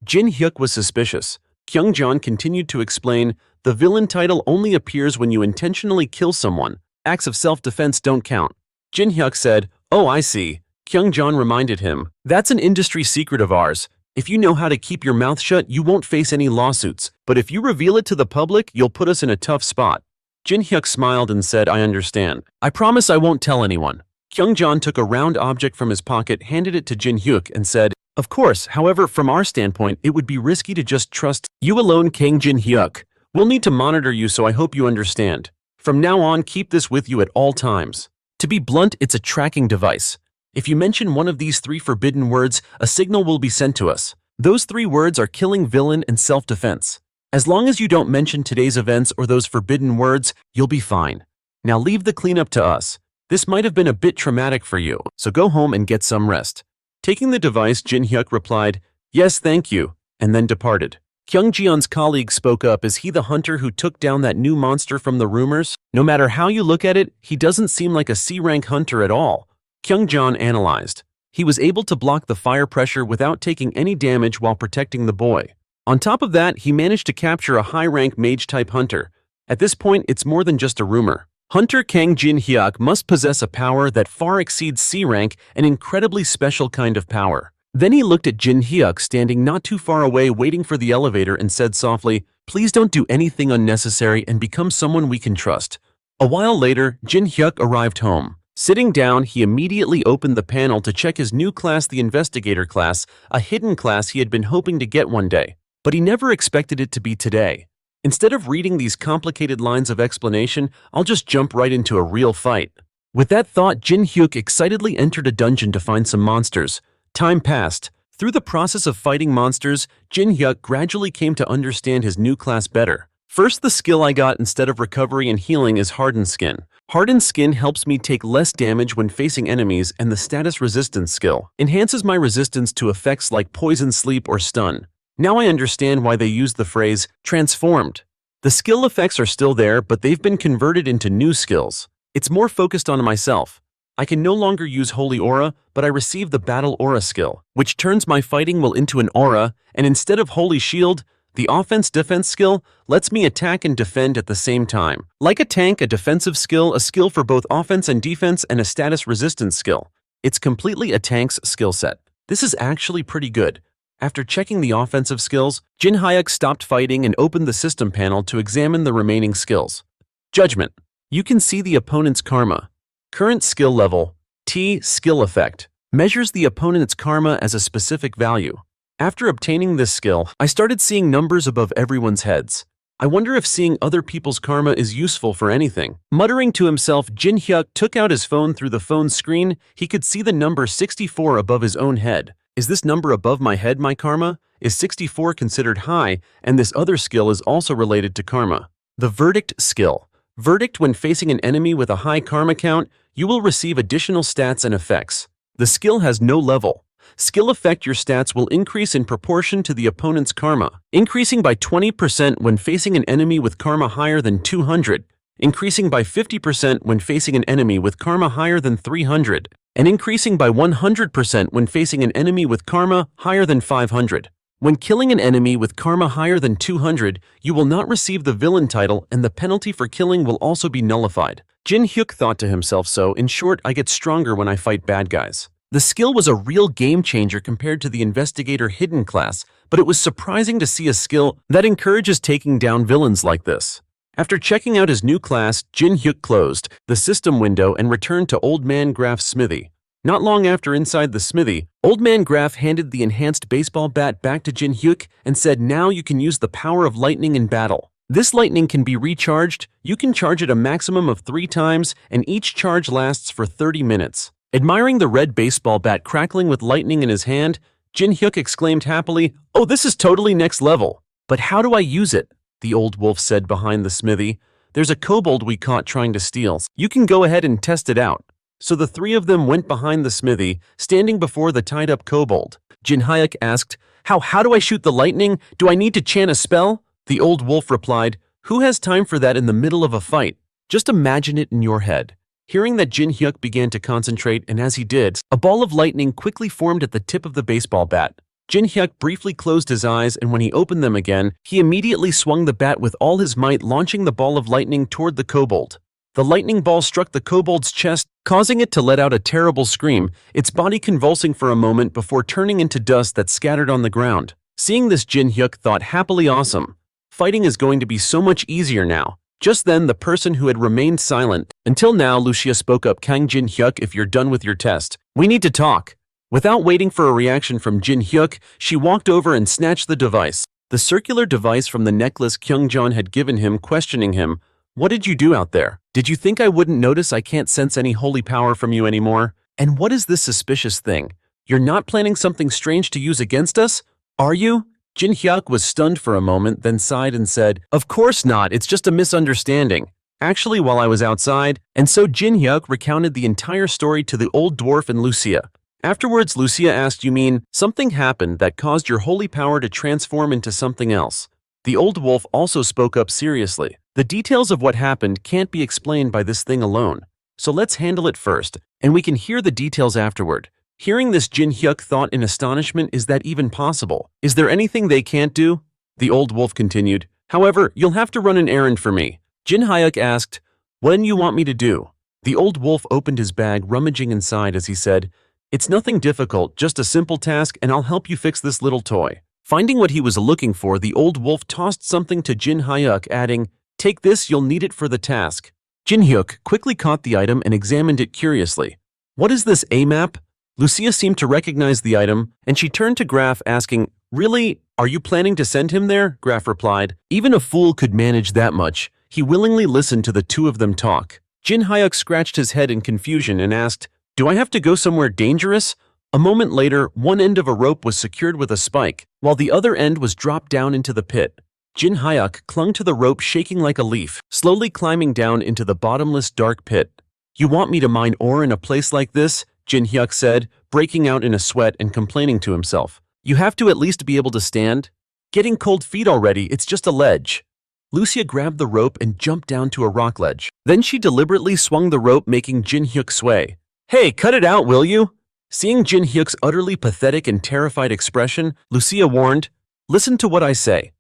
Jin Hyuk was suspicious. Kyung-jon continued to explain, "The villain title only appears when you intentionally kill someone. Acts of self-defense don't count." Jin Hyuk said, "Oh, I see." Kyung-jon reminded him, "That's an industry secret of ours. If you know how to keep your mouth shut, you won't face any lawsuits. But if you reveal it to the public, you'll put us in a tough spot." Jin Hyuk smiled and said, "I understand. I promise I won't tell anyone." Kyung-jon took a round object from his pocket, handed it to Jin Hyuk, and said, "Of course, however, from our standpoint, it would be risky to just trust you alone, Kang Jin Hyuk. We'll need to monitor you, so I hope you understand. From now on, keep this with you at all times. To be blunt, it's a tracking device. If you mention one of these 3 forbidden words, a signal will be sent to us. Those 3 words are killing, villain, and self-defense. As long as you don't mention today's events or those forbidden words, you'll be fine. Now leave the cleanup to us. This might have been a bit traumatic for you, so go home and get some rest." Taking the device, Jin Hyuk replied, "Yes, thank you," and then departed. Kyung-jeon's colleague spoke up. "Is he the hunter who took down that new monster from the rumors? No matter how you look at it, he doesn't seem like a C-rank hunter at all." Kyung-jeon analyzed. He was able to block the fire pressure without taking any damage while protecting the boy. On top of that, he managed to capture a high-rank mage-type hunter. At this point, it's more than just a rumor. Hunter Kang Jin Hyuk must possess a power that far exceeds C-rank, an incredibly special kind of power. Then he looked at Jin Hyuk standing not too far away waiting for the elevator and said softly, "Please don't do anything unnecessary and become someone we can trust." A while later, Jin Hyuk arrived home. Sitting down, he immediately opened the panel to check his new class, the investigator class, a hidden class he had been hoping to get one day. But he never expected it to be today. Instead of reading these complicated lines of explanation, I'll just jump right into a real fight. With that thought, Jin Hyuk excitedly entered a dungeon to find some monsters. Time passed. Through the process of fighting monsters, Jin Hyuk gradually came to understand his new class better. First, the skill I got instead of recovery and healing is Hardened Skin. Hardened Skin helps me take less damage when facing enemies, and the status resistance skill enhances my resistance to effects like poison, sleep, or stun. Now I understand why they use the phrase transformed. The skill effects are still there, but they've been converted into new skills. It's more focused on myself. I can no longer use Holy Aura, but I receive the Battle Aura skill, which turns my fighting will into an aura, and instead of Holy Shield, The offense-defense skill lets me attack and defend at the same time. Like a tank, a defensive skill, a skill for both offense and defense, and a status resistance skill. It's completely a tank's skill set. This is actually pretty good. After checking the offensive skills, Jin Hyuk stopped fighting and opened the system panel to examine the remaining skills. Judgment. You can see the opponent's karma. Current skill level, T skill effect, measures the opponent's karma as a specific value. After obtaining this skill, I started seeing numbers above everyone's heads. I wonder if seeing other people's karma is useful for anything. Muttering to himself, Jin Hyuk took out his phone. Through the phone's screen, he could see the number 64 above his own head. Is this number above my head my karma? Is 64 considered high? And this other skill is also related to karma. The verdict skill. Verdict: when facing an enemy with a high karma count, you will receive additional stats and effects. The skill has no level. Skill effect: your stats will increase in proportion to the opponent's karma, increasing by 20% when facing an enemy with karma higher than 200, increasing by 50% when facing an enemy with karma higher than 300, and increasing by 100% when facing an enemy with karma higher than 500. When killing an enemy with karma higher than 200, you will not receive the villain title, and the penalty for killing will also be nullified. Jin Hyuk thought to himself, so in short, I get stronger when I fight bad guys. The skill was a real game changer compared to the investigator hidden class, but it was surprising to see a skill that encourages taking down villains like this. After checking out his new class, Jin Hyuk closed the system window and returned to Old Man Graff's smithy. Not long after, inside the smithy, Old Man Graff handed the enhanced baseball bat back to Jin Hyuk and said, "Now you can use the power of lightning in battle. This lightning can be recharged. You can charge it a maximum of 3 times, and each charge lasts for 30 minutes. Admiring the red baseball bat crackling with lightning in his hand, Jin Hyuk exclaimed happily, "Oh, this is totally next level. But how do I use it?" The old wolf said behind the smithy. "There's a kobold we caught trying to steal. You can go ahead and test it out." So the 3 of them went behind the smithy, standing before the tied-up kobold. Jin Hyuk asked, How do I shoot the lightning? Do I need to chant a spell?" The old wolf replied, "Who has time for that in the middle of a fight? Just imagine it in your head." Hearing that, Jin Hyuk began to concentrate, and as he did, a ball of lightning quickly formed at the tip of the baseball bat. Jin Hyuk briefly closed his eyes, and when he opened them again, he immediately swung the bat with all his might, launching the ball of lightning toward the kobold. The lightning ball struck the kobold's chest, causing it to let out a terrible scream, its body convulsing for a moment before turning into dust that scattered on the ground. Seeing this, Jin Hyuk thought happily, awesome. Fighting is going to be so much easier now. Just then, the person who had remained silent until now, Lucia, spoke up. "Kang Jin Hyuk, if you're done with your test, we need to talk." Without waiting for a reaction from Jin Hyuk, she walked over and snatched the device. The circular device from the necklace Kyungjeon had given him, questioning him, "What did you do out there? Did you think I wouldn't notice? I can't sense any holy power from you anymore. And what is this suspicious thing? You're not planning something strange to use against us, are you?" Jin Hyuk was stunned for a moment, then sighed and said, "Of course not, it's just a misunderstanding. Actually, while I was outside," and so Jin Hyuk recounted the entire story to the old dwarf and Lucia. Afterwards, Lucia asked, "You mean something happened that caused your holy power to transform into something else?" The old wolf also spoke up seriously. "The details of what happened can't be explained by this thing alone. So let's handle it first, and we can hear the details afterward." Hearing this, Jin Hyuk thought in astonishment, is that even possible? Is there anything they can't do? The old wolf continued, "However, you'll have to run an errand for me." Jin Hyuk asked, "What do you want me to do?" The old wolf opened his bag, rummaging inside as he said, "It's nothing difficult, just a simple task, and I'll help you fix this little toy." Finding what he was looking for, the old wolf tossed something to Jin Hyuk, adding, "Take this, you'll need it for the task." Jin Hyuk quickly caught the item and examined it curiously. "What is this, a map?" Lucia seemed to recognize the item, and she turned to Graff, asking, "Really? Are you planning to send him there?" Graff replied, "Even a fool could manage that much." He willingly listened to the 2 of them talk. Jin Hyuk scratched his head in confusion and asked, "Do I have to go somewhere dangerous?" A moment later, one end of a rope was secured with a spike, while the other end was dropped down into the pit. Jin Hyuk clung to the rope, shaking like a leaf, slowly climbing down into the bottomless dark pit. "You want me to mine ore in a place like this?" Jin Hyuk said, breaking out in a sweat and complaining to himself. "You have to at least be able to stand. Getting cold feet already, it's just a ledge." Lucia grabbed the rope and jumped down to a rock ledge. Then she deliberately swung the rope, making Jin Hyuk sway. "Hey, cut it out, will you?" Seeing Jin Hyuk's utterly pathetic and terrified expression, Lucia warned, "Listen to what I say.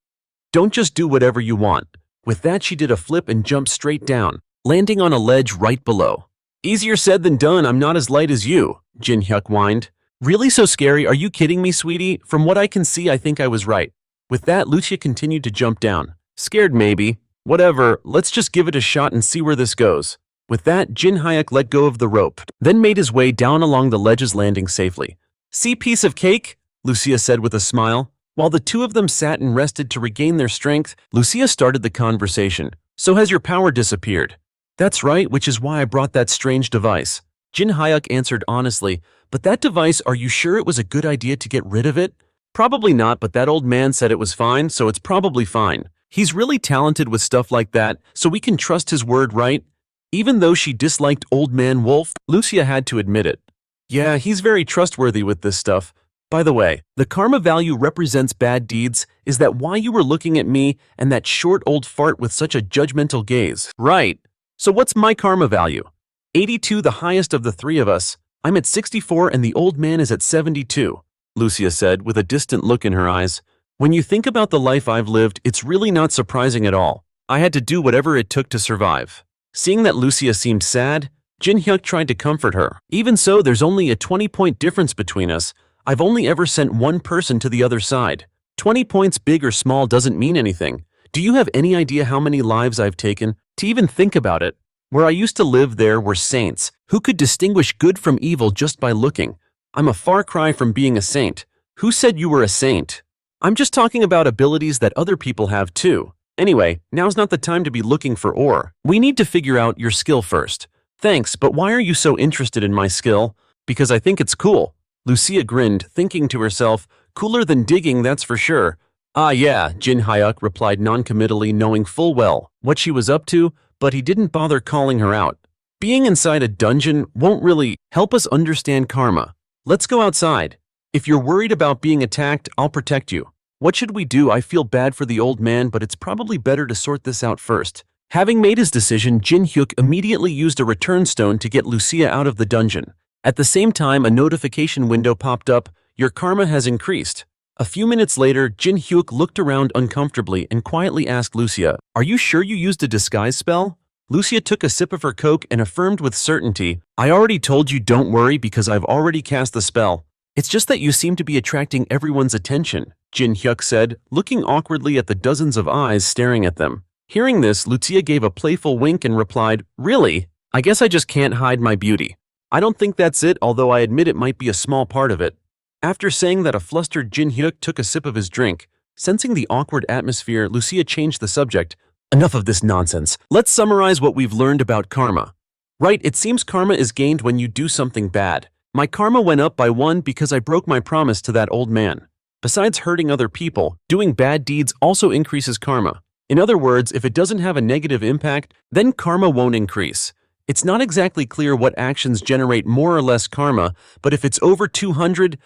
Don't just do whatever you want. With that, she did a flip and jumped straight down, landing on a ledge right below. Easier said than done, I'm not as light as you, Jin Hyuk whined. Really so scary? Are you kidding me, sweetie? From what I can see, I think I was right. With that, Lucia continued to jump down. Scared maybe. Whatever, let's just give it a shot and see where this goes. With that, Jin Hyuk let go of the rope, then made his way down along the ledges, landing safely. See, piece of cake? Lucia said with a smile. While the two of them sat and rested to regain their strength, Lucia started the conversation. So has your power disappeared? That's right, which is why I brought that strange device. Jin Hyuk answered honestly, but that device, are you sure it was a good idea to get rid of it? Probably not, but that old man said it was fine, so it's probably fine. He's really talented with stuff like that, so we can trust his word, right? Even though she disliked Old Man Wolf, Lucia had to admit it. Yeah, he's very trustworthy with this stuff. By the way, the karma value represents bad deeds. Is that why you were looking at me and that short old fart with such a judgmental gaze? Right. So what's my karma value? 82, the highest of the three of us. I'm at 64 and the old man is at 72, Lucia said with a distant look in her eyes. When you think about the life I've lived, it's really not surprising at all. I had to do whatever it took to survive. Seeing that Lucia seemed sad, Jin Hyuk tried to comfort her. Even so, there's only a 20-point difference between us. I've only ever sent one person to the other side. 20 points big or small doesn't mean anything. Do you have any idea how many lives I've taken? To even think about it. Where I used to live, there were saints who could distinguish good from evil just by looking. I'm a far cry from being a saint. Who said you were a saint? I'm just talking about abilities that other people have too. Anyway, now's not the time to be looking for ore. We need to figure out your skill first. Thanks, but why are you so interested in my skill? Because I think it's cool. Lucia grinned, thinking to herself, cooler than digging, that's for sure. Ah yeah, Jin Hyuk replied noncommittally, knowing full well what she was up to, but he didn't bother calling her out. Being inside a dungeon won't really help us understand karma. Let's go outside. If you're worried about being attacked, I'll protect you. What should we do? I feel bad for the old man, but it's probably better to sort this out first. Having made his decision, Jin Hyuk immediately used a return stone to get Lucia out of the dungeon. At the same time, a notification window popped up. Your karma has increased. A few minutes later, Jin Hyuk looked around uncomfortably and quietly asked Lucia, are you sure you used a disguise spell? Lucia took a sip of her coke and affirmed with certainty, I already told you don't worry because I've already cast the spell. It's just that you seem to be attracting everyone's attention, Jin Hyuk said, looking awkwardly at the dozens of eyes staring at them. Hearing this, Lucia gave a playful wink and replied, really? I guess I just can't hide my beauty. I don't think that's it, although I admit it might be a small part of it. After saying that, a flustered Jin Hyuk took a sip of his drink. Sensing the awkward atmosphere, Lucia changed the subject. Enough of this nonsense. Let's summarize what we've learned about karma. Right, it seems karma is gained when you do something bad. My karma went up by 1 because I broke my promise to that old man. Besides hurting other people, doing bad deeds also increases karma. In other words, if it doesn't have a negative impact, then karma won't increase. It's not exactly clear what actions generate more or less karma, but if it's over 200,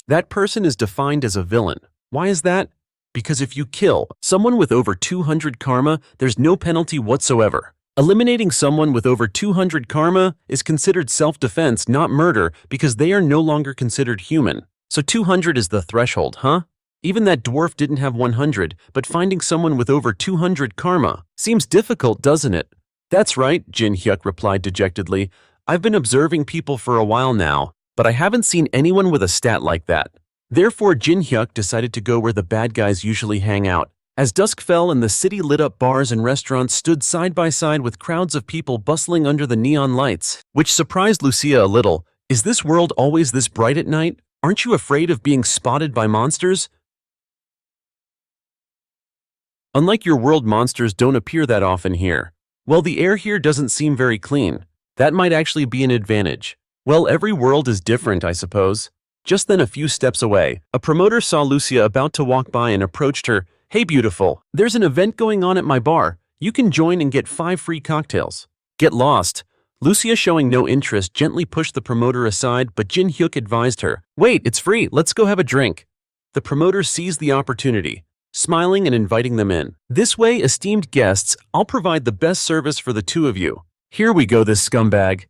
that person is defined as a villain. Why is that? Because if you kill someone with over 200 karma, there's no penalty whatsoever. Eliminating someone with over 200 karma is considered self-defense, not murder, because they are no longer considered human. So 200 is the threshold, huh? Even that dwarf didn't have 100, but finding someone with over 200 karma seems difficult, doesn't it? That's right, Jin Hyuk replied dejectedly. I've been observing people for a while now, but I haven't seen anyone with a stat like that. Therefore, Jin Hyuk decided to go where the bad guys usually hang out. As dusk fell and the city lit up, bars and restaurants stood side by side with crowds of people bustling under the neon lights, which surprised Lucia a little. Is this world always this bright at night? Aren't you afraid of being spotted by monsters? Unlike your world, monsters don't appear that often here. Well, the air here doesn't seem very clean. That might actually be an advantage. Well, every world is different, I suppose. Just then, a few steps away, a promoter saw Lucia about to walk by and approached her. Hey beautiful, there's an event going on at my bar. You can join and get 5 free cocktails. Get lost. Lucia, showing no interest, gently pushed the promoter aside, but Jin Hyuk advised her. Wait, it's free, let's go have a drink. The promoter seized the opportunity, smiling and inviting them in. This way, esteemed guests, I'll provide the best service for the two of you. Here we go, this scumbag.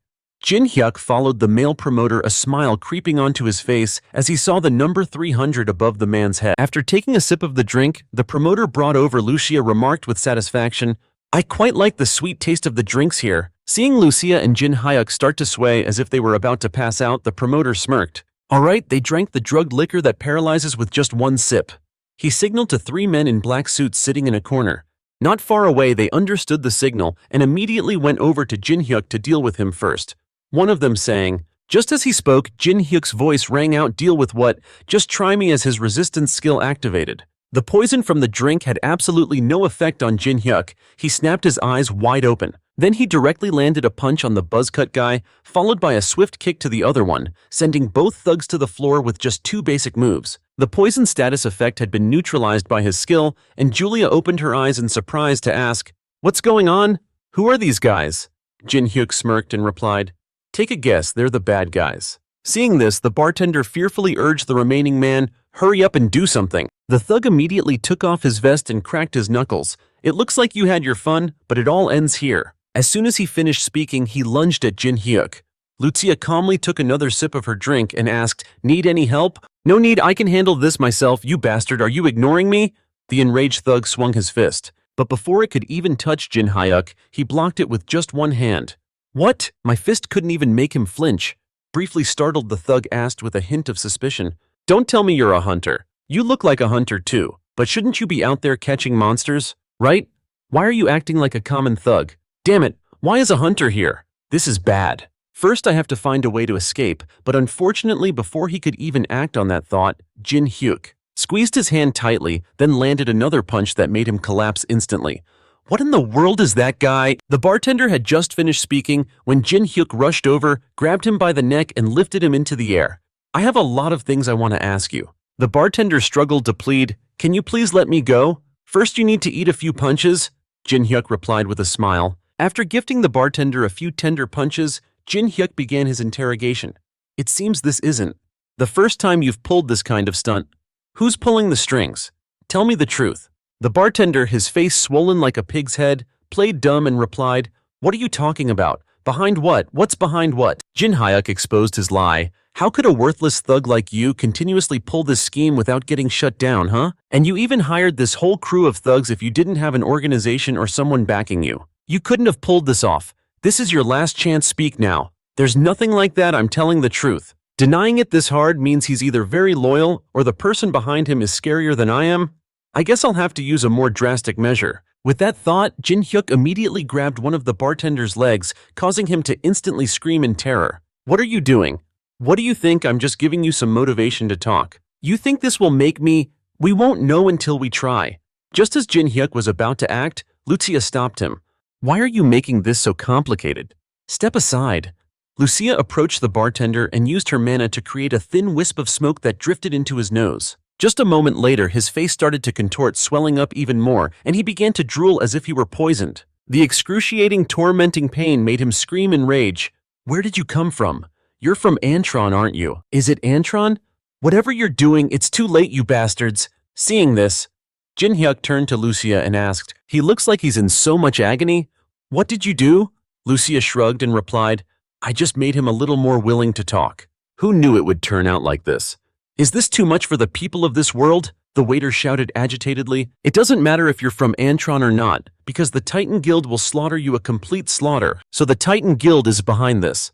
Jin Hyuk followed the male promoter, a smile creeping onto his face as he saw the number 300 above the man's head. After taking a sip of the drink, the promoter brought over Lucia remarked with satisfaction, "I quite like the sweet taste of the drinks here." Seeing Lucia and Jin Hyuk start to sway as if they were about to pass out, the promoter smirked. All right, they drank the drugged liquor that paralyzes with just one sip. He signaled to three men in black suits sitting in a corner. Not far away, they understood the signal and immediately went over to Jin Hyuk to deal with him first. One of them saying, just as he spoke, Jin Hyuk's voice rang out, "Deal with what? Just try me," as his resistance skill activated. The poison from the drink had absolutely no effect on Jin Hyuk. He snapped his eyes wide open. Then he directly landed a punch on the buzzcut guy, followed by a swift kick to the other one, sending both thugs to the floor with just two basic moves. The poison status effect had been neutralized by his skill, and Julia opened her eyes in surprise to ask, "What's going on? Who are these guys?" Jin Hyuk smirked and replied, "Take a guess, they're the bad guys." Seeing this, the bartender fearfully urged the remaining man, "Hurry up and do something." The thug immediately took off his vest and cracked his knuckles. "It looks like you had your fun, but it all ends here." As soon as he finished speaking, he lunged at Jin Hyuk. Lucia calmly took another sip of her drink and asked, "Need any help?" "No need, I can handle this myself, you bastard, are you ignoring me?" The enraged thug swung his fist, but before it could even touch Jin Hyuk, he blocked it with just one hand. "What? My fist couldn't even make him flinch." Briefly startled, the thug asked with a hint of suspicion, "Don't tell me you're a hunter. You look like a hunter too, but shouldn't you be out there catching monsters, right? Why are you acting like a common thug? Damn it, why is a hunter here? This is bad. First I have to find a way to escape," but unfortunately before he could even act on that thought, Jin Hyuk squeezed his hand tightly, then landed another punch that made him collapse instantly. "What in the world is that guy?" The bartender had just finished speaking when Jin Hyuk rushed over, grabbed him by the neck and lifted him into the air. "I have a lot of things I want to ask you." The bartender struggled to plead, "Can you please let me go? First you need to eat a few punches," Jin Hyuk replied with a smile. After gifting the bartender a few tender punches, Jin Hyuk began his interrogation. "It seems this isn't the first time you've pulled this kind of stunt. Who's pulling the strings? Tell me the truth." The bartender, his face swollen like a pig's head, played dumb and replied, "What are you talking about? Behind what? What's behind what?" Jin Hyuk exposed his lie. "How could a worthless thug like you continuously pull this scheme without getting shut down, huh? And you even hired this whole crew of thugs if you didn't have an organization or someone backing you. You couldn't have pulled this off. This is your last chance, speak now." "There's nothing like that, I'm telling the truth." Denying it this hard means he's either very loyal or the person behind him is scarier than I am. I guess I'll have to use a more drastic measure. With that thought, Jin Hyuk immediately grabbed one of the bartender's legs, causing him to instantly scream in terror. "What are you doing? What do you think? I'm just giving you some motivation to talk. You think this will make me? We won't know until we try." Just as Jin Hyuk was about to act, Lucia stopped him. "Why are you making this so complicated? Step aside." Lucia approached the bartender and used her mana to create a thin wisp of smoke that drifted into his nose. Just a moment later, his face started to contort, swelling up even more, and he began to drool as if he were poisoned. The excruciating, tormenting pain made him scream in rage. "Where did you come from? You're from Antron, aren't you? Is it Antron? Whatever you're doing, it's too late, you bastards." Seeing this, Jin Hyuk turned to Lucia and asked, "He looks like he's in so much agony. What did you do?" Lucia shrugged and replied, "I just made him a little more willing to talk." "Who knew it would turn out like this?" "Is this too much for the people of this world?" the waiter shouted agitatedly. "It doesn't matter if you're from Antron or not, because the Titan Guild will slaughter you, a complete slaughter. So the Titan Guild is behind this.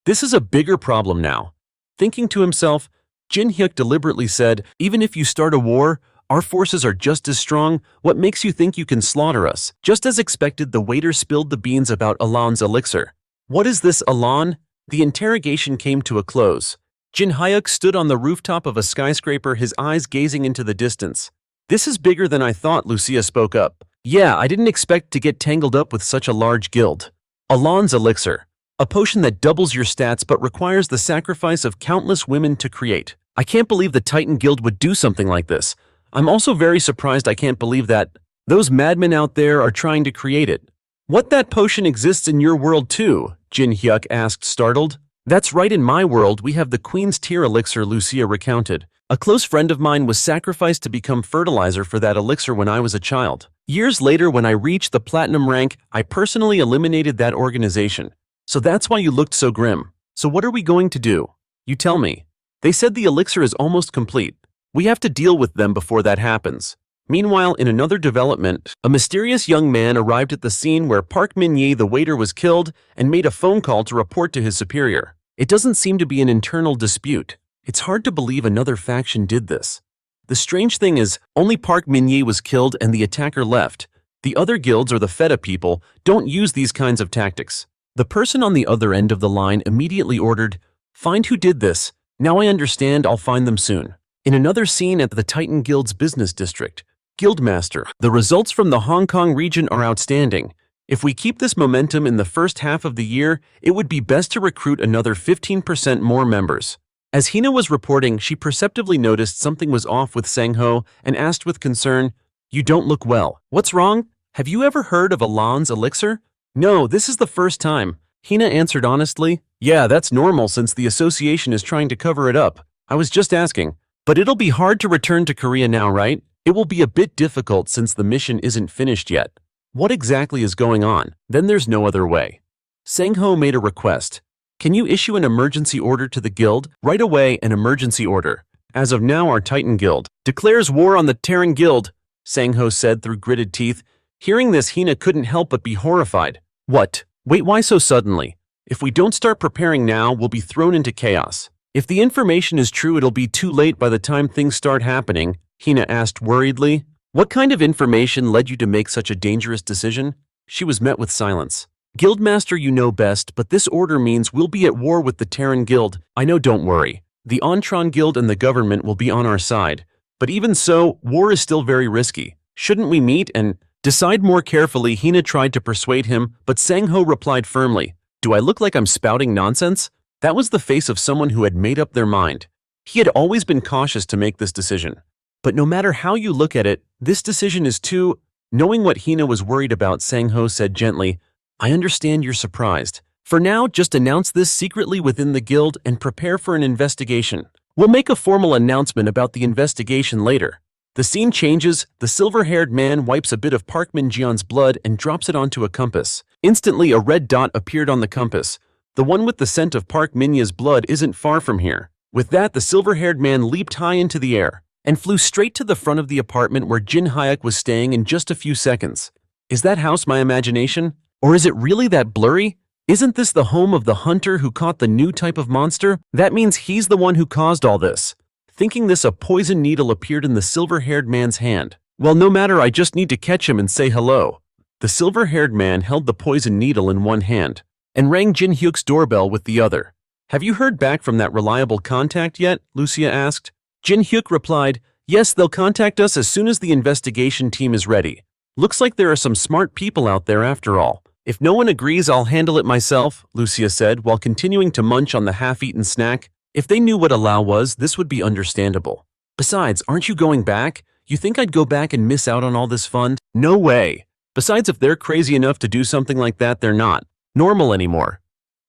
This is a bigger problem now." Thinking to himself, Jin Hyuk deliberately said, "Even if you start a war, our forces are just as strong. What makes you think you can slaughter us?" Just as expected, the waiter spilled the beans about Alan's elixir. "What is this, Alan?" The interrogation came to a close. Jin Hyuk stood on the rooftop of a skyscraper, his eyes gazing into the distance. "This is bigger than I thought," Lucia spoke up. "Yeah, I didn't expect to get tangled up with such a large guild." Alan's elixir, a potion that doubles your stats but requires the sacrifice of countless women to create. I can't believe the Titan Guild would do something like this. I'm also very surprised. I can't believe that those madmen out there are trying to create it. "What, that potion exists in your world too?" Jin Hyuk asked, startled. "That's right, in my world we have the Queen's Tear elixir," Lucia recounted. "A close friend of mine was sacrificed to become fertilizer for that elixir when I was a child. Years later, when I reached the platinum rank, I personally eliminated that organization. So that's why you looked so grim. So what are we going to do? You tell me. They said the elixir is almost complete. We have to deal with them before that happens. Meanwhile, in another development, a mysterious young man arrived at the scene where Park Min-ye, the waiter, was killed and made a phone call to report to his superior. It doesn't seem to be an internal dispute. It's hard to believe another faction did this. The strange thing is, only Park Min-ye was killed and the attacker left. The other guilds or the feta people don't use these kinds of tactics. The person on the other end of the line immediately ordered, "Find who did this. Now I understand, I'll find them soon." In another scene at the Titan Guild's business district, Guildmaster, the results from the Hong Kong region are outstanding. If we keep this momentum in the first half of the year, it would be best to recruit another 15% more members. As Hina was reporting, she perceptively noticed something was off with Sang-ho and asked with concern, "You don't look well. What's wrong? Have you ever heard of Alon's elixir?" "No, this is the first time," Hina answered honestly. "Yeah, that's normal since the association is trying to cover it up. I was just asking. But it'll be hard to return to Korea now, right? It will be a bit difficult since the mission isn't finished yet. What exactly is going on? Then there's no other way." Sang-ho made a request. "Can you issue an emergency order to the guild? Right away, an emergency order. As of now, our Titan Guild declares war on the Terran Guild," Sang-ho said through gritted teeth. Hearing this, Hina couldn't help but be horrified. "What? Wait, why so suddenly? If we don't start preparing now, we'll be thrown into chaos. If the information is true, it'll be too late by the time things start happening," Hina asked worriedly. "What kind of information led you to make such a dangerous decision?" She was met with silence. "Guildmaster, you know best, but this order means we'll be at war with the Terran Guild." "I know, don't worry. The Ontron Guild and the government will be on our side. But even so, war is still very risky. Shouldn't we meet and decide more carefully?" Hina tried to persuade him, but Sang-ho replied firmly, "Do I look like I'm spouting nonsense?" That was the face of someone who had made up their mind. He had always been cautious to make this decision. But no matter how you look at it, this decision is too... Knowing what Hina was worried about, Sang-ho said gently, "I understand you're surprised. For now, just announce this secretly within the guild and prepare for an investigation. We'll make a formal announcement about the investigation later." The scene changes. The silver-haired man wipes a bit of Park Min-jeon's blood and drops it onto a compass. Instantly, a red dot appeared on the compass. The one with the scent of Park Min-ye's blood isn't far from here. With that, the silver-haired man leaped high into the air and flew straight to the front of the apartment where Jin Hyuk was staying in just a few seconds. Is that house my imagination? Or is it really that blurry? Isn't this the home of the hunter who caught the new type of monster? That means he's the one who caused all this. Thinking this, a poison needle appeared in the silver-haired man's hand. "Well, no matter, I just need to catch him and say hello." The silver-haired man held the poison needle in one hand and rang Jin Hyuk's doorbell with the other. "Have you heard back from that reliable contact yet?" Lucia asked. Jin Hyuk replied, "Yes, they'll contact us as soon as the investigation team is ready. Looks like there are some smart people out there after all. If no one agrees, I'll handle it myself," Lucia said while continuing to munch on the half-eaten snack. If they knew what a Lao was, this would be understandable. "Besides, aren't you going back? You think I'd go back and miss out on all this fun? No way. Besides, if they're crazy enough to do something like that, they're not normal anymore.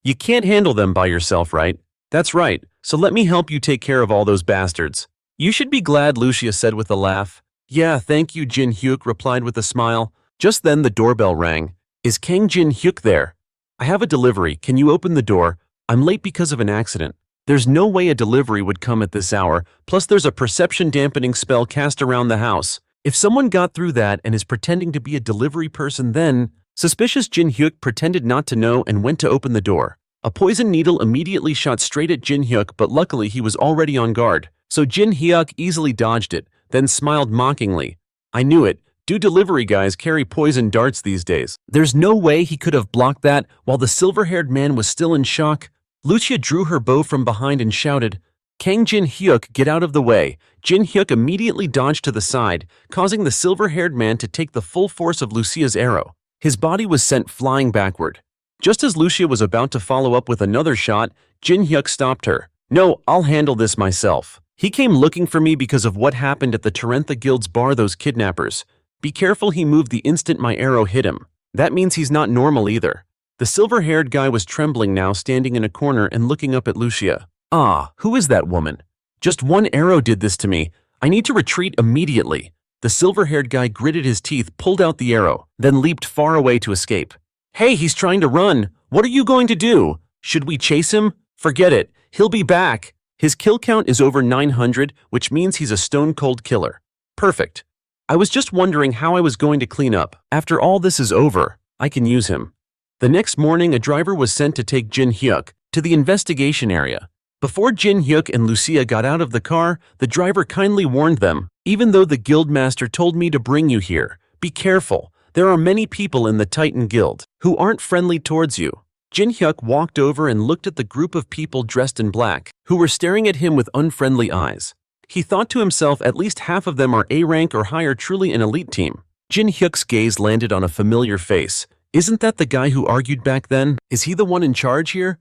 You can't handle them by yourself, right?" "That's right, so let me help you take care of all those bastards." "You should be glad," Lucia said with a laugh. "Yeah, thank you," Jin Hyuk replied with a smile. Just then the doorbell rang. "Is Kang Jin Hyuk there?" "I have a delivery. Can you open the door? I'm late because of an accident." There's no way a delivery would come at this hour, plus there's a perception dampening spell cast around the house. If someone got through that and is pretending to be a delivery person, then... Suspicious, Jin Hyuk pretended not to know and went to open the door. A poison needle immediately shot straight at Jin Hyuk, but luckily he was already on guard, so Jin Hyuk easily dodged it, then smiled mockingly. "I knew it. Do delivery guys carry poison darts these days?" There's no way he could have blocked that while the silver-haired man was still in shock. Lucia drew her bow from behind and shouted, "Kang Jin Hyuk, get out of the way." Jin Hyuk immediately dodged to the side, causing the silver-haired man to take the full force of Lucia's arrow. His body was sent flying backward. Just as Lucia was about to follow up with another shot, Jin Hyuk stopped her. "No, I'll handle this myself. He came looking for me because of what happened at the Tarantha Guild's bar, those kidnappers. Be careful, he moved the instant my arrow hit him. That means he's not normal either." The silver-haired guy was trembling now, standing in a corner and looking up at Lucia. "Ah, who is that woman? Just one arrow did this to me. I need to retreat immediately." The silver-haired guy gritted his teeth, pulled out the arrow, then leaped far away to escape. "Hey, he's trying to run! What are you going to do? Should we chase him? Forget it. He'll be back. His kill count is over 900, which means he's a stone-cold killer. Perfect. I was just wondering how I was going to clean up. After all this is over, I can use him. The next morning, a driver was sent to take Jin Hyuk to the investigation area. Before Jin Hyuk and Lucia got out of the car, the driver kindly warned them, "Even though the guildmaster told me to bring you here, be careful. There are many people in the Titan Guild who aren't friendly towards you." Jin Hyuk walked over and looked at the group of people dressed in black, who were staring at him with unfriendly eyes. He thought to himself, at least half of them are A rank or higher, truly an elite team. Jin Hyuk's gaze landed on a familiar face. Isn't that the guy who argued back then? Is he the one in charge here?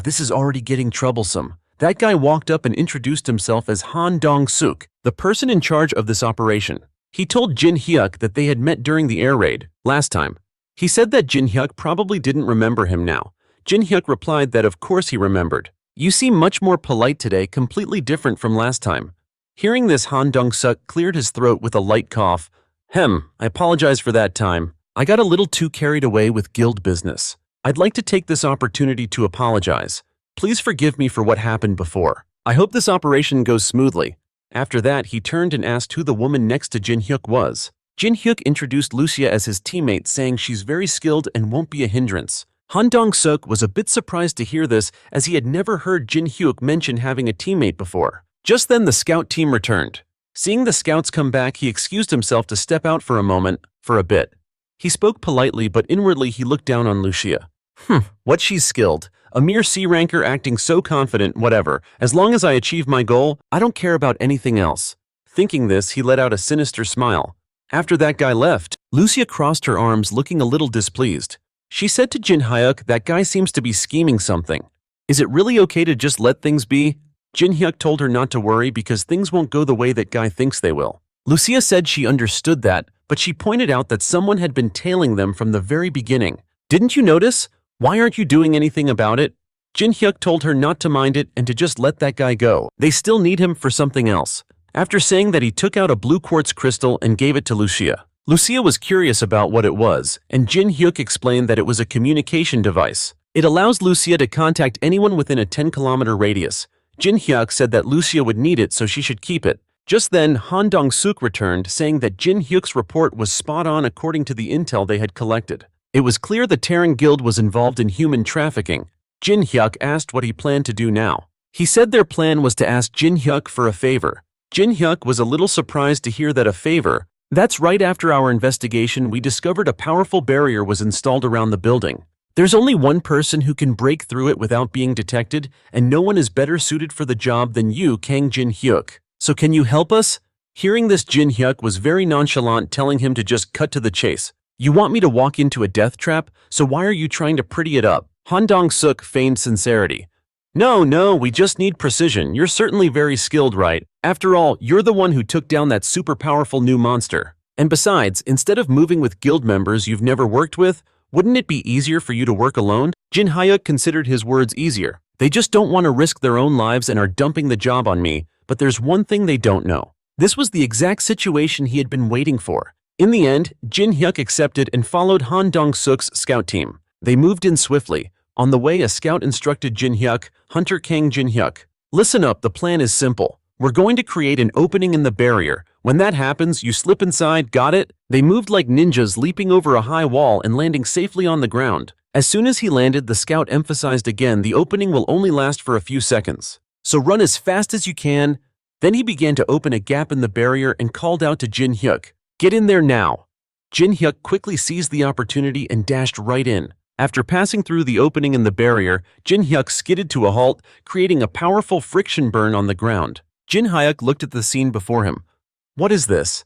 This is already getting troublesome. That guy walked up and introduced himself as Han Dong-suk, the person in charge of this operation. He told Jin Hyuk that they had met during the air raid last time. He said that Jin Hyuk probably didn't remember him now. Jin Hyuk replied that of course he remembered. "You seem much more polite today, completely different from last time." Hearing this, Han Dong-suk cleared his throat with a light cough. I apologize for that time. I got a little too carried away with guild business. I'd like to take this opportunity to apologize. Please forgive me for what happened before. I hope this operation goes smoothly. After that, he turned and asked who the woman next to Jin Hyuk was. Jin Hyuk introduced Lucia as his teammate, saying she's very skilled and won't be a hindrance. Han Dong-suk was a bit surprised to hear this, as he had never heard Jin Hyuk mention having a teammate before. Just then, the scout team returned. Seeing the scouts come back, he excused himself to step out for a bit. He spoke politely, but inwardly he looked down on Lucia. What, she's skilled. A mere C-ranker acting so confident, whatever. As long as I achieve my goal, I don't care about anything else. Thinking this, he let out a sinister smile. After that guy left, Lucia crossed her arms, looking a little displeased. She said to Jin Hyuk, "That guy seems to be scheming something. Is it really okay to just let things be?" Jin Hyuk told her not to worry because things won't go the way that guy thinks they will. Lucia said she understood that, but she pointed out that someone had been tailing them from the very beginning. "Didn't you notice? Why aren't you doing anything about it?" Jin Hyuk told her not to mind it and to just let that guy go. They still need him for something else. After saying that, he took out a blue quartz crystal and gave it to Lucia. Lucia was curious about what it was, and Jin Hyuk explained that it was a communication device. It allows Lucia to contact anyone within a 10-kilometer radius. Jin Hyuk said that Lucia would need it, so she should keep it. Just then, Han Dong-suk returned, saying that Jin Hyuk's report was spot on according to the intel they had collected. It was clear the Terran Guild was involved in human trafficking. Jin Hyuk asked what he planned to do now. He said their plan was to ask Jin Hyuk for a favor. Jin Hyuk was a little surprised to hear that a favor. That's right. After our investigation, we discovered a powerful barrier was installed around the building. There's only one person who can break through it without being detected, and no one is better suited for the job than you, Kang Jin Hyuk. So can you help us? Hearing this, Jin Hyuk was very nonchalant, telling him to just cut to the chase. You want me to walk into a death trap? So why are you trying to pretty it up? Han Dong-suk feigned sincerity. No, we just need precision. You're certainly very skilled, right? After all, you're the one who took down that super powerful new monster. And besides, instead of moving with guild members you've never worked with, wouldn't it be easier for you to work alone? Jin Hyuk considered his words easier. They just don't want to risk their own lives and are dumping the job on me, but there's one thing they don't know. This was the exact situation he had been waiting for. In the end, Jin Hyuk accepted and followed Han Dong-suk's scout team. They moved in swiftly. On the way, a scout instructed Jin Hyuk, "Hunter Kang Jin Hyuk, listen up, the plan is simple. We're going to create an opening in the barrier. When that happens, you slip inside, got it?" They moved like ninjas, leaping over a high wall and landing safely on the ground. As soon as he landed, the scout emphasized again, the opening will only last for a few seconds. So run as fast as you can. Then he began to open a gap in the barrier and called out to Jin Hyuk, "Get in there now." Jin Hyuk quickly seized the opportunity and dashed right in. After passing through the opening in the barrier, Jin Hyuk skidded to a halt, creating a powerful friction burn on the ground. Jin Hyuk looked at the scene before him. What is this?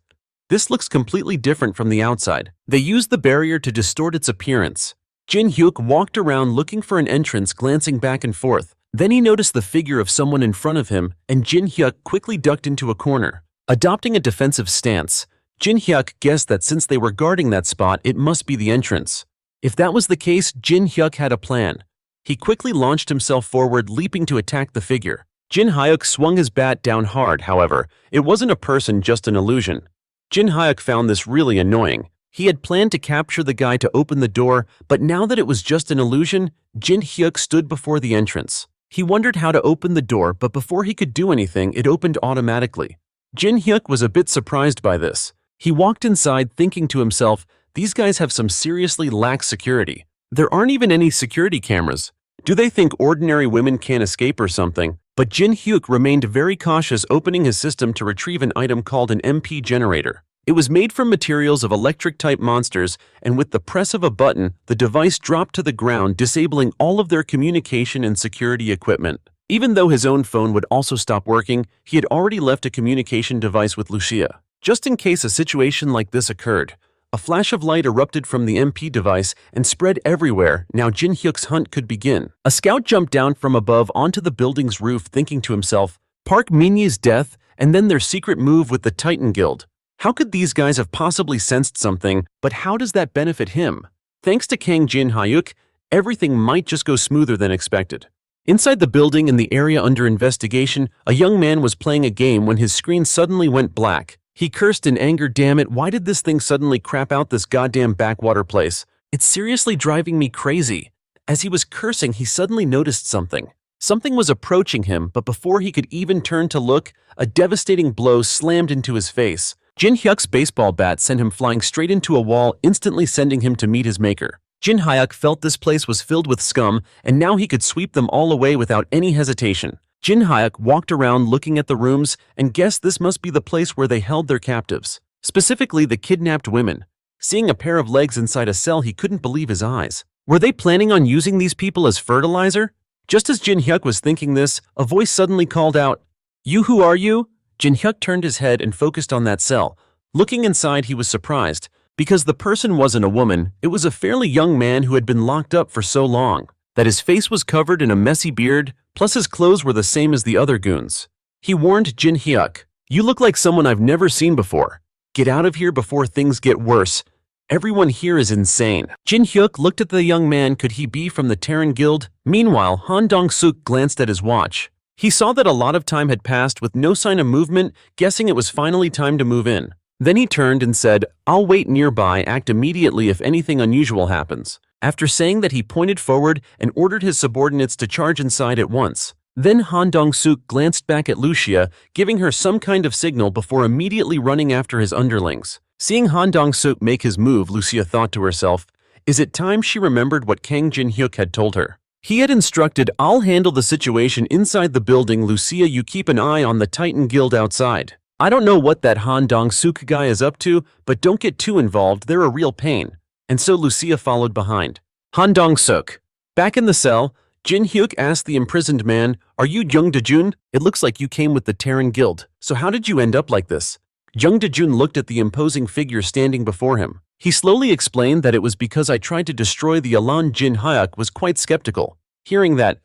This looks completely different from the outside. They used the barrier to distort its appearance. Jin Hyuk walked around looking for an entrance, glancing back and forth. Then he noticed the figure of someone in front of him, and Jin Hyuk quickly ducked into a corner. Adopting a defensive stance, Jin Hyuk guessed that since they were guarding that spot, it must be the entrance. If that was the case, Jin Hyuk had a plan. He quickly launched himself forward, leaping to attack the figure. Jin Hyuk swung his bat down hard, however. It wasn't a person, just an illusion. Jin Hyuk found this really annoying. He had planned to capture the guy to open the door, but now that it was just an illusion, Jin Hyuk stood before the entrance. He wondered how to open the door, but before he could do anything, it opened automatically. Jin Hyuk was a bit surprised by this. He walked inside thinking to himself, these guys have some seriously lax security. There aren't even any security cameras. Do they think ordinary women can't escape or something? But Jin Hyuk remained very cautious, opening his system to retrieve an item called an MP generator. It was made from materials of electric-type monsters, and with the press of a button, the device dropped to the ground, disabling all of their communication and security equipment. Even though his own phone would also stop working, he had already left a communication device with Lucia. Just in case a situation like this occurred. A flash of light erupted from the MP device and spread everywhere. Now Jin Hyuk's hunt could begin. A scout jumped down from above onto the building's roof, thinking to himself, Park Min-ye's death and then their secret move with the Titan Guild. How could these guys have possibly sensed something, but how does that benefit him? Thanks to Kang Jin Hyuk, everything might just go smoother than expected. Inside the building in the area under investigation, a young man was playing a game when his screen suddenly went black. He cursed in anger, damn it, why did this thing suddenly crap out this goddamn backwater place? It's seriously driving me crazy. As he was cursing, he suddenly noticed something. Something was approaching him, but before he could even turn to look, a devastating blow slammed into his face. Jin Hyuk's baseball bat sent him flying straight into a wall, instantly sending him to meet his maker. Jin Hyuk felt this place was filled with scum, and now he could sweep them all away without any hesitation. Jin Hyuk walked around looking at the rooms and guessed this must be the place where they held their captives, specifically the kidnapped women. Seeing a pair of legs inside a cell, he couldn't believe his eyes. Were they planning on using these people as fertilizer? Just as Jin Hyuk was thinking this, a voice suddenly called out, "You, who are you?" Jin Hyuk turned his head and focused on that cell. Looking inside, he was surprised. Because the person wasn't a woman, it was a fairly young man who had been locked up for so long that his face was covered in a messy beard, plus his clothes were the same as the other goons. He warned Jin Hyuk, "You look like someone I've never seen before. Get out of here before things get worse. Everyone here is insane." Jin Hyuk looked at the young man. Could he be from the Terran Guild? Meanwhile, Han Dong-suk glanced at his watch. He saw that a lot of time had passed with no sign of movement, guessing it was finally time to move in. Then he turned and said, "I'll wait nearby, act immediately if anything unusual happens." After saying that, he pointed forward and ordered his subordinates to charge inside at once. Then Han Dong-suk glanced back at Lucia, giving her some kind of signal before immediately running after his underlings. Seeing Han Dong-suk make his move, Lucia thought to herself, "Is it time?" She remembered what Kang Jin Hyuk had told her. He had instructed, "I'll handle the situation inside the building. Lucia, you keep an eye on the Titan Guild outside. I don't know what that Han Dong-suk guy is up to, but don't get too involved, they're a real pain." And so Lucia followed behind. Han Dong-suk. Back in the cell, Jin Hyuk asked the imprisoned man, "Are you Jung De-jun? It looks like you came with the Terran Guild. So how did you end up like this?" Jung De-jun looked at the imposing figure standing before him. He slowly explained that it was because I tried to destroy the Elan. Jin Hyuk was quite skeptical. Hearing that,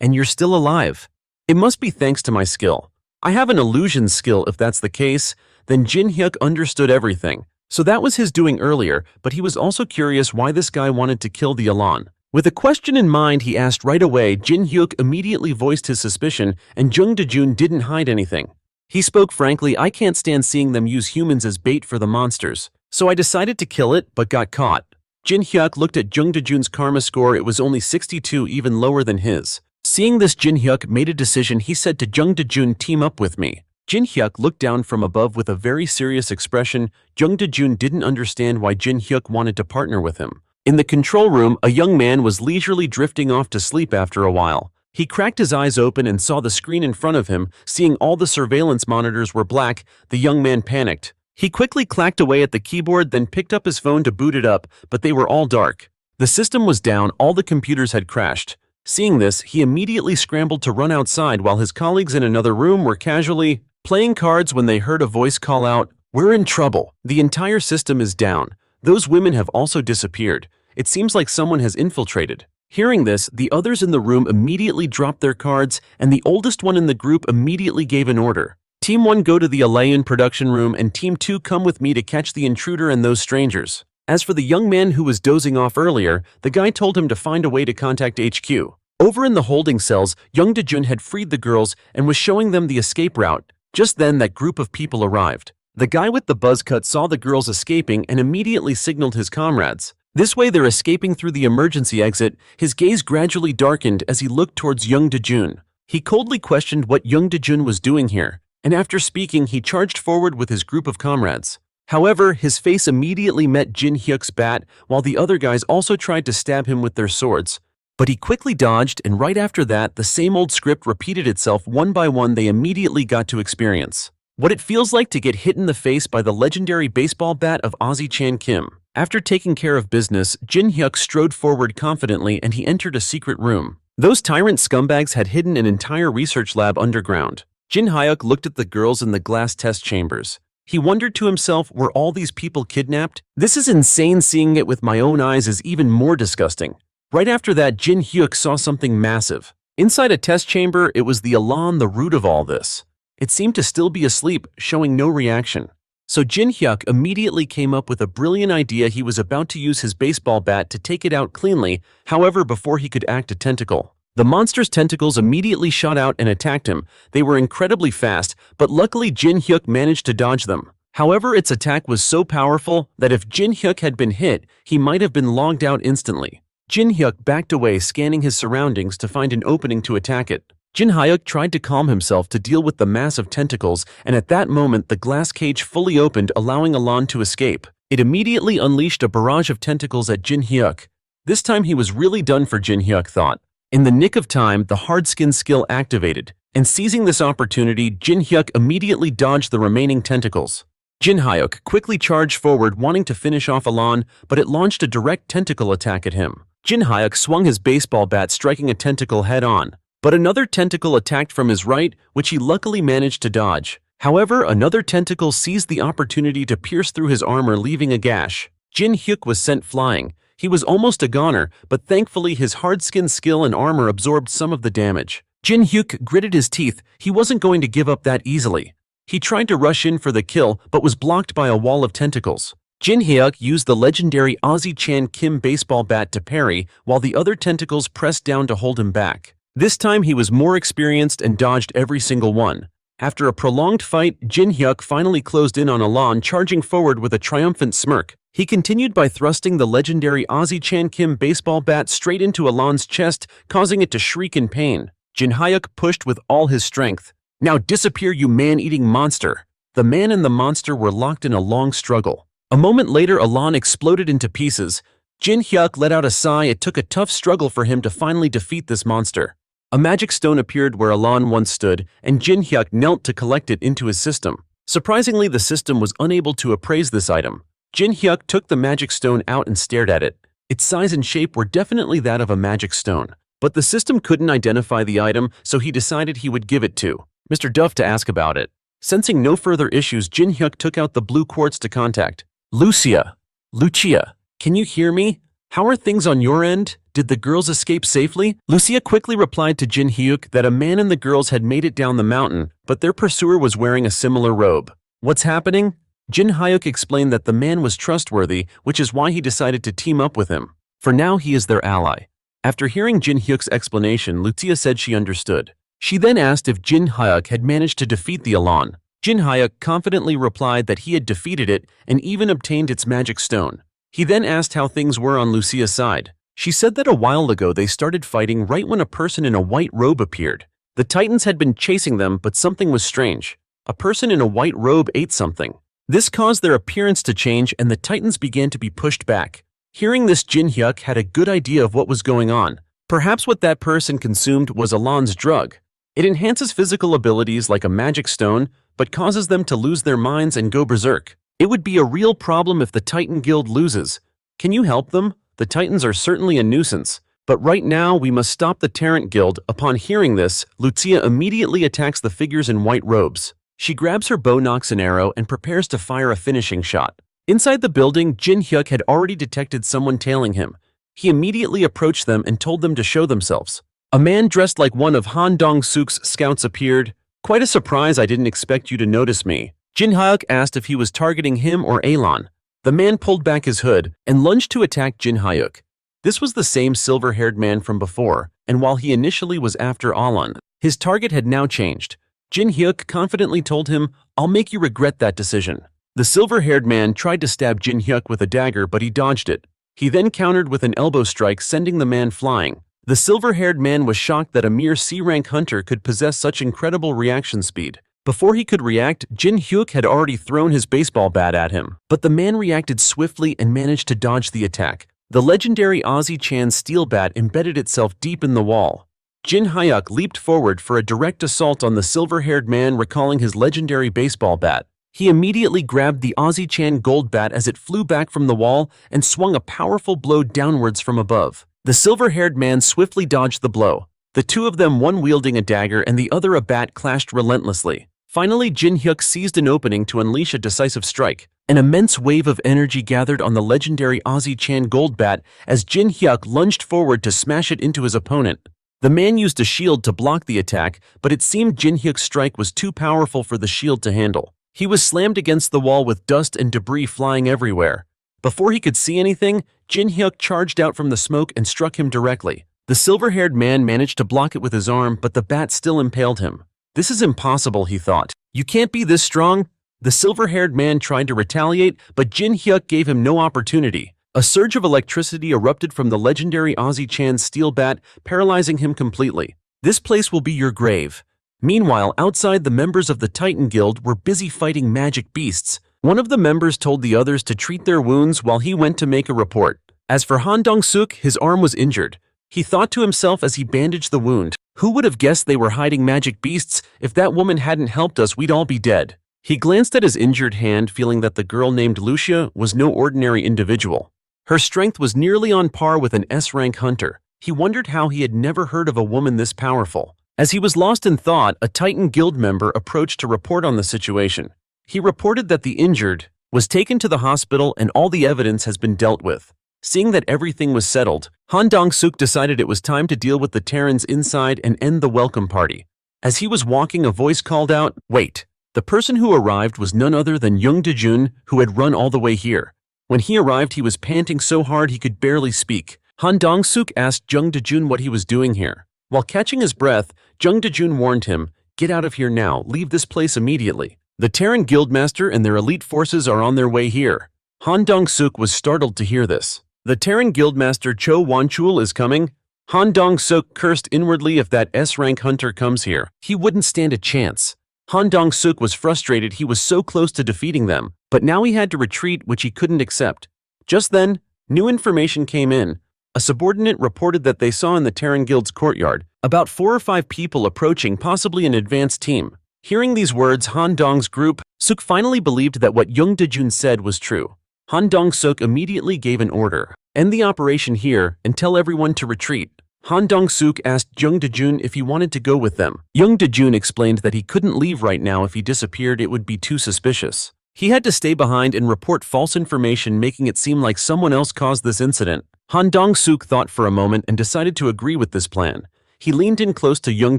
and you're still alive. It must be thanks to my skill. I have an illusion skill. If that's the case, then Jin Hyuk understood everything. So that was his doing earlier, but he was also curious why this guy wanted to kill the Elan. With a question in mind, he asked right away. Jin Hyuk immediately voiced his suspicion, and Jung De-jun didn't hide anything. He spoke frankly, "I can't stand seeing them use humans as bait for the monsters. So I decided to kill it, but got caught." Jin Hyuk looked at Jung De-jun's karma score. It was only 62, even lower than his. Seeing this, Jin Hyuk made a decision. He said to Jung De-jun, "Team up with me." Jin Hyuk looked down from above with a very serious expression. Jung De-jun didn't understand why Jin Hyuk wanted to partner with him. In the control room, a young man was leisurely drifting off to sleep after a while. He cracked his eyes open and saw the screen in front of him. Seeing all the surveillance monitors were black, the young man panicked. He quickly clacked away at the keyboard, then picked up his phone to boot it up, but they were all dark. The system was down, all the computers had crashed. Seeing this, he immediately scrambled to run outside while his colleagues in another room were casually playing cards when they heard a voice call out, "We're in trouble. The entire system is down. Those women have also disappeared. It seems like someone has infiltrated." Hearing this, the others in the room immediately dropped their cards, and the oldest one in the group immediately gave an order. "Team 1 go to the Alayan production room, and Team 2 come with me to catch the intruder and those strangers." As for the young man who was dozing off earlier, the guy told him to find a way to contact HQ. Over in the holding cells, Jung De-jun had freed the girls and was showing them the escape route. Just then, that group of people arrived. The guy with the buzz cut saw the girls escaping and immediately signaled his comrades. This way they're escaping through the emergency exit. His gaze gradually darkened as he looked towards Young Dejun. He coldly questioned what Young Dejun was doing here, and after speaking he charged forward with his group of comrades. However, his face immediately met Jin Hyuk's bat, while the other guys also tried to stab him with their swords. But he quickly dodged, and right after that, the same old script repeated itself. One by one, they immediately got to experience what it feels like to get hit in the face by the legendary baseball bat of Ozzy Chan Kim. After taking care of business, Jin Hyuk strode forward confidently and he entered a secret room. Those tyrant scumbags had hidden an entire research lab underground. Jin Hyuk looked at the girls in the glass test chambers. He wondered to himself, were all these people kidnapped? This is insane. Seeing it with my own eyes is even more disgusting. Right after that, Jin Hyuk saw something massive. Inside a test chamber, it was the Elan, the root of all this. It seemed to still be asleep, showing no reaction. So Jin Hyuk immediately came up with a brilliant idea. He was about to use his baseball bat to take it out cleanly. However, before he could act a tentacle, the monster's tentacles immediately shot out and attacked him. They were incredibly fast, but luckily Jin Hyuk managed to dodge them. However, its attack was so powerful that if Jin Hyuk had been hit, he might have been logged out instantly. Jin Hyuk backed away, scanning his surroundings to find an opening to attack it. Jin Hyuk tried to calm himself to deal with the massive tentacles, and at that moment the glass cage fully opened, allowing Elan to escape. It immediately unleashed a barrage of tentacles at Jin Hyuk. This time he was really done for, Jin Hyuk thought. In the nick of time, the hard skin skill activated, and seizing this opportunity, Jin Hyuk immediately dodged the remaining tentacles. Jin Hyuk quickly charged forward, wanting to finish off Elan, but it launched a direct tentacle attack at him. Jin Hyuk swung his baseball bat, striking a tentacle head-on. But another tentacle attacked from his right, which he luckily managed to dodge. However, another tentacle seized the opportunity to pierce through his armor, leaving a gash. Jin Hyuk was sent flying. He was almost a goner, but thankfully his hard-skin skill and armor absorbed some of the damage. Jin Hyuk gritted his teeth. He wasn't going to give up that easily. He tried to rush in for the kill, but was blocked by a wall of tentacles. Jin Hyuk used the legendary Ozzy Chan Kim baseball bat to parry, while the other tentacles pressed down to hold him back. This time he was more experienced and dodged every single one. After a prolonged fight, Jin Hyuk finally closed in on Elan, charging forward with a triumphant smirk. He continued by thrusting the legendary Ozzy Chan Kim baseball bat straight into Elan's chest, causing it to shriek in pain. Jin Hyuk pushed with all his strength. "Now disappear, you man-eating monster!" The man and the monster were locked in a long struggle. A moment later, Elan exploded into pieces. Jin Hyuk let out a sigh. It took a tough struggle for him to finally defeat this monster. A magic stone appeared where Elan once stood, and Jin Hyuk knelt to collect it into his system. Surprisingly, the system was unable to appraise this item. Jin Hyuk took the magic stone out and stared at it. Its size and shape were definitely that of a magic stone. But the system couldn't identify the item, so he decided he would give it to Mr. Duff to ask about it. Sensing no further issues, Jin Hyuk took out the blue quartz to contact Lucia. "Lucia, can you hear me? How are things on your end? Did the girls escape safely?" Lucia quickly replied to Jin Hyuk that a man and the girls had made it down the mountain, but their pursuer was wearing a similar robe. "What's happening?" Jin Hyuk explained that the man was trustworthy, which is why he decided to team up with him. For now, he is their ally. After hearing Jin Hyuk's explanation, Lucia said she understood. She then asked if Jin Hyuk had managed to defeat the Elan. Jin Hyuk confidently replied that he had defeated it and even obtained its magic stone. He then asked how things were on Lucia's side. She said that a while ago they started fighting right when a person in a white robe appeared. The Titans had been chasing them, but something was strange. A person in a white robe ate something. This caused their appearance to change and the Titans began to be pushed back. Hearing this, Jin Hyuk had a good idea of what was going on. Perhaps what that person consumed was Elan's drug. It enhances physical abilities like a magic stone, but causes them to lose their minds and go berserk. It would be a real problem if the Titan Guild loses. Can you help them? The Titans are certainly a nuisance. But right now, we must stop the Tarrant Guild. Upon hearing this, Lucia immediately attacks the figures in white robes. She grabs her bow, nocks an arrow, and prepares to fire a finishing shot. Inside the building, Jin Hyuk had already detected someone tailing him. He immediately approached them and told them to show themselves. A man dressed like one of Han Dong-suk's scouts appeared. "Quite a surprise, I didn't expect you to notice me." Jin Hyuk asked if he was targeting him or Elan. The man pulled back his hood and lunged to attack Jin Hyuk. This was the same silver-haired man from before, and while he initially was after Elan, his target had now changed. Jin Hyuk confidently told him, "I'll make you regret that decision." The silver-haired man tried to stab Jin Hyuk with a dagger, but he dodged it. He then countered with an elbow strike, sending the man flying. The silver-haired man was shocked that a mere C-rank hunter could possess such incredible reaction speed. Before he could react, Jin Hyuk had already thrown his baseball bat at him. But the man reacted swiftly and managed to dodge the attack. The legendary Ozzy Chan's steel bat embedded itself deep in the wall. Jin Hyuk leaped forward for a direct assault on the silver-haired man, recalling his legendary baseball bat. He immediately grabbed the Ozzy Chan gold bat as it flew back from the wall and swung a powerful blow downwards from above. The silver-haired man swiftly dodged the blow. The two of them, one wielding a dagger and the other a bat, clashed relentlessly. Finally, Jin Hyuk seized an opening to unleash a decisive strike. An immense wave of energy gathered on the legendary Ozzy Chan gold bat as Jin Hyuk lunged forward to smash it into his opponent. The man used a shield to block the attack, but it seemed Jin Hyuk's strike was too powerful for the shield to handle. He was slammed against the wall with dust and debris flying everywhere. Before he could see anything, Jin Hyuk charged out from the smoke and struck him directly. The silver-haired man managed to block it with his arm, but the bat still impaled him. This is impossible, he thought. You can't be this strong? The silver-haired man tried to retaliate, but Jin Hyuk gave him no opportunity. A surge of electricity erupted from the legendary Ozzy Chan's steel bat, paralyzing him completely. This place will be your grave. Meanwhile, outside, the members of the Titan Guild were busy fighting magic beasts. One of the members told the others to treat their wounds while he went to make a report. As for Han Dong-suk, his arm was injured. He thought to himself as he bandaged the wound, who would have guessed they were hiding magic beasts? If that woman hadn't helped us, we'd all be dead. He glanced at his injured hand, feeling that the girl named Lucia was no ordinary individual. Her strength was nearly on par with an S-rank hunter. He wondered how he had never heard of a woman this powerful. As he was lost in thought, a Titan Guild member approached to report on the situation. He reported that the injured was taken to the hospital and all the evidence has been dealt with. Seeing that everything was settled, Han Dong-suk decided it was time to deal with the Terrans inside and end the welcome party. As he was walking, a voice called out, "Wait!" The person who arrived was none other than Young Dejun, who had run all the way here. When he arrived, he was panting so hard he could barely speak. Han Dong-suk asked Young Dejun what he was doing here. While catching his breath, Young Dejun warned him, "Get out of here now, leave this place immediately. The Terran Guildmaster and their elite forces are on their way here." Han Dong-suk was startled to hear this. The Terran Guildmaster Cho Wanchul is coming? Han Dong-suk cursed inwardly. If that S-rank hunter comes here, he wouldn't stand a chance. Han Dong-suk was frustrated. He was so close to defeating them, but now he had to retreat, which he couldn't accept. Just then, new information came in. A subordinate reported that they saw in the Terran Guild's courtyard about 4 or 5 people approaching, possibly an advanced team. Hearing these words, Han Dong's group, Suk finally believed that what Young Dejun said was true. Han Dong-suk immediately gave an order. End the operation here and tell everyone to retreat. Han Dong-suk asked Young Dejun if he wanted to go with them. Young Dejun explained that he couldn't leave right now. If he disappeared, it would be too suspicious. He had to stay behind and report false information, making it seem like someone else caused this incident. Han Dong-suk thought for a moment and decided to agree with this plan. He leaned in close to Young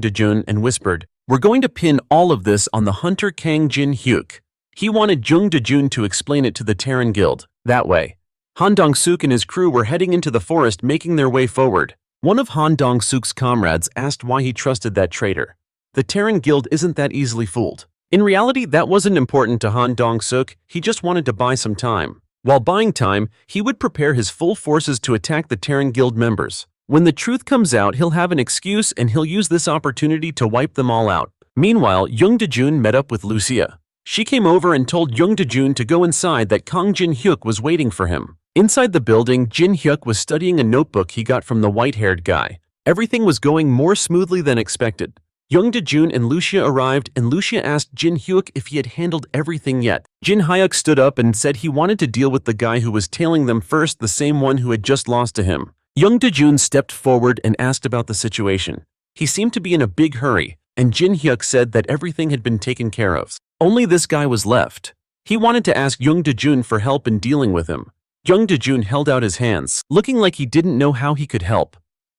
Dejun and whispered, "We're going to pin all of this on the hunter Kang Jin Hyuk." He wanted Young Dejun to explain it to the Terran Guild. That way, Han Dong-suk and his crew were heading into the forest, making their way forward. One of Han Dong-suk's comrades asked why he trusted that traitor. The Terran Guild isn't that easily fooled. In reality, that wasn't important to Han Dong-suk. He just wanted to buy some time. While buying time, he would prepare his full forces to attack the Terran Guild members. When the truth comes out, he'll have an excuse and he'll use this opportunity to wipe them all out. Meanwhile, Young Dejun met up with Lucia. She came over and told Young Dejun to go inside, that Kang Jin Hyuk was waiting for him. Inside the building, Jin Hyuk was studying a notebook he got from the white-haired guy. Everything was going more smoothly than expected. Young Dejun and Lucia arrived, and Lucia asked Jin Hyuk if he had handled everything yet. Jin Hyuk stood up and said he wanted to deal with the guy who was tailing them first, the same one who had just lost to him. Young Dejun stepped forward and asked about the situation. He seemed to be in a big hurry, and Jin Hyuk said that everything had been taken care of. Only this guy was left. He wanted to ask Young Dejun for help in dealing with him. Young Dejun held out his hands, looking like he didn't know how he could help.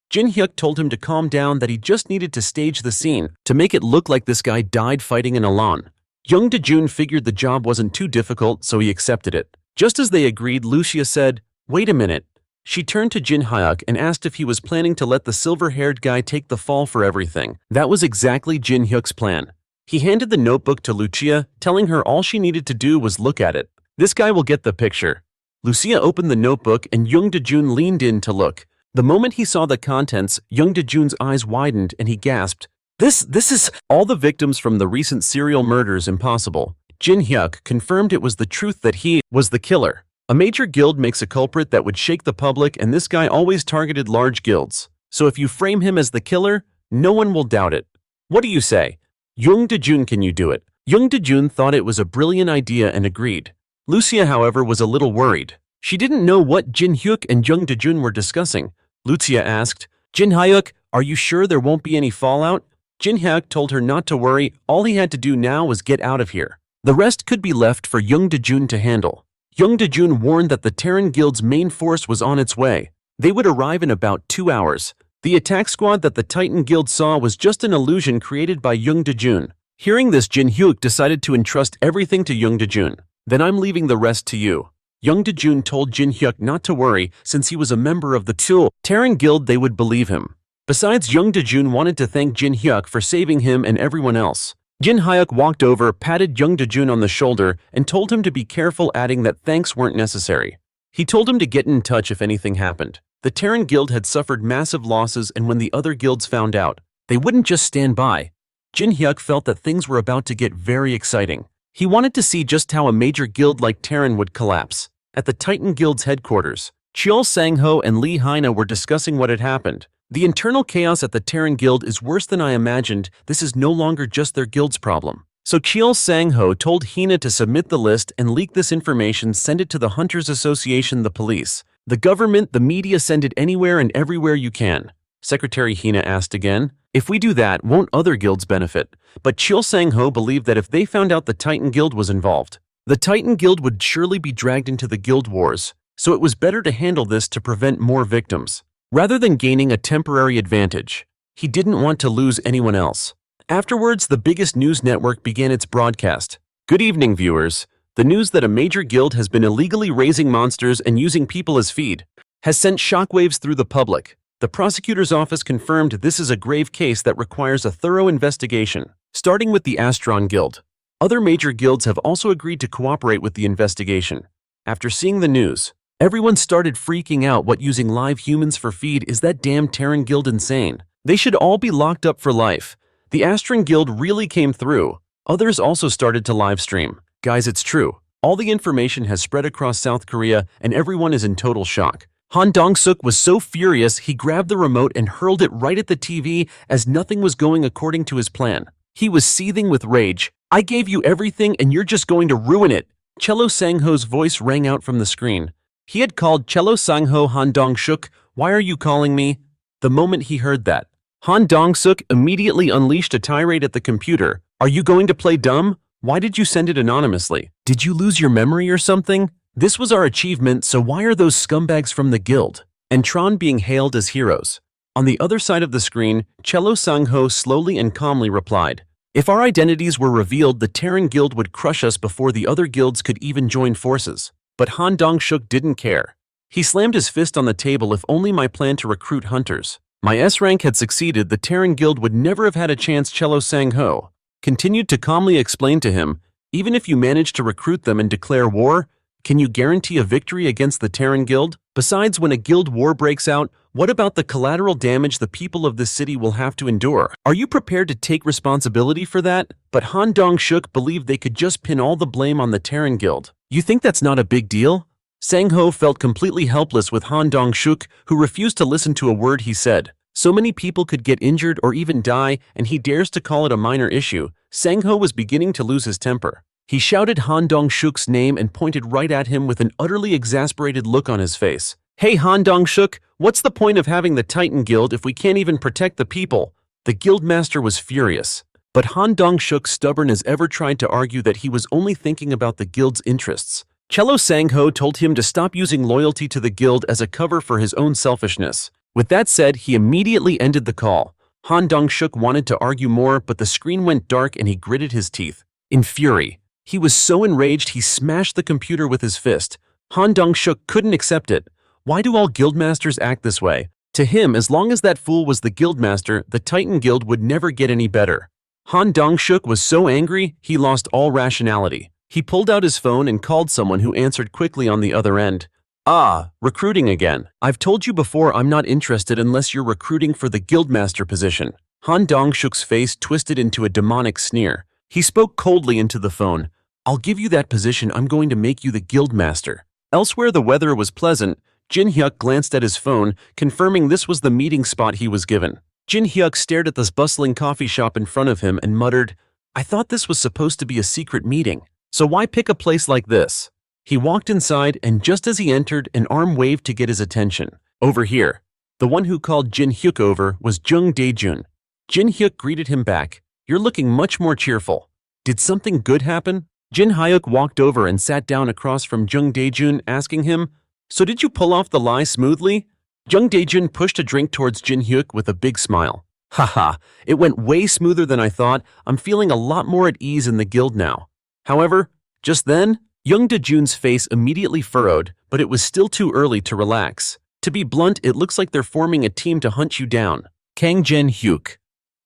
Jin Hyuk told him to calm down, that he just needed to stage the scene to make it look like this guy died fighting in Alon. Young Dejun figured the job wasn't too difficult, so he accepted it. Just as they agreed, Lucia said, "Wait a minute." She turned to Jin Hyuk and asked if he was planning to let the silver-haired guy take the fall for everything. That was exactly Jin Hyuk's plan. He handed the notebook to Lucia, telling her all she needed to do was look at it. This guy will get the picture. Lucia opened the notebook and Young Dejun leaned in to look. The moment he saw the contents, Young Dejun's eyes widened and he gasped. This is all the victims from the recent serial murders impossible. Jin Hyuk confirmed it was the truth that he was the killer. A major guild makes a culprit that would shake the public, and this guy always targeted large guilds. So if you frame him as the killer, no one will doubt it. What do you say? Young Dejun, can you do it? Young Dejun thought it was a brilliant idea and agreed. Lucia, however, was a little worried. She didn't know what Jin Hyuk and Young Dejun were discussing. Lucia asked, Jin Hyuk, are you sure there won't be any fallout? Jin Hyuk told her not to worry, all he had to do now was get out of here. The rest could be left for Young Dejun to handle. Young Dejun warned that the Terran Guild's main force was on its way. They would arrive in about 2 hours. The attack squad that the Titan Guild saw was just an illusion created by Young Dejun. Hearing this, Jin Hyuk decided to entrust everything to Young Dejun. Then I'm leaving the rest to you. Young Dejun told Jin Hyuk not to worry, since he was a member of the Terran Guild, they would believe him. Besides, Young Dejun wanted to thank Jin Hyuk for saving him and everyone else. Jin Hyuk walked over, patted Young Dejun on the shoulder, and told him to be careful, adding that thanks weren't necessary. He told him to get in touch if anything happened. The Terran Guild had suffered massive losses, and when the other guilds found out, they wouldn't just stand by. Jin Hyuk felt that things were about to get very exciting. He wanted to see just how a major guild like Terran would collapse. At the Titan Guild's headquarters, Cheol Sang-ho and Lee Haina were discussing what had happened. The internal chaos at the Terran Guild is worse than I imagined. This is no longer just their guild's problem. So Cheol Sang-ho told Hina to submit the list and leak this information, send it to the Hunters Association, the police, the government, the media, send it anywhere and everywhere you can. Secretary Hina asked again, if we do that, won't other guilds benefit? But Cheol Sang-ho believed that if they found out the Titan Guild was involved, the Titan Guild would surely be dragged into the guild wars, so it was better to handle this to prevent more victims. Rather than gaining a temporary advantage, he didn't want to lose anyone else. Afterwards, the biggest news network began its broadcast. Good evening, viewers. The news that a major guild has been illegally raising monsters and using people as feed has sent shockwaves through the public. The prosecutor's office confirmed this is a grave case that requires a thorough investigation, starting with the Astron Guild. Other major guilds have also agreed to cooperate with the investigation. After seeing the news, everyone started freaking out. What, using live humans for feed? Is that damn Terran Guild insane? They should all be locked up for life. The Astron Guild really came through. Others also started to live stream. Guys, it's true. All the information has spread across South Korea and everyone is in total shock. Han Dong-suk was so furious he grabbed the remote and hurled it right at the TV as nothing was going according to his plan. He was seething with rage. I gave you everything and you're just going to ruin it. Cheol Sang-ho's voice rang out from the screen. He had called Cheol Sang-ho Han Dong-suk. Why are you calling me? The moment he heard that, Han Dong-suk immediately unleashed a tirade at the computer. Are you going to play dumb? Why did you send it anonymously? Did you lose your memory or something? This was our achievement, so why are those scumbags from the guild and Tron being hailed as heroes? On the other side of the screen, Cheol Sang-ho slowly and calmly replied, if our identities were revealed, the Terran Guild would crush us before the other guilds could even join forces. But Han Dong-suk didn't care. He slammed his fist on the table. If only my plan to recruit hunters, my S-rank, had succeeded, the Terran Guild would never have had a chance. Cheol Sang-ho continued to calmly explain to him, even if you manage to recruit them and declare war, can you guarantee a victory against the Terran Guild? Besides, when a guild war breaks out, what about the collateral damage the people of this city will have to endure? Are you prepared to take responsibility for that? But Han Dong-suk believed they could just pin all the blame on the Terran Guild. You think that's not a big deal? Sang-ho felt completely helpless with Han Dong-suk, who refused to listen to a word he said. So many people could get injured or even die, and he dares to call it a minor issue. Sang-ho was beginning to lose his temper. He shouted Han Dong-suk's name and pointed right at him with an utterly exasperated look on his face. Hey Han Dong-suk, what's the point of having the Titan Guild if we can't even protect the people? The guildmaster was furious. But Han Dong-suk, stubborn as ever, tried to argue that he was only thinking about the guild's interests. Cheol Sang-ho told him to stop using loyalty to the guild as a cover for his own selfishness. With that said, he immediately ended the call. Han Dong-suk wanted to argue more, but the screen went dark and he gritted his teeth. In fury, he was so enraged he smashed the computer with his fist. Han Dong-suk couldn't accept it. Why do all guildmasters act this way? To him, as long as that fool was the guildmaster, the Titan Guild would never get any better. Han Dong-shuk was so angry, he lost all rationality. He pulled out his phone and called someone who answered quickly on the other end. Ah, recruiting again. I've told you before I'm not interested unless you're recruiting for the guildmaster position. Han Dong-shuk's face twisted into a demonic sneer. He spoke coldly into the phone. I'll give you that position, I'm going to make you the guildmaster. Elsewhere the weather was pleasant. Jin Hyuk glanced at his phone, confirming this was the meeting spot he was given. Jin Hyuk stared at this bustling coffee shop in front of him and muttered, I thought this was supposed to be a secret meeting, so why pick a place like this? He walked inside, and just as he entered, an arm waved to get his attention. Over here. The one who called Jin Hyuk over was Jung Dae-jun. Jin Hyuk greeted him back. You're looking much more cheerful. Did something good happen? Jin Hyuk walked over and sat down across from Jung Dae-jun, asking him, So did you pull off the lie smoothly? Jung Dae-jun pushed a drink towards Jin Hyuk with a big smile. Haha, it went way smoother than I thought. I'm feeling a lot more at ease in the guild now. However, just then, Jung Dae-jun's face immediately furrowed, but it was still too early to relax. To be blunt, it looks like they're forming a team to hunt you down. Kang Jin Hyuk.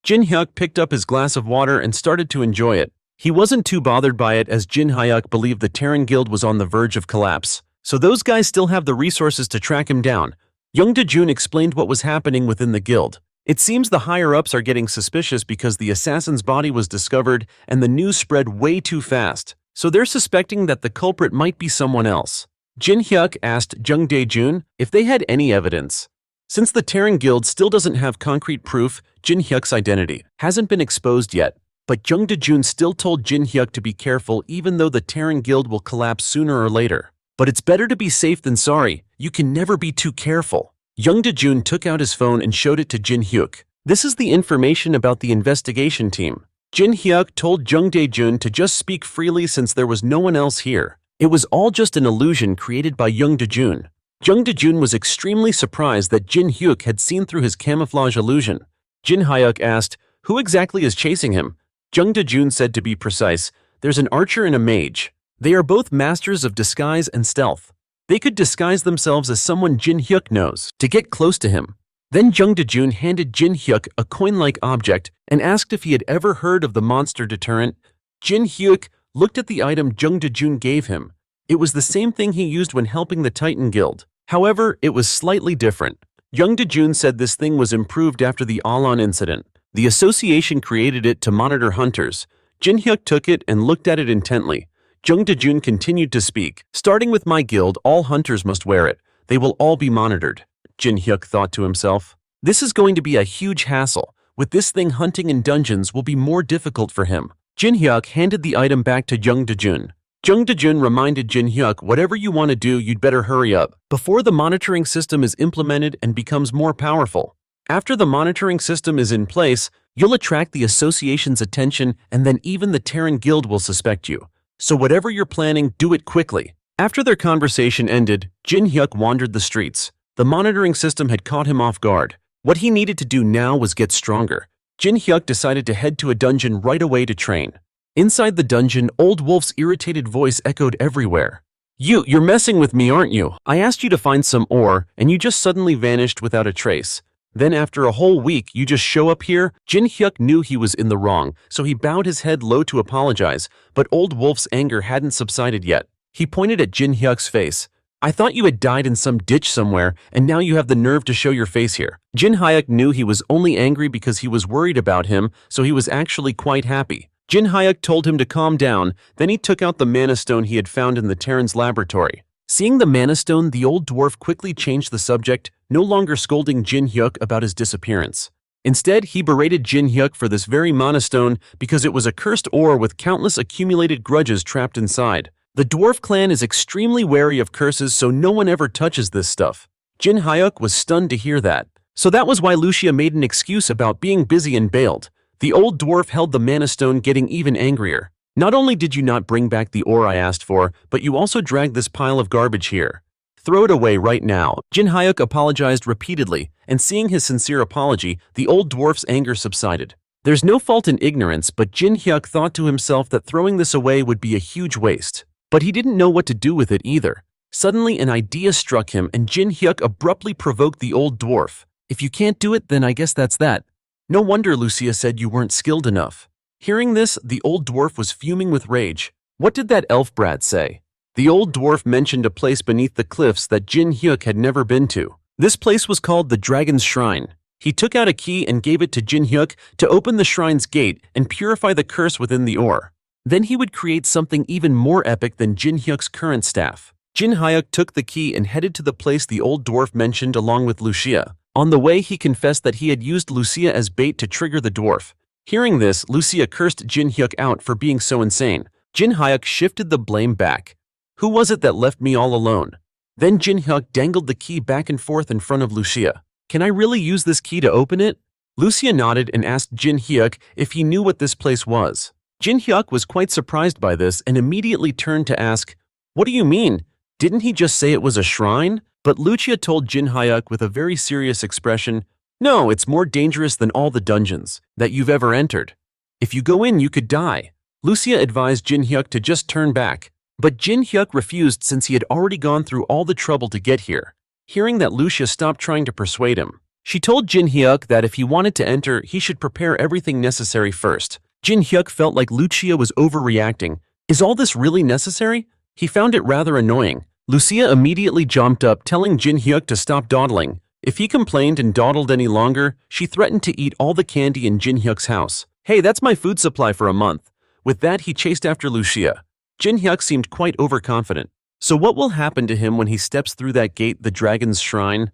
Jin Hyuk picked up his glass of water and started to enjoy it. He wasn't too bothered by it as Jin Hyuk believed the Terran Guild was on the verge of collapse, so those guys still have the resources to track him down. Jung Dae-jun explained what was happening within the guild. It seems the higher-ups are getting suspicious because the assassin's body was discovered and the news spread way too fast, so they're suspecting that the culprit might be someone else. Jin Hyuk asked Jung Dae-jun if they had any evidence. Since the Terran Guild still doesn't have concrete proof, Jin Hyuk's identity hasn't been exposed yet, but Jung Dae-jun still told Jin Hyuk to be careful even though the Terran Guild will collapse sooner or later. But it's better to be safe than sorry. You can never be too careful. Jung Dae-jun took out his phone and showed it to Jin Hyuk. This is the information about the investigation team. Jin Hyuk told Jung Dae-jun to just speak freely since there was no one else here. It was all just an illusion created by Jung Dae-jun. Jung Dae-jun was extremely surprised that Jin Hyuk had seen through his camouflage illusion. Jin Hyuk asked, Who exactly is chasing him? Jung Dae-jun said to be precise, There's an archer and a mage. They are both masters of disguise and stealth. They could disguise themselves as someone Jin Hyuk knows to get close to him. Then Jung Dae-jun handed Jin Hyuk a coin-like object and asked if he had ever heard of the monster deterrent. Jin Hyuk looked at the item Jung Dae-jun gave him. It was the same thing he used when helping the Titan Guild. However, it was slightly different. Jung Dae-jun said this thing was improved after the Alon incident. The association created it to monitor hunters. Jin Hyuk took it and looked at it intently. Jung Dae-jun continued to speak. Starting with my guild, all hunters must wear it. They will all be monitored. Jin Hyuk thought to himself. This is going to be a huge hassle. With this thing, hunting in dungeons will be more difficult for him. Jin Hyuk handed the item back to Jung Dae-jun. Jung Dae-jun reminded Jin Hyuk, whatever you want to do, you'd better hurry up before the monitoring system is implemented and becomes more powerful. After the monitoring system is in place, you'll attract the association's attention and then even the Terran Guild will suspect you. So whatever you're planning, do it quickly. After their conversation ended, Jin Hyuk wandered the streets. The monitoring system had caught him off guard. What he needed to do now was get stronger. Jin Hyuk decided to head to a dungeon right away to train. Inside the dungeon, Old Wolf's irritated voice echoed everywhere. You're messing with me, aren't you? I asked you to find some ore, and you just suddenly vanished without a trace. Then after a whole week, you just show up here? Jin Hyuk knew he was in the wrong, so he bowed his head low to apologize, but Old Wolf's anger hadn't subsided yet. He pointed at Jin Hyuk's face. I thought you had died in some ditch somewhere, and now you have the nerve to show your face here. Jin Hyuk knew he was only angry because he was worried about him, so he was actually quite happy. Jin Hyuk told him to calm down, then he took out the mana stone he had found in the Terran's laboratory. Seeing the mana stone, the old dwarf quickly changed the subject, no longer scolding Jin Hyuk about his disappearance. Instead, he berated Jin Hyuk for this very mana stone because it was a cursed ore with countless accumulated grudges trapped inside. The dwarf clan is extremely wary of curses, so no one ever touches this stuff. Jin Hyuk was stunned to hear that. So that was why Lucia made an excuse about being busy and bailed. The old dwarf held the mana stone, getting even angrier. Not only did you not bring back the ore I asked for, but you also dragged this pile of garbage here. Throw it away right now. Jin Hyuk apologized repeatedly, and seeing his sincere apology, the old dwarf's anger subsided. There's no fault in ignorance, but Jin Hyuk thought to himself that throwing this away would be a huge waste. But he didn't know what to do with it either. Suddenly an idea struck him and Jin Hyuk abruptly provoked the old dwarf. If you can't do it, then I guess that's that. No wonder Lucia said you weren't skilled enough. Hearing this, the old dwarf was fuming with rage. What did that elf brat say? The old dwarf mentioned a place beneath the cliffs that Jin Hyuk had never been to. This place was called the Dragon's Shrine. He took out a key and gave it to Jin Hyuk to open the shrine's gate and purify the curse within the ore. Then he would create something even more epic than Jin Hyuk's current staff. Jin Hyuk took the key and headed to the place the old dwarf mentioned along with Lucia. On the way, he confessed that he had used Lucia as bait to trigger the dwarf. Hearing this, Lucia cursed Jin Hyuk out for being so insane. Jin Hyuk shifted the blame back. Who was it that left me all alone? Then Jin Hyuk dangled the key back and forth in front of Lucia. Can I really use this key to open it? Lucia nodded and asked Jin Hyuk if he knew what this place was. Jin Hyuk was quite surprised by this and immediately turned to ask, "What do you mean? Didn't he just say it was a shrine?" But Lucia told Jin Hyuk with a very serious expression, "No, it's more dangerous than all the dungeons that you've ever entered. If you go in, you could die." Lucia advised Jin Hyuk to just turn back, but Jin Hyuk refused since he had already gone through all the trouble to get here. Hearing that, Lucia stopped trying to persuade him. She told Jin Hyuk that if he wanted to enter, he should prepare everything necessary first. Jin Hyuk felt like Lucia was overreacting. Is all this really necessary? He found it rather annoying. Lucia immediately jumped up, telling Jin Hyuk to stop dawdling. If he complained and dawdled any longer, she threatened to eat all the candy in Jin Hyuk's house. "Hey, that's my food supply for a month." With that, he chased after Lucia. Jin Hyuk seemed quite overconfident. So what will happen to him when he steps through that gate, the Dragon's Shrine?